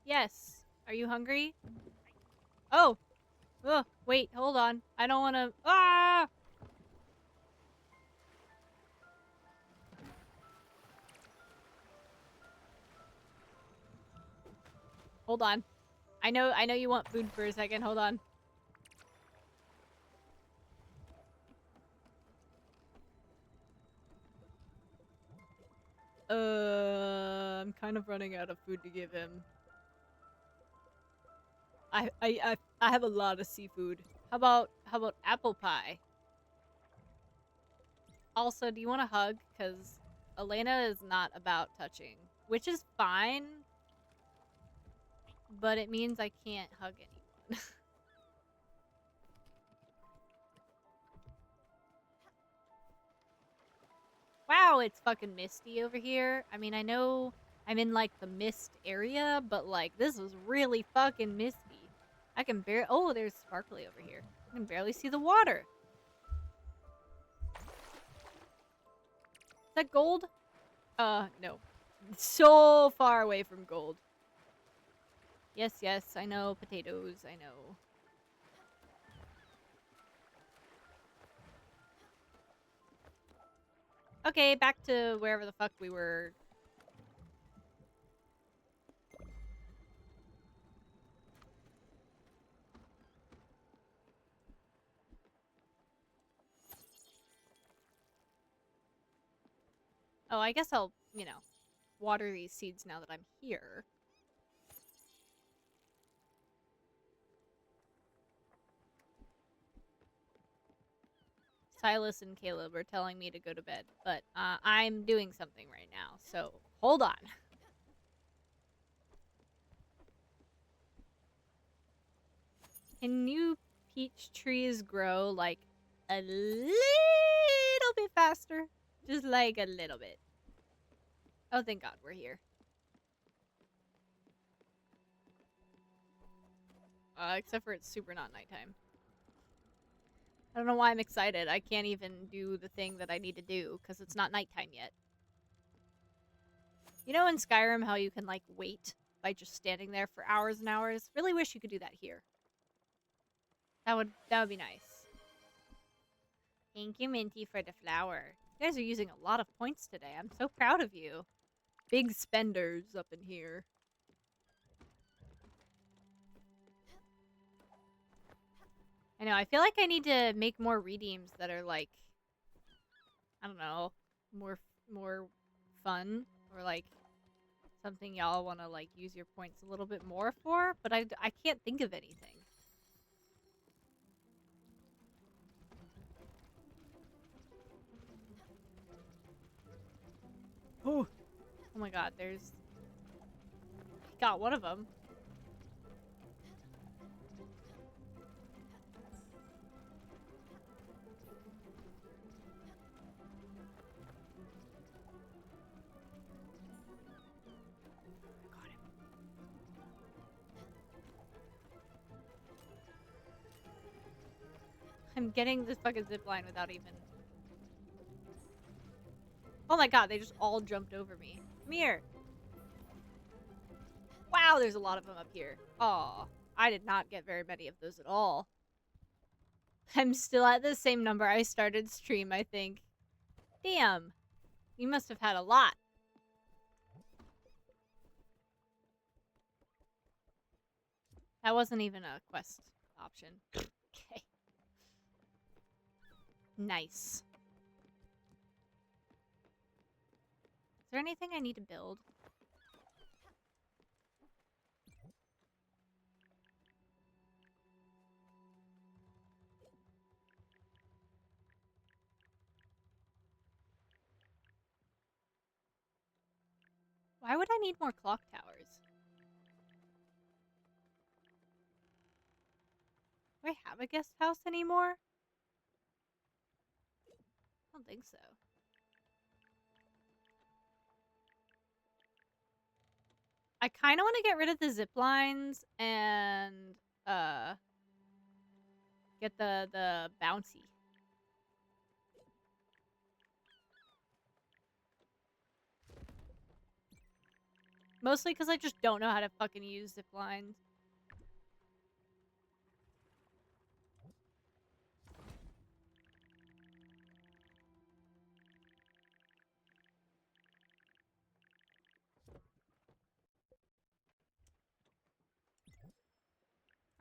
Yes. Are you hungry? Oh! Ugh, wait, hold on. I don't want to... Ah! Hold on. I know you want food for a second. Hold on. I'm kind of running out of food to give him. I have a lot of seafood. How about apple pie? Also, do you want a hug? Because Elena is not about touching, which is fine, but it means I can't hug anyone. Wow, it's fucking misty over here. I mean, I know I'm in, like, the mist area, but, like, this is really fucking misty. I can barely... Oh, there's sparkly over here. I can barely see the water. Is that gold? No. So far away from gold. Yes, yes, I know. Potatoes, I know. Okay, back to wherever the fuck we were. Oh, I guess I'll, you know, water these seeds now that I'm here. Silas and Caleb are telling me to go to bed, but I'm doing something right now, so hold on. Can new peach trees grow, like, a little bit faster? Just, like, a little bit. Oh, thank God we're here. Except for it's super not nighttime. I don't know why I'm excited. I can't even do the thing that I need to do, because it's not nighttime yet. You know in Skyrim how you can, like, wait by just standing there for hours and hours? Really wish you could do that here. That would be nice. Thank you, Minty, for the flower. You guys are using a lot of points today. I'm so proud of you. Big spenders up in here. I know, I feel like I need to make more redeems that are, like, I don't know, more fun, or, like, something y'all want to, like, use your points a little bit more for, but I can't think of anything. Oh my god, there's... Got one of them. I'm getting this fucking zip line without even... Oh my god, they just all jumped over me. Come here. Wow, there's a lot of them up here. Aw, I did not get very many of those at all. I'm still at the same number I started stream, I think. Damn. You must have had a lot. That wasn't even a quest option. Okay. Nice. Is there anything I need to build? Why would I need more clock towers? Do I have a guest house anymore? I don't think so. I kind of want to get rid of the zip lines and get the bouncy. Mostly because I just don't know how to fucking use zip lines.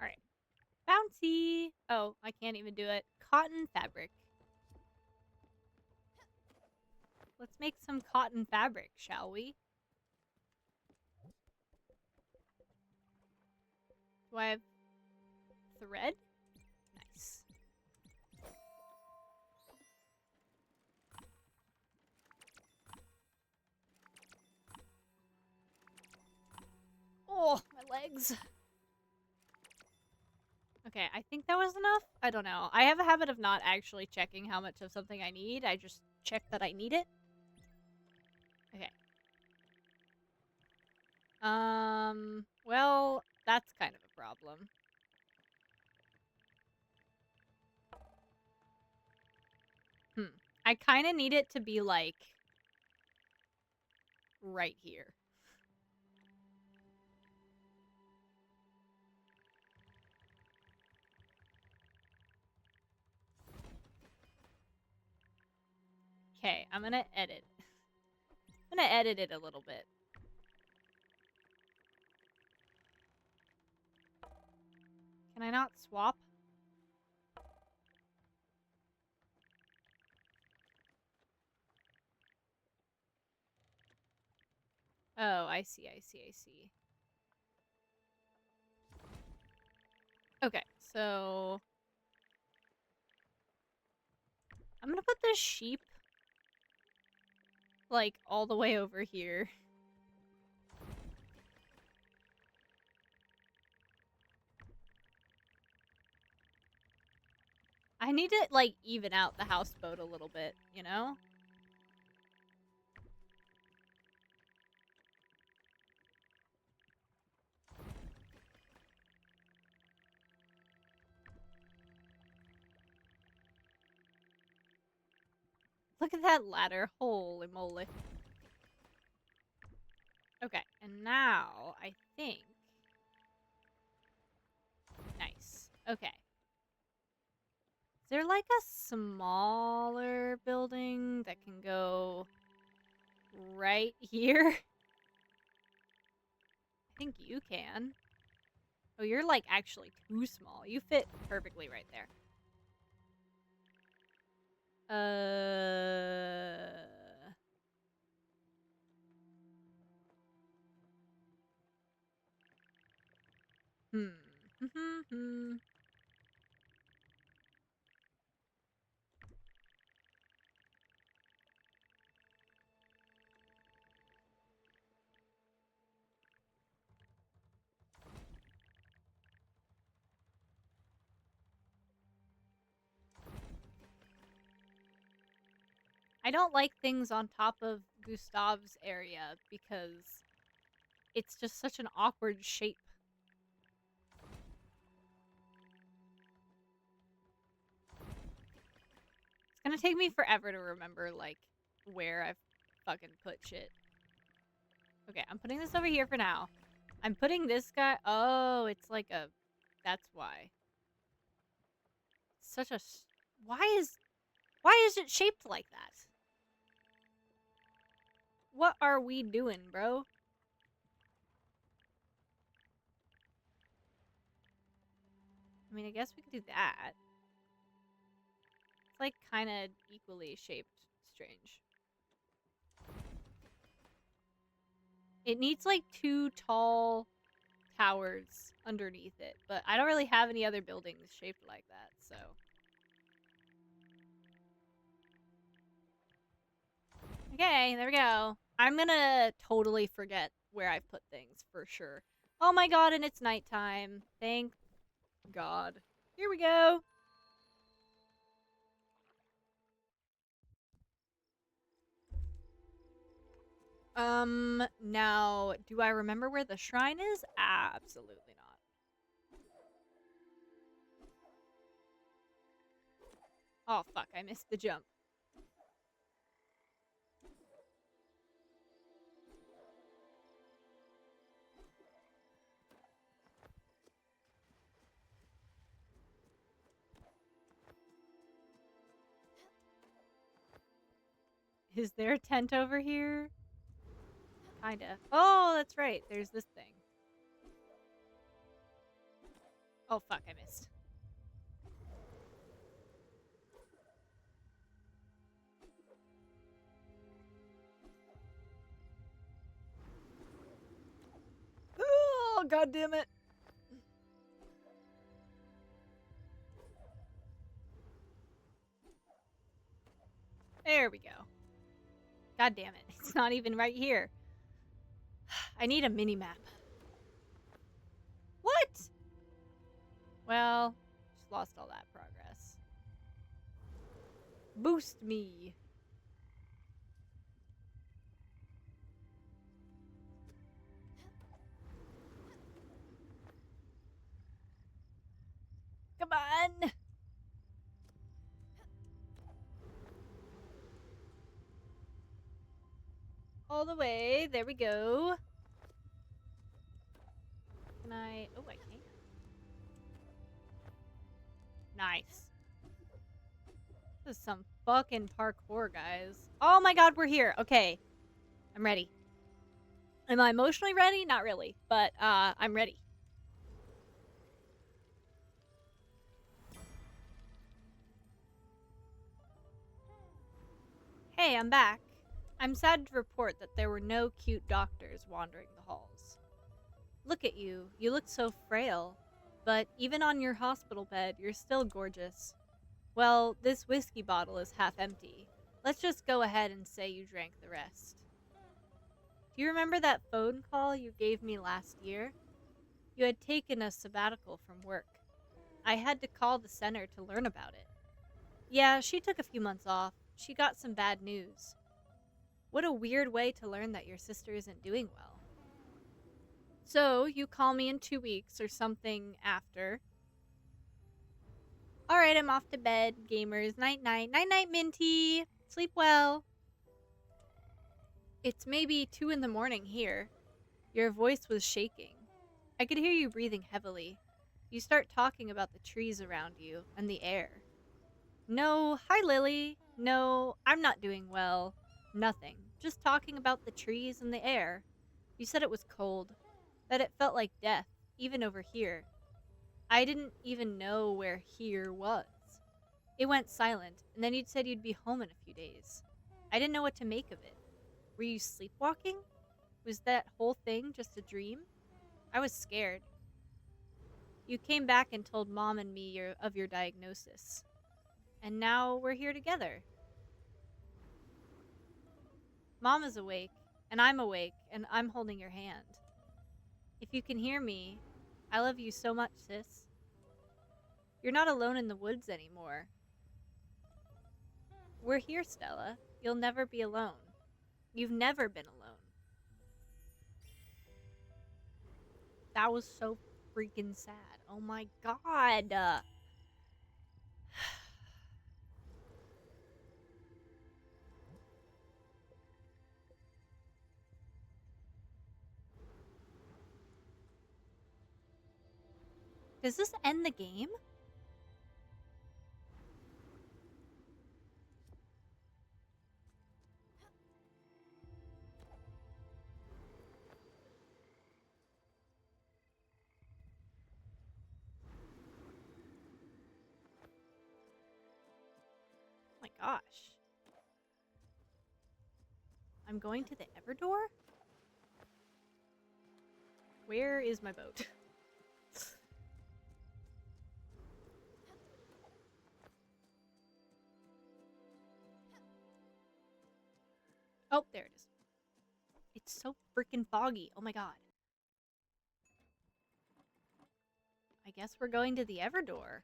Alright. Bouncy! Oh, I can't even do it. Cotton fabric. Let's make some cotton fabric, shall we? Do I have thread? Nice. Oh, my legs. Okay, I think that was enough. I don't know. I have a habit of not actually checking how much of something I need. I just check that I need it. Okay. Well, that's kind of a problem. I kind of need it to be, like, right here. Okay, I'm gonna edit. I'm gonna edit it a little bit. Can I not swap? Oh, I see, I see, I see. Okay, so... I'm gonna put the sheep, like, all the way over here. I need to, like, even out the houseboat a little bit, you know? Look at that ladder. Holy moly. Okay, and now, I think... Nice. Okay. Is there, like, a smaller building that can go right here? I think you can. Oh, you're, like, actually too small. You fit perfectly right there. I don't like things on top of Gustav's area because it's just such an awkward shape. gonna take me forever to remember, like, where I've fucking put shit. Okay, I'm putting this over here for now. I'm putting this guy... Oh, it's like a... That's why. Such a... Why is it shaped like that? What are we doing, bro? I mean, I guess we could do that. It's like kind of equally shaped strange. It needs like 2 tall towers underneath it, but I don't really have any other buildings shaped like that, so... Okay, there we go. I'm gonna totally forget where I've put things, for sure. Oh my god, and it's nighttime. Thank God. Here we go. Now, do I remember where the shrine is? Absolutely not. Oh, fuck, I missed the jump. Is there a tent over here? Kinda. Oh, that's right. There's this thing. Oh, fuck, I missed. Oh, god damn it. There we go. God damn it. It's not even right here. I need a mini-map. What? Well, just lost all that progress. Boost me. Come on. All the way. There we go. Can I... Oh, I can. Nice. This is some fucking parkour, guys. Oh my god, we're here. Okay. I'm ready. Am I emotionally ready? Not really. But, I'm ready. Hey, I'm back. I'm sad to report that there were no cute doctors wandering the halls. Look at you. You look so frail. But even on your hospital bed, you're still gorgeous. Well, this whiskey bottle is half empty. Let's just go ahead and say you drank the rest. Do you remember that phone call you gave me last year? You had taken a sabbatical from work. I had to call the center to learn about it. Yeah, she took a few months off. She got some bad news. What a weird way to learn that your sister isn't doing well. So, you call me in 2 weeks or something after. Alright, I'm off to bed, gamers. Night-night. Night-night, Minty. Sleep well. It's maybe 2 in the morning here. Your voice was shaking. I could hear you breathing heavily. You start talking about the trees around you and the air. No, hi Lily. No, I'm not doing well. Nothing. Just talking about the trees and the air. You said it was cold. That it felt like death, even over here. I didn't even know where here was. It went silent, and then you'd said you'd be home in a few days. I didn't know what to make of it. Were you sleepwalking? Was that whole thing just a dream? I was scared. You came back and told Mom and me of your diagnosis. And now we're here together. Mom is awake, and I'm awake, and I'm holding your hand. If you can hear me, I love you so much, sis. You're not alone in the woods anymore. We're here, Stella. You'll never be alone. You've never been alone. That was so freaking sad. Oh my god. Does this end the game? Oh my gosh. I'm going to the Everdoor? Where is my boat? Oh, there it is. It's so freaking foggy. Oh my god. I guess we're going to the Everdoor.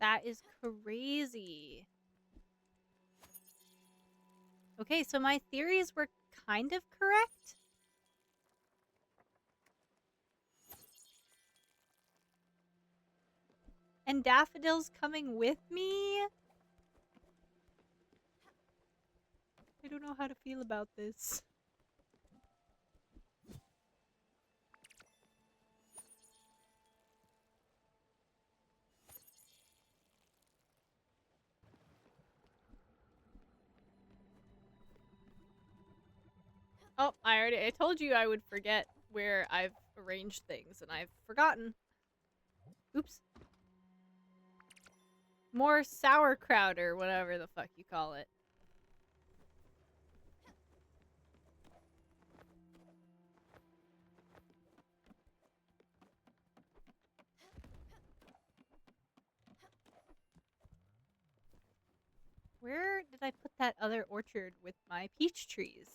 That is crazy. Okay, so my theories were kind of correct. And Daffodil's coming with me? I don't know how to feel about this. Oh, I told you I would forget where I've arranged things, and I've forgotten. Oops. More sauerkraut or whatever the fuck you call it. Where did I put that other orchard with my peach trees?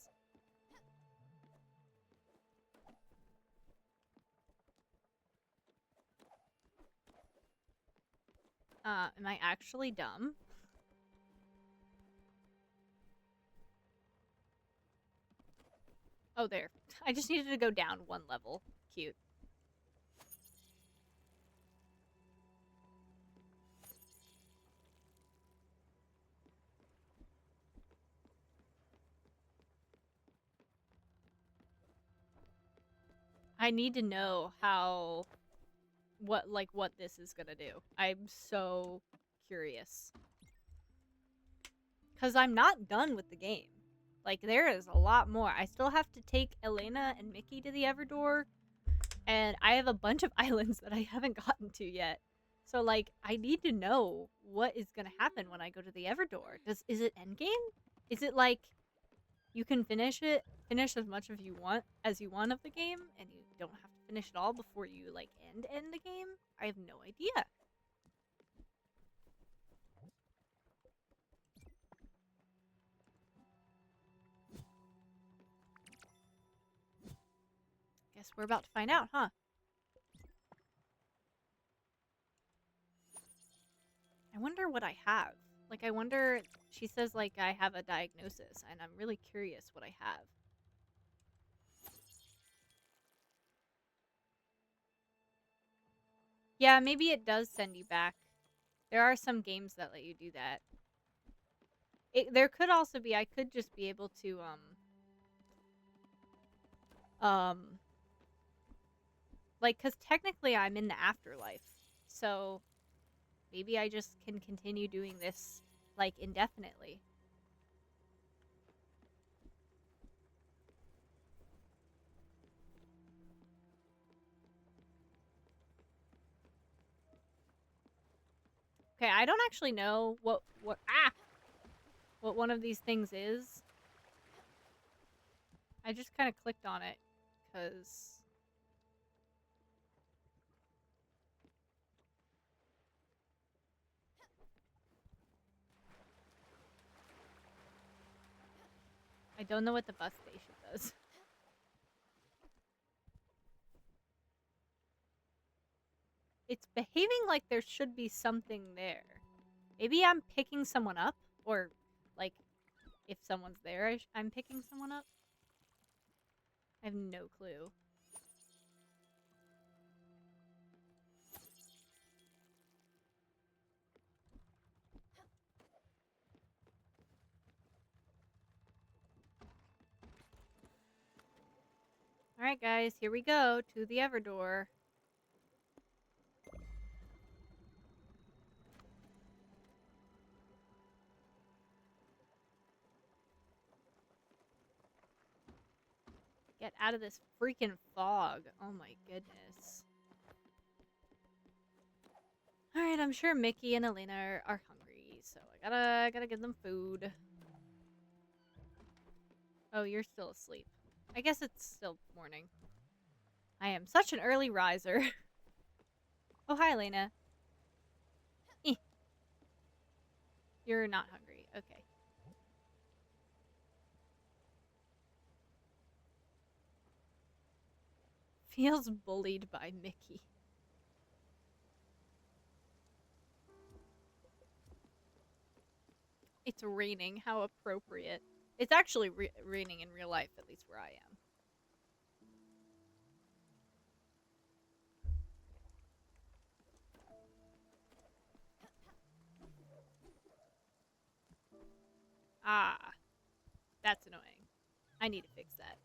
Am I actually dumb? Oh, there. I just needed to go down one level. Cute. I need to know how... what this is gonna do. I'm so curious. Because I'm not done with the game. Like, there is a lot more. I still have to take Elena and Mickey to the Everdoor. And I have a bunch of islands that I haven't gotten to yet. So, like, I need to know what is going to happen when I go to the Everdoor. Is it endgame? Is it like you can finish as much of you want of the game, and you don't have to finish it all before you like end the game? I have no idea. Guess we're about to find out, huh? I wonder what I have. Like, I wonder, she says, like, I have a diagnosis, and I'm really curious what I have. Yeah, maybe it does send you back. There are some games that let you do that. There could also be, I could just be able to, like, because technically I'm in the afterlife. So, maybe I just can continue doing this, like, indefinitely. Okay, I don't actually know what one of these things is. I just kind of clicked on it, because... I don't know what the bus station does. It's behaving like there should be something there. Maybe I'm picking someone up, or, like, if someone's there, I'm picking someone up. I have no clue. Alright, guys, here we go to the Everdoor. Get out of this freaking fog. Oh my goodness. Alright, I'm sure Mickey and Elena are hungry, so I gotta give them food. Oh, you're still asleep. I guess it's still morning. I am such an early riser. Oh, hi, Elena. Eh. You're not hungry. Okay. Feels bullied by Mickey. It's raining. How appropriate. It's actually raining in real life, at least where I am. Ah. That's annoying. I need to fix that.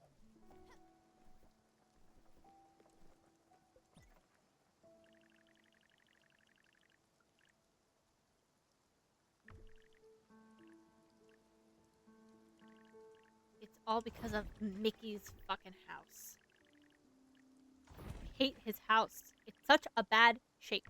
It's all because of Mickey's fucking house. I hate his house. It's such a bad shape.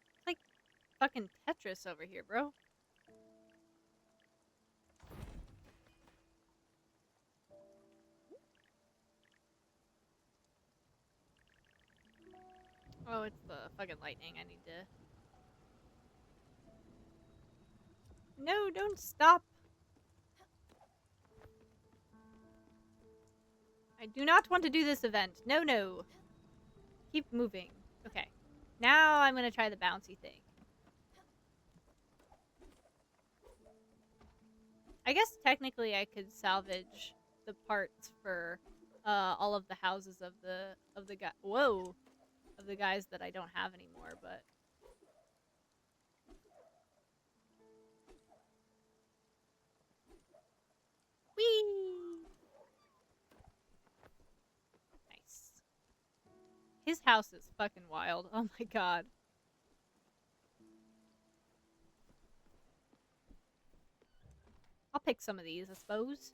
It's like fucking Tetris over here, bro. Oh, it's the fucking lightning. I need to... No, don't stop. I do not want to do this event. No, no. Keep moving. Okay. Now I'm gonna try the bouncy thing. I guess technically I could salvage the parts for all of the houses of the guy. Whoa, of the guys that I don't have anymore. But whee! Nice. His house is fucking wild. Oh my god. I'll pick some of these, I suppose.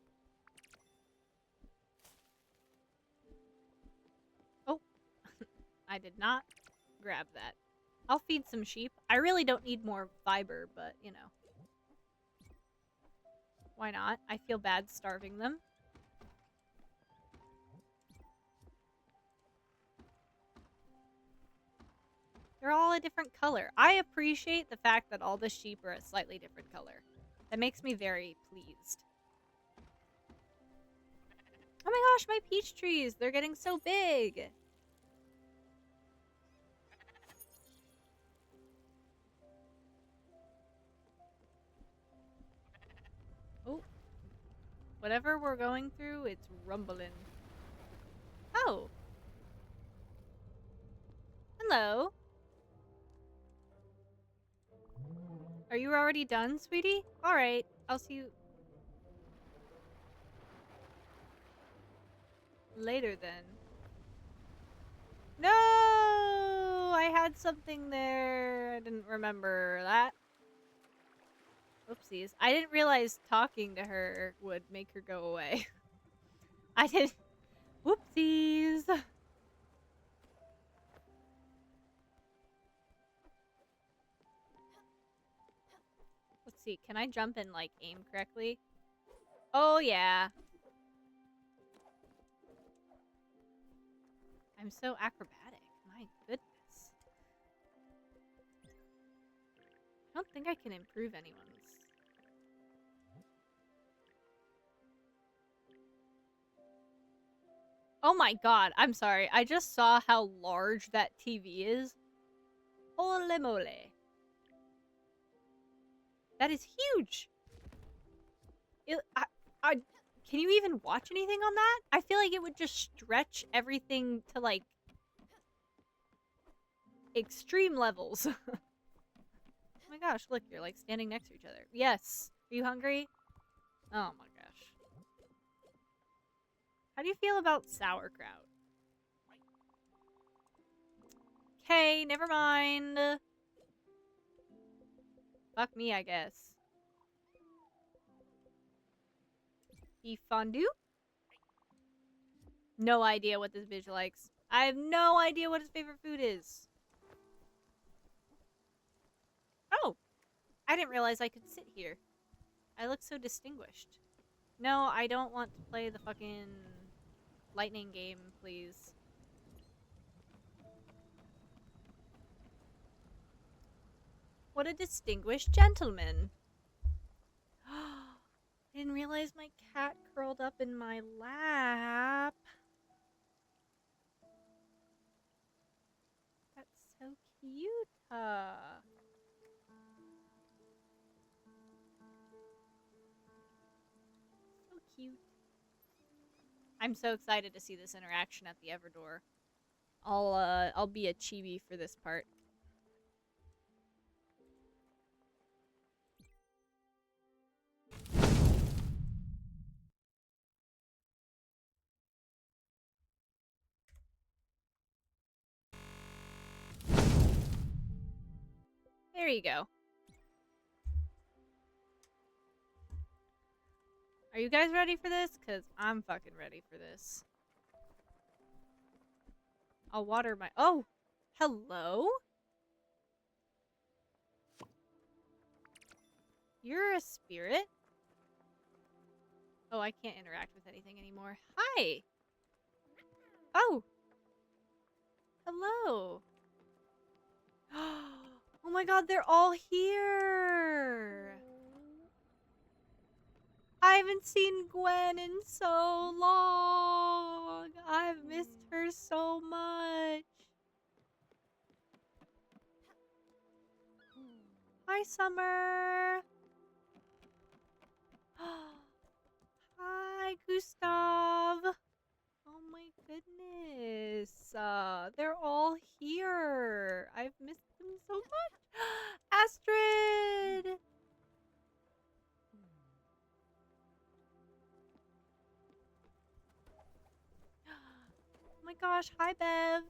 Oh, I did not grab that. I'll feed some sheep. I really don't need more fiber, but, you know. Why not? I feel bad starving them. They're all a different color. I appreciate the fact that all the sheep are a slightly different color. That makes me very pleased. Oh my gosh, my peach trees! They're getting so big! Oh. Whatever we're going through, it's rumbling. Oh. Hello. Are you already done, sweetie? Alright, I'll see you later then. No! I had something there. I didn't remember that. Oopsies. I didn't realize talking to her would make her go away. I didn't. Whoopsies. Let's see. Can I jump and, like, aim correctly? Oh, yeah. I'm so acrobatic. My goodness. I don't think I can improve anyone's. Oh my god, I'm sorry. I just saw how large that TV is. Holy moly. That is huge. I, can you even watch anything on that? I feel like it would just stretch everything to, like, extreme levels. Oh my gosh, look, you're, like, standing next to each other. Yes. Are you hungry? Oh my gosh. How do you feel about sauerkraut? Okay, never mind. Fuck me, I guess. Beef fondue? No idea what this bitch likes. I have no idea what his favorite food is. Oh! I didn't realize I could sit here. I look so distinguished. No, I don't want to play the fucking lightning game, please. What a distinguished gentleman. I didn't realize my cat curled up in my lap. That's so cute. So cute. I'm so excited to see this interaction at the Everdor. I'll be a chibi for this part. There you go. Are you guys ready for this? Because I'm fucking ready for this. I'll water my... Oh! Hello? You're a spirit? Oh, I can't interact with anything anymore. Hi! Oh! Hello! Oh my god, they're all here! I haven't seen Gwen in so long! I've missed her so much! Hi, Summer! Hi, Gustav! Oh my goodness. They're all here. I've missed them so much. Astrid! Oh my gosh. Hi, Bev.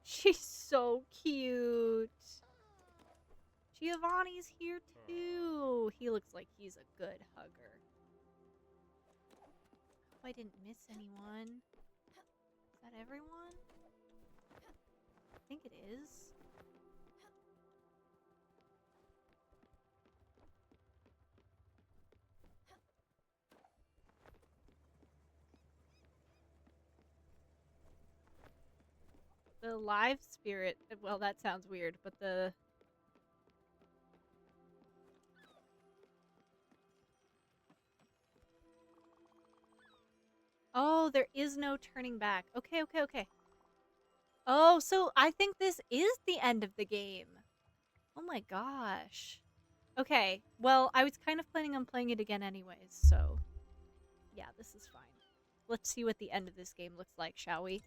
She's so cute. Giovanni's here too. He looks like he's a good hugger. Hope I didn't miss anyone. Is that everyone? I think it is. The live spirit. Well, that sounds weird, but the... Oh, there is no turning back. Okay, okay, okay. Oh, so I think this is the end of the game. Oh my gosh. Okay, well, I was kind of planning on playing it again anyways, so... Yeah, this is fine. Let's see what the end of this game looks like, shall we?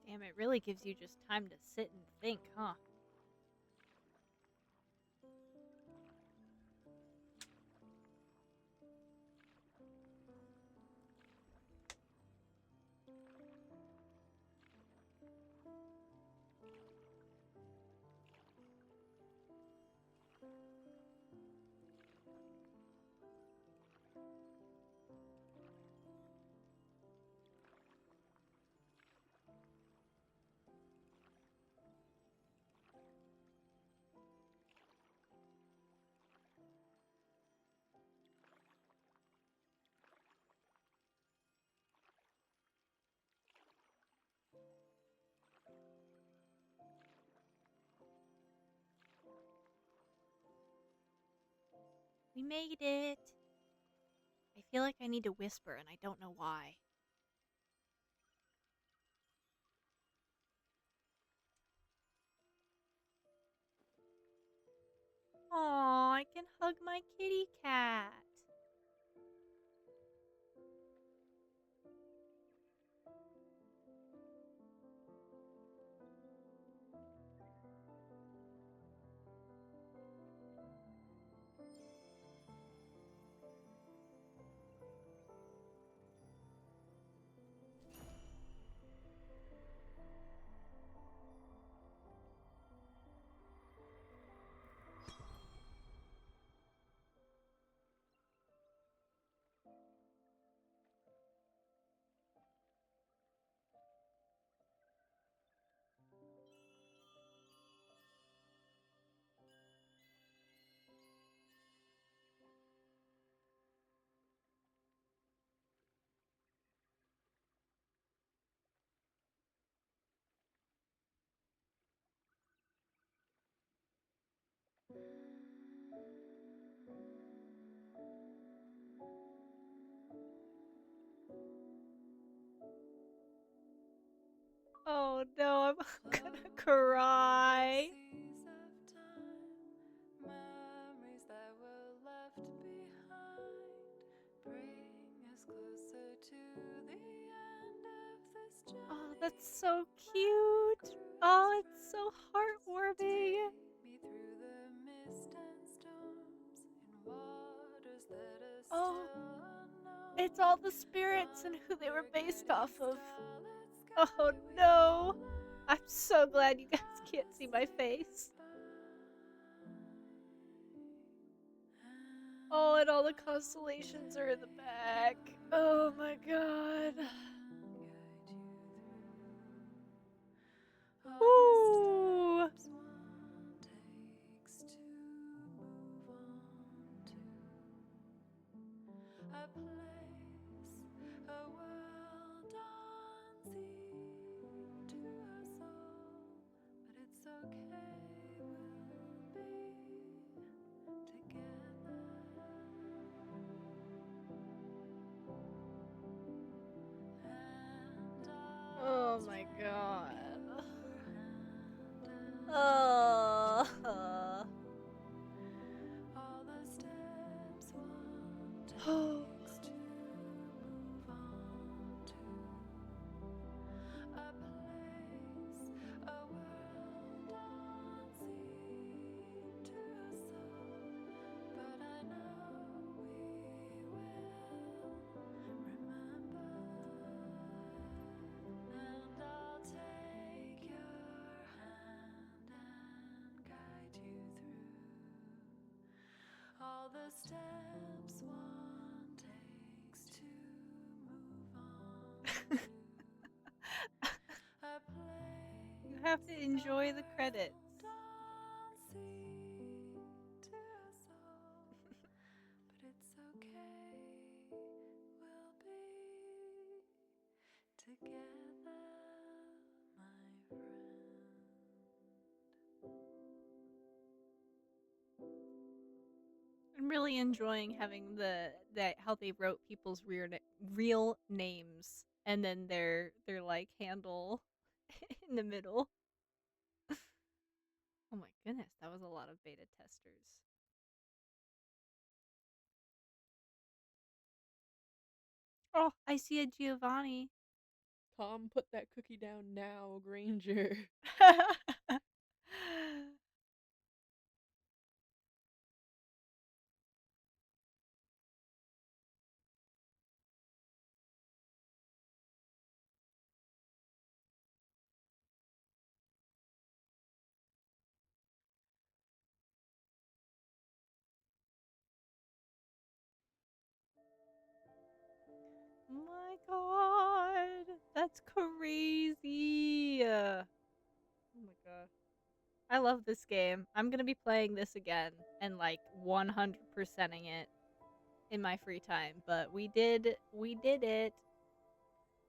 Damn, it really gives you just time to sit and think, huh? We made it. I feel like I need to whisper and I don't know why. Aw, I can hug my kitty cat. Oh no, I'm gonna cry. Galaxies of time, memories that were left behind, bring us closer to the end of this Oh, journey. that's so Our cute. Oh, cruise it's so past, heartwarming. take me through the mist and storms in waters that are Oh, still it's unknown. all the spirits and who they were Under based getting off of. starlit Oh sky, we no. will I'm learn so glad you guys how can't to see my say face. goodbye. Oh, and all the And I'll constellations are in the take back. your Oh my god. hand and guide you through all the Ooh. steps one takes to move on to a place, a world unseen to us all. But it's okay, we'll be together. And Oh I'll my take god. your hand and guide you Oh. through all the steps one Oh. takes to move on to a place, a world unseen to us all. But I know we will remember. And I'll take your hand and guide you through all the steps one takes to move on to a You have place, to a enjoy the credits. world unseen to us all. But it's okay, we'll be together, my friend. I'm really enjoying having that how they wrote people's real names and then their like handle in the middle. Oh my goodness, that was a lot of beta testers. Oh, I see a Giovanni. Calm, put that cookie down now, Granger. My god, that's crazy. Oh my god. I love this game. I'm gonna be playing this again and like 100%ing it in my free time. But we did it. We did it.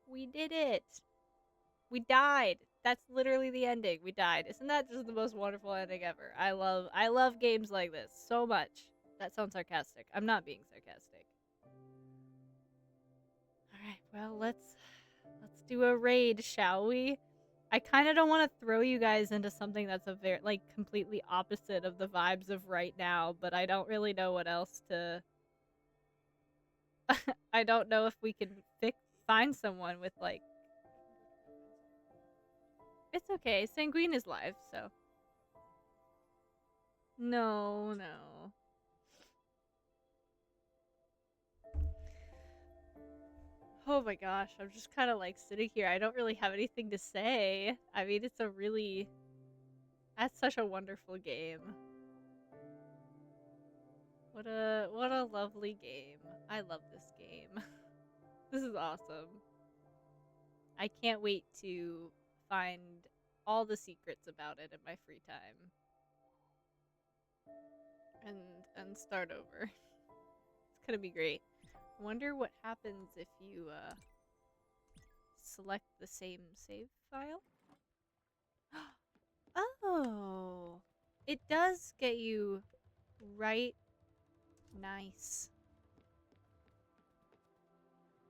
We died. That's literally the ending. We died. Isn't that just the most wonderful ending ever? I love games like this so much. That sounds sarcastic. I'm not being sarcastic. All right, well, let's do a raid, shall we? I kind of don't want to throw you guys into something that's a very like completely opposite of the vibes of right now, but I don't really know what else to I don't know if we can find someone with like it's okay. Sanguine is live, so no, no. Oh my gosh, I'm just kind of like sitting here. I don't really have anything to say. I mean, that's such a wonderful game. What a lovely game. I love this game. This is awesome. I can't wait to find all the secrets about it in my free time. And start over. It's gonna be great. I wonder what happens if you select the same save file. Oh, it does get you right. Nice.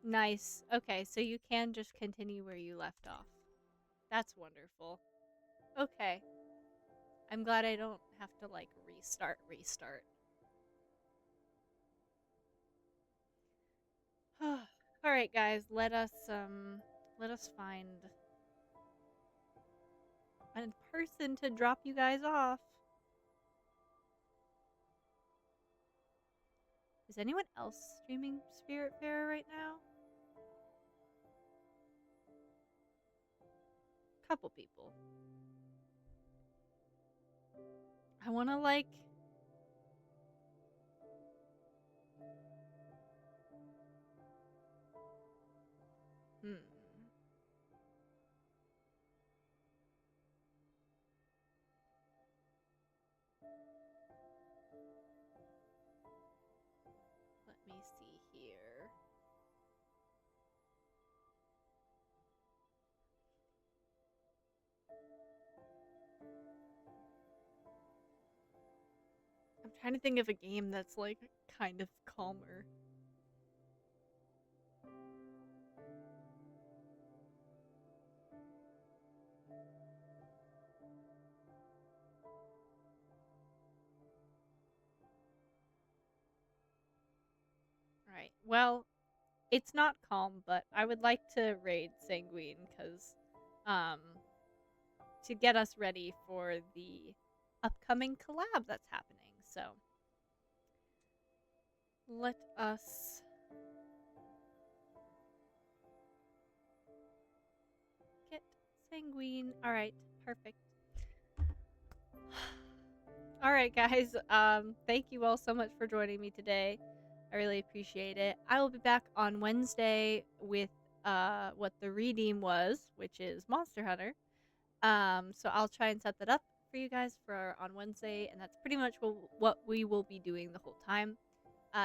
Nice. Okay, so you can just continue where you left off. That's wonderful. Okay. I'm glad I don't have to like restart. All right, guys, let us find a person to drop you guys off. Is anyone else streaming SpiritFarer right now? Couple people. I want to like hmm. Let me see here. I'm trying to think of a game that's like kind of calmer. Right. Well, it's not calm, but I would like to raid Sanguine because to get us ready for the upcoming collab that's happening. So let us get Sanguine. All right, perfect. All right, guys. Thank you all so much for joining me today. I really appreciate it. I will be back on Wednesday with what the redeem was, which is Monster Hunter. So I'll try and set that up for you guys for on Wednesday, and that's pretty much what we will be doing the whole time.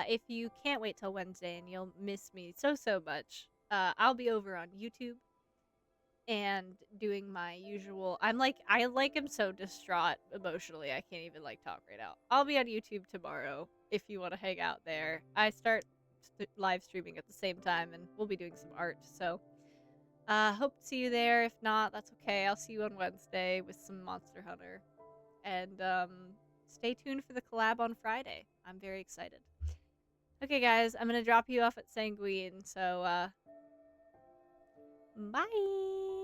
If you can't wait till Wednesday and you'll miss me so much, I'll be over on YouTube and doing my usual. I am so distraught emotionally. I can't even like talk right now. I'll be on YouTube tomorrow if you want to hang out there. I start live streaming at the same time, and we'll be doing some art. So, hope to see you there. If not, that's okay. I'll see you on Wednesday with some Monster Hunter, and stay tuned for the collab on Friday. I'm very excited. Okay, guys, I'm gonna drop you off at Sanguine. So, Bye.